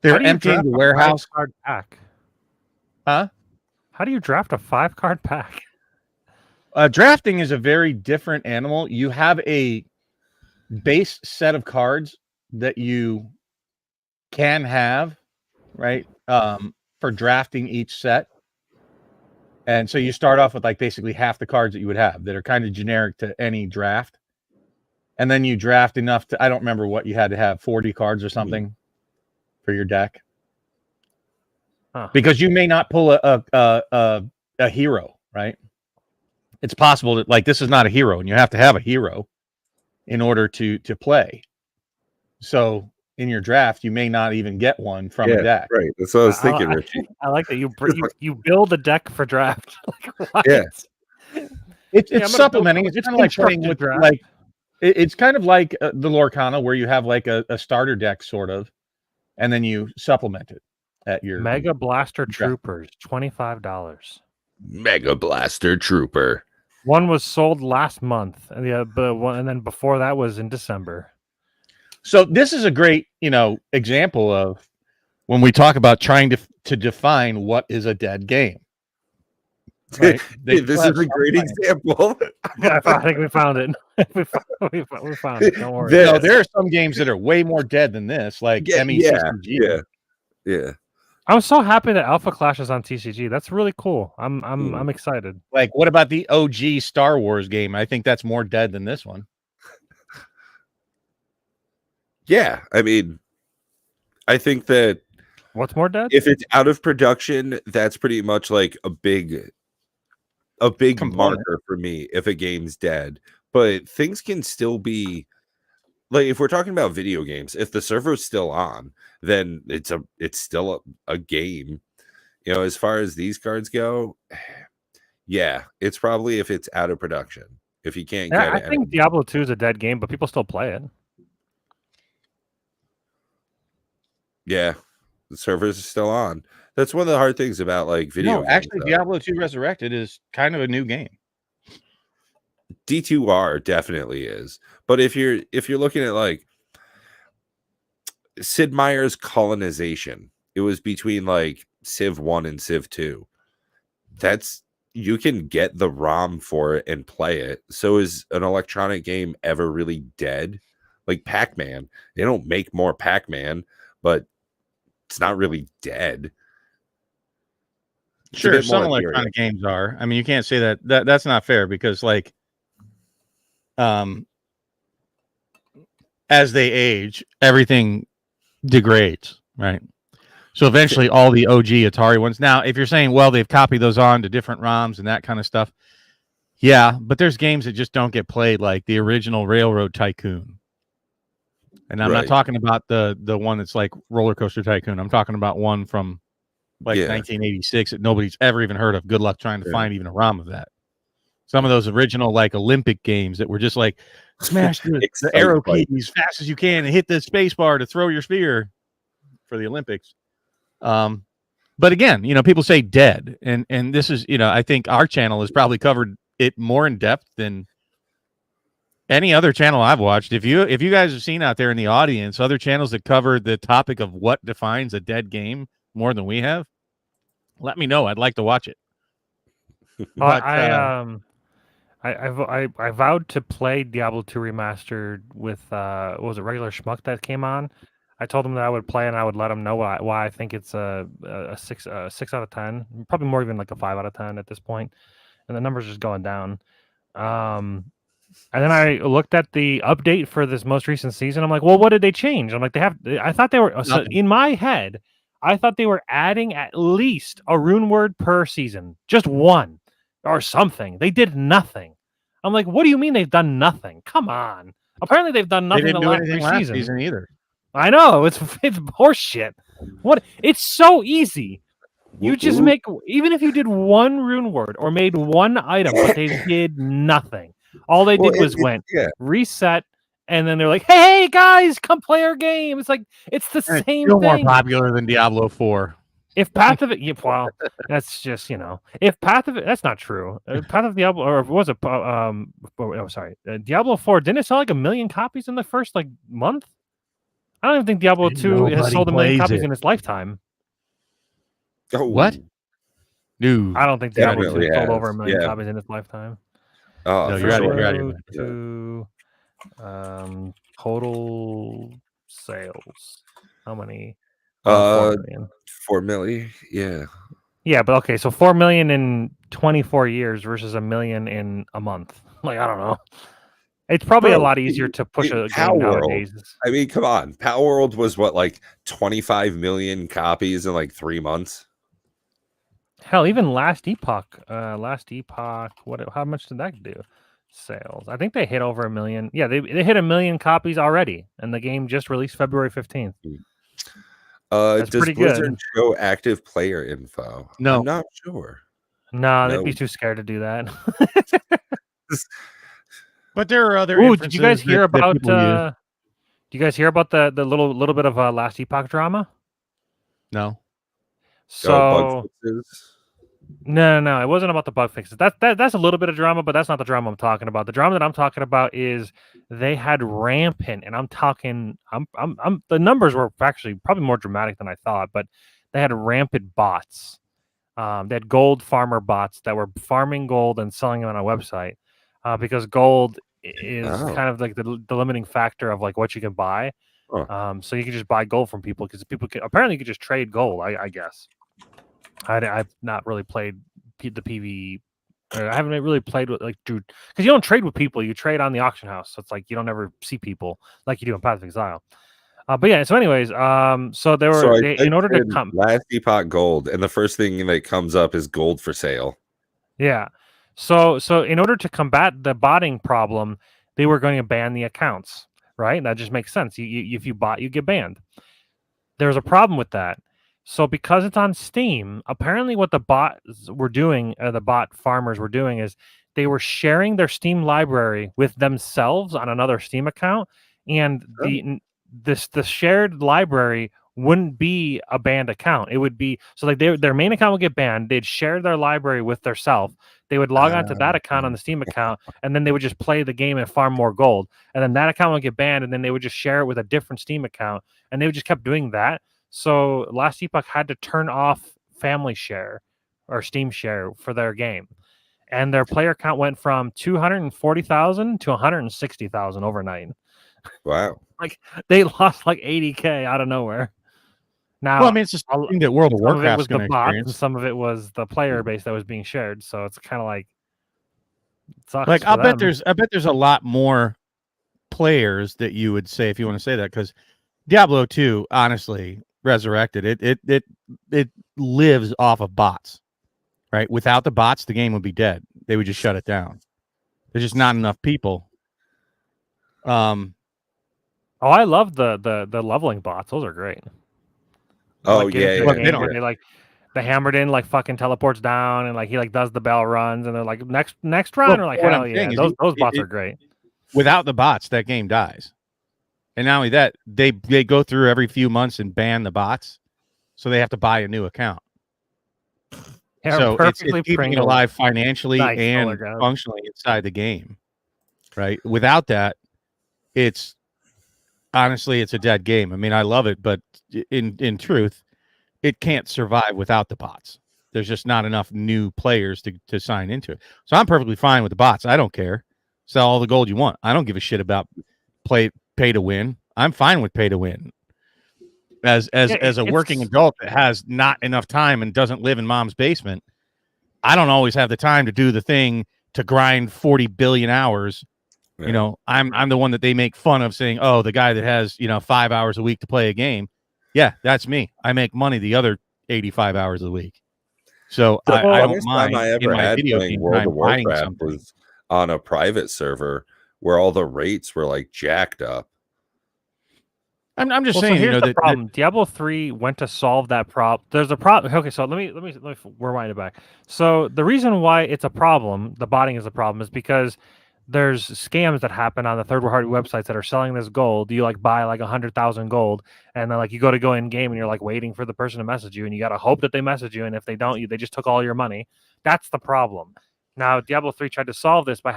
B: they were emptying the warehouse
C: card pack.
B: Huh?
C: How do you draft a 5-card pack?
B: Drafting is a very different animal. You have a base set of cards that you can have, right? For drafting each set. And so you start off with like basically half the cards that you would have that are kind of generic to any draft. And then you draft enough to, I don't remember what you had to have, 40 cards or something for your deck. Because you may not pull a hero, right? It's possible that like this is not a hero and you have to have a hero in order to play. So in your draft, you may not even get one from a deck.
A: Right. That's what I was thinking, Richie.
C: I like that you build a deck for draft. Like,
A: yeah.
B: It's supplementing. It's kind of like playing with draft. Like it's kind of like the Lorcana where you have like a starter deck sort of, and then you supplement it at your
C: Mega Blaster Troopers, $25.
A: Mega Blaster Trooper.
C: One was sold last month, and and then before that was in December.
B: So this is a great, example of when we talk about trying to define what is a dead game. Right?
A: This is a great example.
C: I think we found it. we found it. Don't worry.
B: There are some games that are way more dead than this, like MECG.
A: Yeah.
C: I'm so happy that Alpha Clash is on TCG. That's really cool. I'm excited.
B: Like, what about the OG Star Wars game? I think that's more dead than this one.
A: Yeah, I mean, I think that
C: what's more dead?
A: If it's out of production, that's pretty much like a big marker for me if a game's dead. But things can still be like, if we're talking about video games, if the server's still on, then it's still a game. As far as these cards go, yeah, it's probably if it's out of production. If you can't get it.
C: I think Diablo 2 is a dead game, but people still play it.
A: Yeah, the servers are still on. That's one of the hard things about like video games.
B: Actually, Diablo 2 Resurrected is kind of a new game.
A: D2R definitely is. But if you're looking at like Sid Meier's Colonization, it was between like Civ 1 and Civ 2. You can get the ROM for it and play it. So is an electronic game ever really dead? Like Pac-Man, they don't make more Pac-Man, but it's not really dead.
B: Sure, some electronic games are. I mean, you can't say that that's not fair because like as they age, everything degrades, right? So eventually all the OG Atari ones. Now, if you're saying, well, they've copied those on to different ROMs and that kind of stuff. Yeah, but there's games that just don't get played, like the original Railroad Tycoon. And I'm not talking about the one that's like Roller Coaster Tycoon. I'm talking about one from like 1986 that nobody's ever even heard of. Good luck trying to find even a ROM of that. Some of those original like Olympic games that were just like smash the arrow key as fast as you can and hit the space bar to throw your spear for the Olympics. But again, people say dead, and this is, I think our channel has probably covered it more in depth than any other channel I've watched. If you guys have seen out there in the audience other channels that cover the topic of what defines a dead game more than we have, let me know. I'd like to watch it.
C: But I vowed to play Diablo 2 Remastered with what was it, regular schmuck that came on. I told him that I would play and I would let him know why I think it's a 6 out of 10, probably more even like a 5 out of 10 at this point, and the numbers just going down. And then I looked at the update for this most recent season. I'm like, well, what did they change? I'm like, I thought they were so in my head. I thought they were adding at least a rune word per season, just one or something. They did nothing. I'm like, what do you mean they've done nothing? Come on. Apparently they've done nothing.
B: They didn't do anything last season either.
C: I know it's horseshit. What? It's so easy. You just make, even if you did one rune word or made one item, but they did nothing. All they did was reset, and then they're like, "Hey guys, come play our game." It's like it's the same thing.
B: More popular than Diablo 4.
C: If Path of it, well, that's just if Path of it, that's not true. Path of Diablo, or was it? Diablo 4 didn't it sell like 1 million copies in the first month? I don't even think Diablo 2 has sold 1 million copies in its lifetime.
B: Oh, what? No,
C: I don't think Diablo 2 sold over 1 million copies in its lifetime.
A: Oh,
B: no, you're out of
C: to total sales. How many?
A: 4 million. 4 million. Yeah.
C: Yeah, but okay, so 4 million in 24 years versus 1 million in a month. Like, I don't know. It's probably a lot easier to push a game nowadays.
A: I mean, come on. Power World was what, like 25 million copies in like 3 months?
C: Hell, even Last Epoch. How much did that do? Sales. I think they hit over 1 million. Yeah, they hit 1 million copies already, and the game just released February 15th.
A: Does Blizzard show active player info?
B: No.
A: I'm not sure.
C: No, they'd be too scared to do that.
B: But there are other.
C: Ooh, did you guys hear about? Do you guys hear about the little bit of Last Epoch drama?
B: No.
C: So no, it wasn't about the bug fixes. That's a little bit of drama, but that's not the drama I'm talking about. The drama that I'm talking about is they had rampant, and I'm talking, the numbers were actually probably more dramatic than I thought, but they had rampant bots. They had gold farmer bots that were farming gold and selling them on a website because gold is kind of like the limiting factor of like what you can buy. So you can just buy gold from people because people apparently you can just trade gold. I guess. I've not really played the PvE. I haven't really played with dude, because you don't trade with people. You trade on the auction house, so it's like you don't ever see people like you do in Path of Exile. But yeah. So, anyways, so there were in order to come
A: Last Epoch gold, and the first thing that comes up is gold for sale.
C: Yeah. So in order to combat the botting problem, they were going to ban the accounts. Right? That just makes sense. If you bot, you get banned. There's a problem with that. So because it's on Steam, apparently what the bots were doing, the bot farmers were doing, is they were sharing their Steam library with themselves on another Steam account, and the shared library wouldn't be a banned account. It would be so like their main account would get banned. They'd share their library with their self. They would log on to that account on the Steam account, and then they would just play the game and farm more gold. And then that account would get banned, and then they would just share it with a different Steam account, and they would just kept doing that. So Last Epoch had to turn off family share or Steam share for their game. And their player count went from 240,000 to 160,000 overnight.
A: Wow.
C: Like they lost like 80K out of nowhere. Now,
B: well, I mean, it's just something that World of Warcraft
C: was the bots, and some of it was the player base that was being shared. So it's kind of like,
B: I bet there's a lot more players that you would say, if you want to say that, because Diablo 2, honestly, resurrected it lives off of bots, right? Without the bots, the game would be dead. They would just shut it down. There's just not enough people.
C: I love the leveling bots. Those are great.
A: Oh yeah,
C: they the hammered in like fucking teleports down and like he like does the bell runs and they're like next round or like
B: what
C: hell
B: I'm
C: yeah.
B: saying is
C: Those bots are great.
B: Without the bots, that game dies. And not only that, they go through every few months and ban the bots, so they have to buy a new account.
C: Yeah,
B: So it's keeping it
C: Pringle.
B: alive financially
C: Nice,
B: and functionally inside the game, right? Without that, it's honestly it's a dead game. I mean, I love it, but in truth, it can't survive without the bots. There's just not enough new players to sign into it. So I'm perfectly fine with the bots. I don't care. Sell all the gold you want. I don't give a shit about pay to win. I'm fine with pay to win. As a working adult that has not enough time and doesn't live in mom's basement, I don't always have the time to do the thing to grind 40 billion hours. Yeah. You know, I'm the one that they make fun of saying, oh, the guy that has, 5 hours a week to play a game. Yeah, that's me. I make money the other 85 hours a week. So I don't mind.
A: I ever had playing World of Warcraft was on a private server where all the rates were like jacked up.
B: I'm just saying,
C: so here's the problem. Diablo 3 went to solve that problem. There's a problem. Okay, so let me rewind it back. So the reason why it's a problem, the botting is a problem, is because there's scams that happen on the third-party websites that are selling this gold. You like buy like 100,000 gold, and then like you go in game and you're like waiting for the person to message you, and you gotta hope that they message you, and if they don't, they just took all your money. That's the problem. Now Diablo 3 tried to solve this by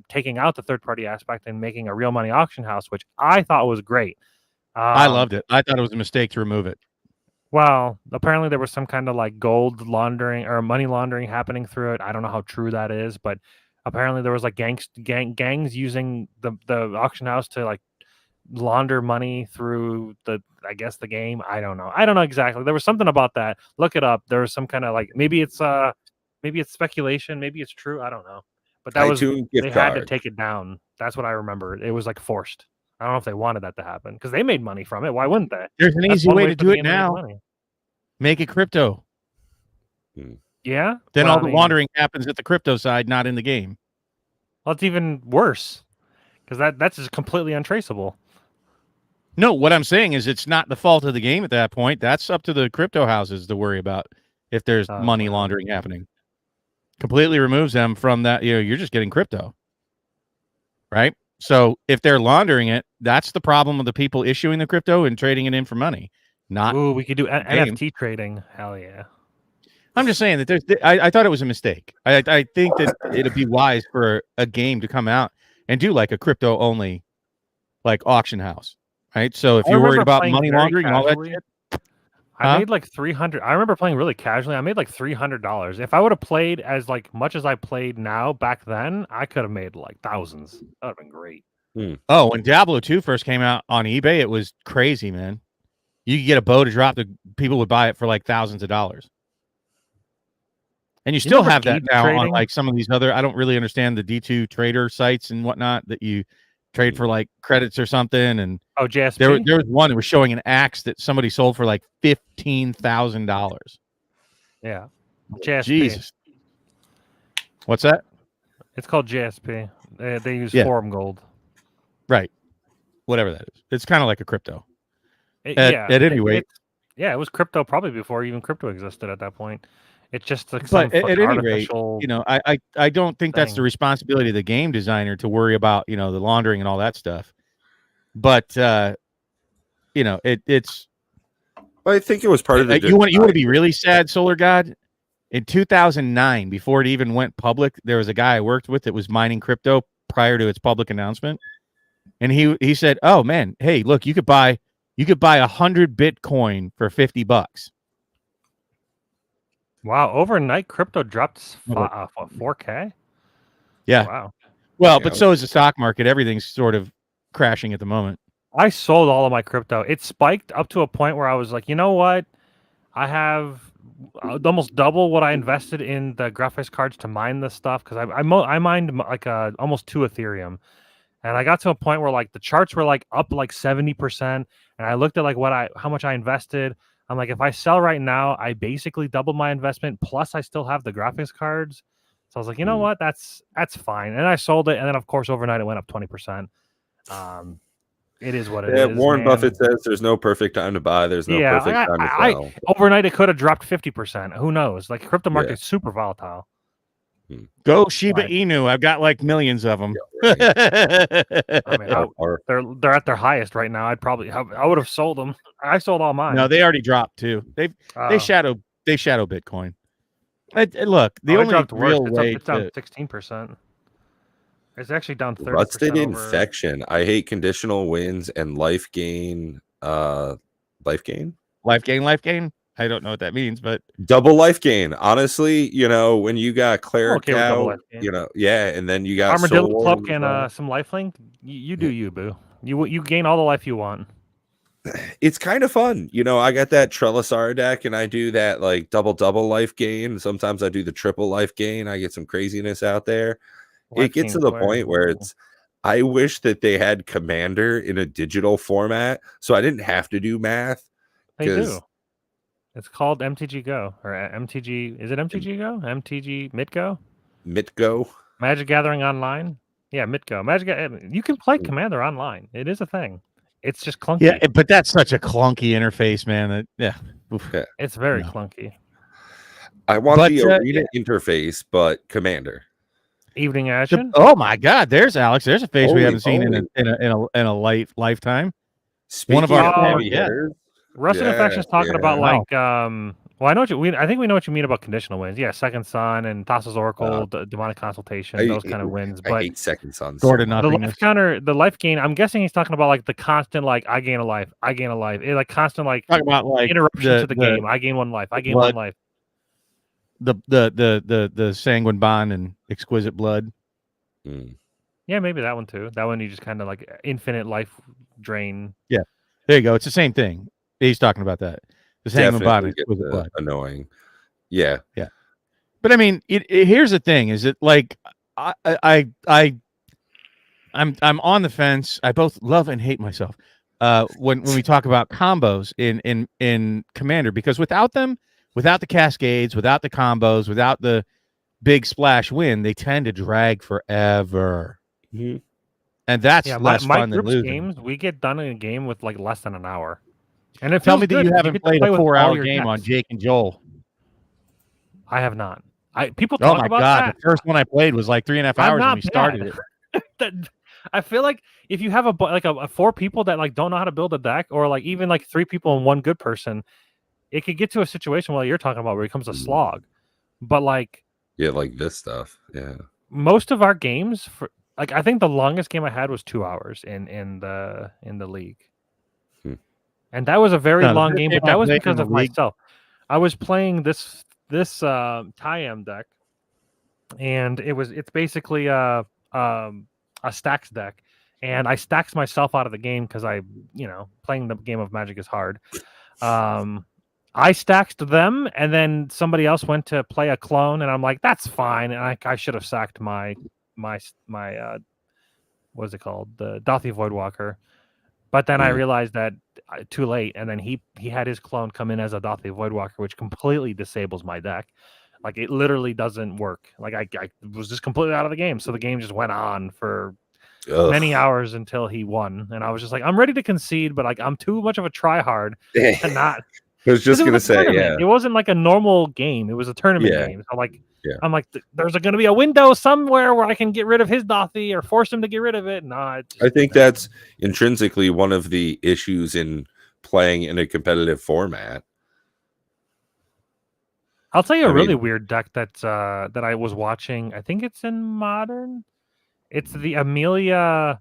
C: taking out the third-party aspect and making a real money auction house, which I thought was great.
B: I loved it. I thought it was a mistake to remove it.
C: Well, apparently there was some kind of like gold laundering or money laundering happening through it. I don't know how true that is, but apparently there was like gangs using the auction house to like launder money through the game. I don't know exactly. There was something about that. Look it up. There was some kind of like maybe it's speculation, maybe it's true. I don't know. But that was they had to take it down. That's what I remember. It was like forced. I don't know if they wanted that to happen because they made money from it. Why wouldn't they?
B: There's an easy way to do it now. Make it crypto.
C: Yeah.
B: Then all the laundering happens at the crypto side, not in the game.
C: Well, it's even worse because that's just completely untraceable.
B: No, what I'm saying is it's not the fault of the game at that point. That's up to the crypto houses to worry about if there's money laundering happening. Completely removes them from that. You're just getting crypto, right? So if they're laundering it, that's the problem of the people issuing the crypto and trading it in for money.
C: We could do NFT trading. Hell yeah.
B: I'm just saying that I thought it was a mistake. I think that it'd be wise for a game to come out and do like a crypto only like auction house, right? So if you're worried about money laundering and all that shit,
C: I made like 300. I remember playing really casually. I made like $300. If I would have played as like much as I played now back then, I could have made like thousands. That would have been great.
B: Oh, when Diablo 2 first came out on eBay, it was crazy, man. You could get a bow to drop. People would buy it for like thousands of dollars. And you still have that now on like some of these other. I don't really understand the D2 trader sites and whatnot that you trade for like credits or something. And
C: JSP.
B: There was one that was showing an axe that somebody sold for like $15,000.
C: Yeah, JSP.
B: Jesus. What's that?
C: It's called JSP. They use forum gold.
B: Right. Whatever that is. It's kind of like a crypto. At any rate.
C: It was crypto probably before even crypto existed at that point. It's just like
B: but at any rate, I don't think that's the responsibility of the game designer to worry about, the laundering and all that stuff. But it's.
A: Well, I think it was part of the.
B: You want to be really sad, Solar God. In 2009, before it even went public, there was a guy I worked with that was mining crypto prior to its public announcement, and he said, "Oh man, hey, look, you could buy 100 Bitcoin for $50."
C: Wow! Overnight, crypto dropped 4K.
B: Yeah.
C: Wow.
B: Well, but so is the stock market. Everything's sort of crashing at the moment.
C: I sold all of my crypto. It spiked up to a point where I was like, you know what? I have almost double what I invested in the graphics cards to mine this stuff because I mined like almost 2 Ethereum, and I got to a point where like the charts were like up like 70%, and I looked at like how much I invested. I'm like, if I sell right now, I basically doubled my investment. Plus, I still have the graphics cards. So I was like, you know what? That's fine. And I sold it. And then, of course, overnight it went up 20%. It is what it is.
A: Warren
C: Man.
A: Buffett says there's no perfect time to buy. There's no perfect time to sell.
C: Overnight it could have dropped 50%. Who knows? Like crypto market's super volatile.
B: Go Shiba Inu. I've got like millions of them.
C: Yeah, right. I mean, they're at their highest right now. I would have sold them. I sold all mine.
B: No, they already dropped too. They shadow Bitcoin. Look, the only real way
C: it's down 16%. It's actually down 30%.
A: Rusted infection. I hate conditional wins and life gain. Life gain. I don't know what that means, but double life gain. Honestly, when you got cleric out, and then you got
C: armadillo cloak and some lifelink. You do you, boo. You gain all the life you want.
A: It's kind of fun. I got that Trellisar deck and I do that like double life gain. Sometimes I do the triple life gain. I get some craziness out there. It gets to the point where I wish that they had Commander in a digital format so I didn't have to do math.
C: They do. It's called MTG Go or MTG. Is it MTG Go? MTG MitGo?
A: MitGo?
C: Magic Gathering Online? Yeah, MitGo. You can play Commander online. It is a thing. It's just clunky.
B: Yeah, but that's such a clunky interface, man.
C: It's very clunky.
A: I want the arena interface, but Commander.
C: Evening action.
B: Oh my God! There's Alex. There's a face we haven't seen in a lifetime.
A: Speaking one of our
C: Rusted Infection is talking about like well, I know I think we know what you mean about conditional wins. Yeah, Second Son and Thassa's Oracle, Demonic Consultation, those kind of wins. But
A: I hate Second Son.
C: The life gain. I'm guessing he's talking about like the constant like I gain a life. It, like constant like
B: talking about like
C: interruption to the game. I gain one life. I gain one life.
B: The Sanguine Bond and Exquisite Blood.
C: Yeah, maybe that one too. That one you just kind of like infinite life drain.
B: Yeah, there you go. It's the same thing. He's talking about that. The Sanguine Bond and Exquisite Blood.
A: Annoying. Yeah.
B: But I mean, here's the thing: is it like I'm on the fence. I both love and hate myself when we talk about combos in Commander, because without them. Without the cascades, without the combos, without the big splash win, they tend to drag forever.
A: Mm-hmm.
B: And that's less fun than losing.
C: Games, we get done in a game with like less than an hour. And it
B: Tell me that you haven't played a 4-hour game on Jake and Joel.
C: I have not. People talk about
B: that. The first one I played was like 3.5 hours when we started
C: it. I feel like if you have a 4 people that like don't know how to build a deck, or like even like 3 people and 1 good person, it could get to a situation like you're talking about where it becomes a slog. But like
A: this stuff. Yeah.
C: Most of our games I think the longest game I had was 2 hours in the league. And that was a very long game, but that was because of myself. I was playing this Tayam deck, and it's basically a stacks deck. And I stacked myself out of the game because playing the game of Magic is hard. I stacked them, and then somebody else went to play a clone, and I'm like, that's fine. And I should have sacked my what's it called? The Dothi Voidwalker. But then I realized that too late, and then he had his clone come in as a Dothi Voidwalker, which completely disables my deck. Like it literally doesn't work. Like I was just completely out of the game, so the game just went on for many hours until he won, and I was just like, I'm ready to concede, but like I'm too much of a tryhard to not.
A: I was just gonna say,
C: it wasn't like a normal game; it was a tournament game. So I'm like, there's going to be a window somewhere where I can get rid of his Dothi or force him to get rid of it. No,
A: I think that's intrinsically one of the issues in playing in a competitive format.
C: I'll tell you a really weird deck that I was watching. I think it's in Modern. It's the Amalia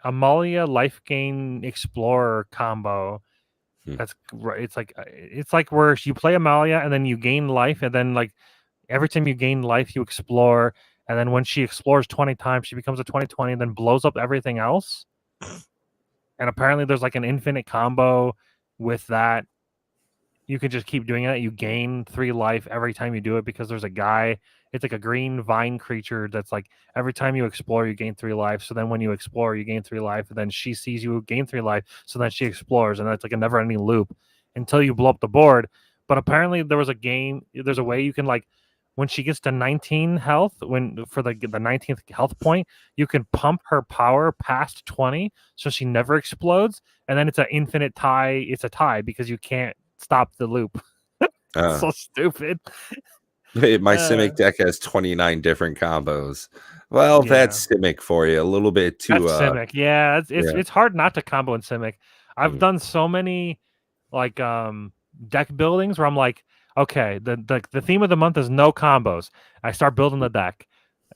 C: Life Gain Explorer combo. That's right. It's like where you play Amalia and then you gain life, and then like every time you gain life, you explore, and then when she explores 20 times, she becomes a 20/20 and then blows up everything else. And apparently, there's like an infinite combo with that. You can just keep doing it. You gain 3 life every time you do it because there's a guy. It's like a green vine creature that's like every time you explore, you gain 3 life. So then when you explore, you gain 3 life. And then she sees you gain 3 life. So then she explores. And that's like a never ending loop until you blow up the board. But apparently there's a way you can like when she gets to 19 health, for the 19th health point, you can pump her power past 20, so she never explodes, and then it's an infinite tie. It's a tie because you can't stop the loop. So stupid.
A: My Simic deck has 29 different combos. Well, that's Simic for you. A little bit too.
C: That's Simic. Yeah, it's hard not to combo in Simic. I've done so many like deck buildings where I'm like, okay, the theme of the month is no combos. I start building the deck.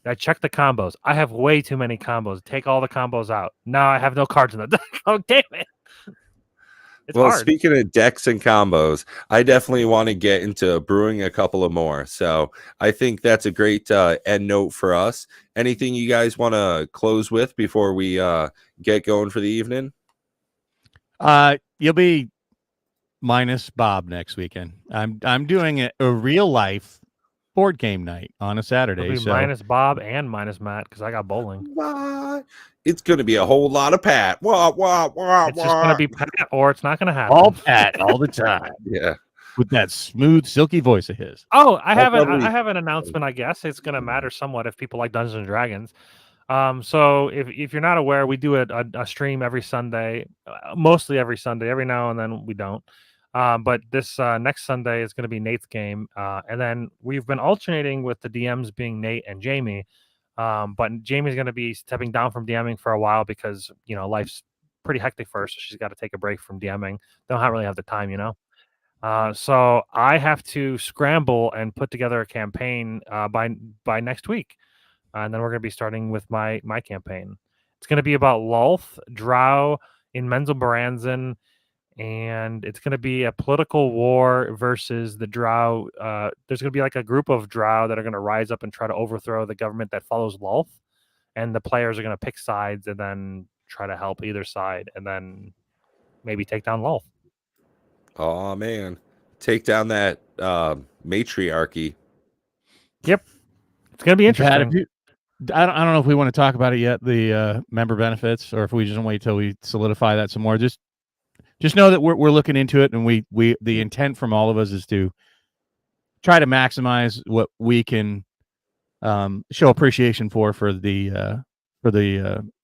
C: I check the combos. I have way too many combos. Take all the combos out. Now I have no cards in the deck. Oh, damn it. It's
A: Well,
C: hard.
A: speaking of decks and combos, I definitely want to get into brewing a couple of more. So I think that's a great end note for us. Anything you guys want to close with before we get going for the evening?
B: You'll be minus Bob next weekend. I'm doing a real life board game night on a Saturday.
C: It'll be minus Bob and minus Matt because I got bowling.
A: What? It's going to be a whole lot of Pat.
C: It's just going to be Pat, or it's not going to happen.
B: All Pat all the time.
A: Yeah.
B: With that smooth, silky voice of his.
C: Oh, I have an announcement. I guess it's going to matter somewhat if people like Dungeons and Dragons. So if you're not aware, we do a stream every Sunday, mostly every Sunday. Every now and then we don't. But this next Sunday is going to be Nate's game, and then we've been alternating with the DMs being Nate and Jamie. But Jamie's going to be stepping down from DMing for a while because life's pretty hectic for her, so she's got to take a break from DMing. They don't really have the time, So I have to scramble and put together a campaign by next week, and then we're going to be starting with my campaign. It's going to be about Lolth, Drow in Menzelbaranzan, and it's going to be a political war versus the Drow. There's going to be like a group of Drow that are going to rise up and try to overthrow the government that follows Lolth, and the players are going to pick sides and then try to help either side, and then maybe take down Lolth.
A: Oh man, take down that matriarchy.
C: Yep, it's going to be interesting.
B: I don't know if we want to talk about it yet, the member benefits, or if we just wait till we solidify that some more. Just know that we're looking into it, and we the intent from all of us is to try to maximize what we can show appreciation for the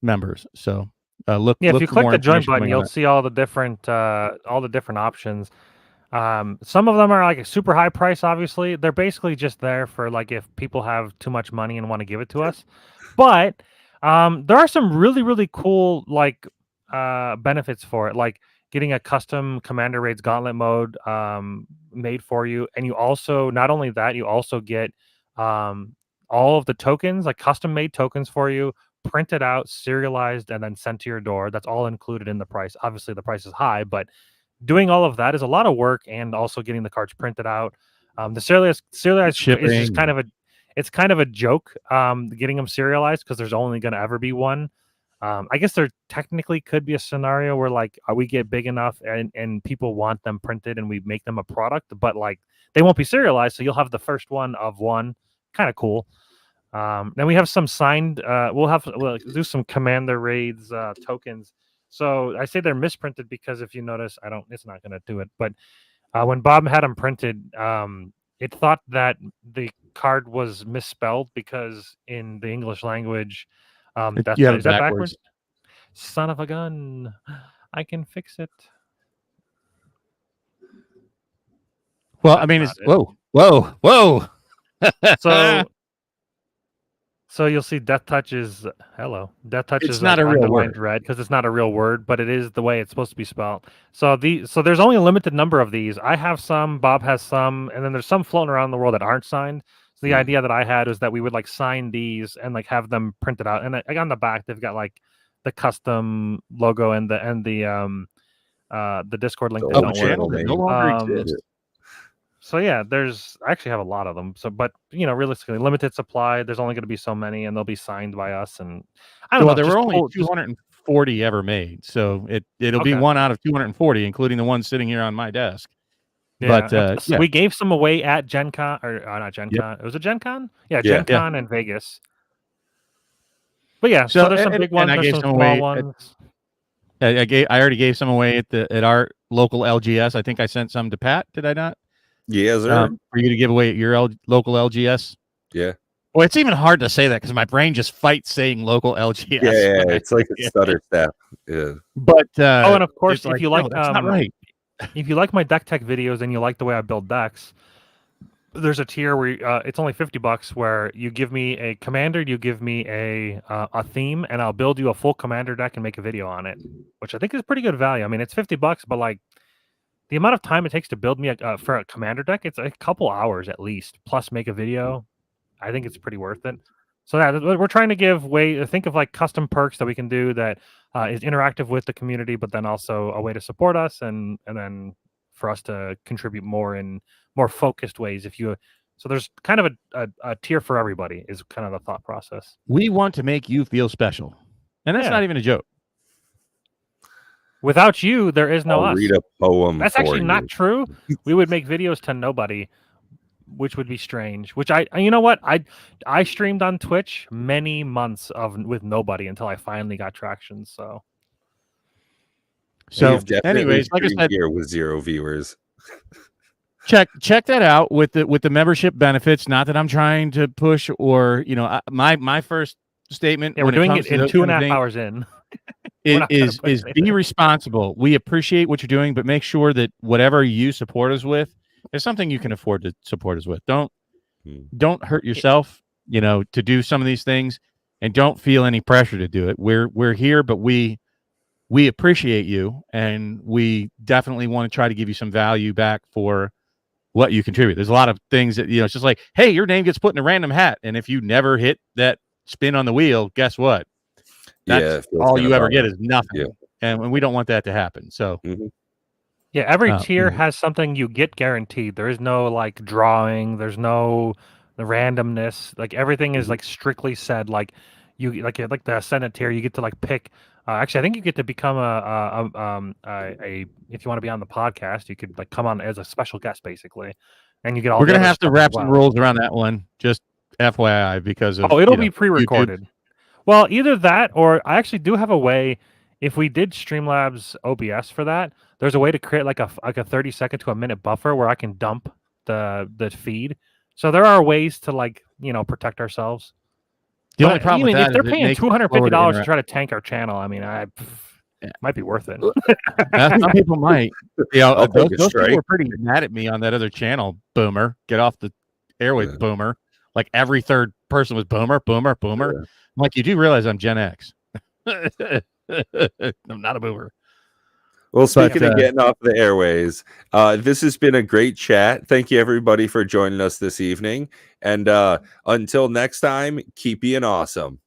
B: members. So look.
C: If you click the join button, you'll see all the different options. Some of them are like a super high price. Obviously, they're basically just there for like if people have too much money and want to give it to us. But there are some really really cool like benefits for it, like getting a custom Commander Raids Gauntlet mode made for you, and you also not only that, you also get all of the tokens, like custom made tokens for you, printed out, serialized, and then sent to your door. That's all included in the price. Obviously, the price is high, but doing all of that is a lot of work, and also getting the cards printed out. The serialized shipping is just kind of a joke. Getting them serialized because there's only going to ever be one. I guess there technically could be a scenario where like we get big enough and people want them printed and we make them a product, but like they won't be serialized, so you'll have the first one of one. Kind of cool. Then we have some signed. We'll do some Commander Raids tokens. So I say they're misprinted because if you notice, it's not going to do it. But when Bob had them printed, it thought that the card was misspelled because in the English language, is that backwards? Son of a gun! I can fix it.
B: Well, I mean, it's whoa.
C: So you'll see Death Touch is Death Touch
B: it's
C: is
B: not a real word
C: red because it's not a real word, but it is the way it's supposed to be spelled. So there's only a limited number of these. I have some, Bob has some, and then there's some floating around the world that aren't signed. So the idea that I had was that we would like sign these and like have them printed out, and like on the back they've got like the custom logo and the Discord link.
B: That no longer exists.
C: So yeah, I actually have a lot of them. So, but realistically, limited supply. There's only going to be so many, and they'll be signed by us. And I don't know.
B: There were only 240 ever made, so it'll be one out of 240, including the one sitting here on my desk.
C: Yeah. But we gave some away at Gen Con, or not Gen Con. It was a Gen Con. Yeah, Gen Con in Vegas. But yeah, so there's some big ones. There's some small ones.
B: I already gave some away at our local LGS. I think I sent some to Pat. Did I not?
A: Yeah, sir.
B: For you to give away at your local LGS.
A: Yeah.
B: Well, it's even hard to say that because my brain just fights saying local LGS.
A: Yeah, it's like a stutter step. Yeah.
B: But
C: Oh, and of course,
B: it's
C: if
B: like,
C: you
B: no,
C: like,
B: that's not right.
C: if you like my deck tech videos and you like the way I build decks, there's a tier where it's only $50, where you give me a commander, you give me a theme, and I'll build you a full commander deck and make a video on it, which I think is pretty good value. I mean, it's $50, but like the amount of time it takes to build me for a commander deck, it's a couple hours at least, plus make a video. I think it's pretty worth it. So yeah, we're trying to give way. Think of like custom perks that we can do that is interactive with the community, but then also a way to support us and then for us to contribute more in more focused ways. So there's kind of a tier for everybody is kind of the thought process.
B: We want to make you feel special, and that's not even a joke.
C: Without you, there is no
A: I'll
C: us.
A: read a poem.
C: That's actually not true. We would make videos to nobody, which would be strange. Which you know what? I streamed on Twitch many months with nobody until I finally got traction. So
B: anyways, like I said,
A: here with 0 viewers.
B: check that out with the membership benefits. Not that I'm trying to push or my first statement.
C: Yeah, we're doing it in 2.5 hours in.
B: is be responsible. We appreciate what you're doing, but make sure that whatever you support us with is something you can afford to support us with. Don't hurt yourself, to do some of these things, and don't feel any pressure to do it. We're here, but we appreciate you, and we definitely want to try to give you some value back for what you contribute. There's a lot of things that it's just like, hey, your name gets put in a random hat, and if you never hit that spin on the wheel, guess what? That's all you ever get is nothing, and we don't want that to happen. So,
C: yeah, every tier has something you get guaranteed. There is no like drawing. There's no the randomness. Like everything is like strictly said. Like you like the Ascendant tier, you get to like pick. Actually, I think you get to become a if you want to be on the podcast, you could like come on as a special guest basically, and you get all.
B: We're gonna have to wrap some rules around that one, just FYI, because of
C: it'll be pre-recorded. Well, either that or I actually do have a way. If we did Streamlabs OBS for that, there's a way to create like a 30-second to a minute buffer where I can dump the feed. So there are ways to like protect ourselves.
B: The only problem with that
C: if they're paying $250 to try to tank our channel, I mean, might be worth it.
B: Some people might. Those people were pretty mad at me on that other channel. Boomer, get off the airwaves, Boomer. Like every third person was Boomer. I'm like, you do realize I'm Gen X. I'm not a boomer.
A: Well, speaking of getting off the airways, this has been a great chat. Thank you, everybody, for joining us this evening. And until next time, keep being awesome.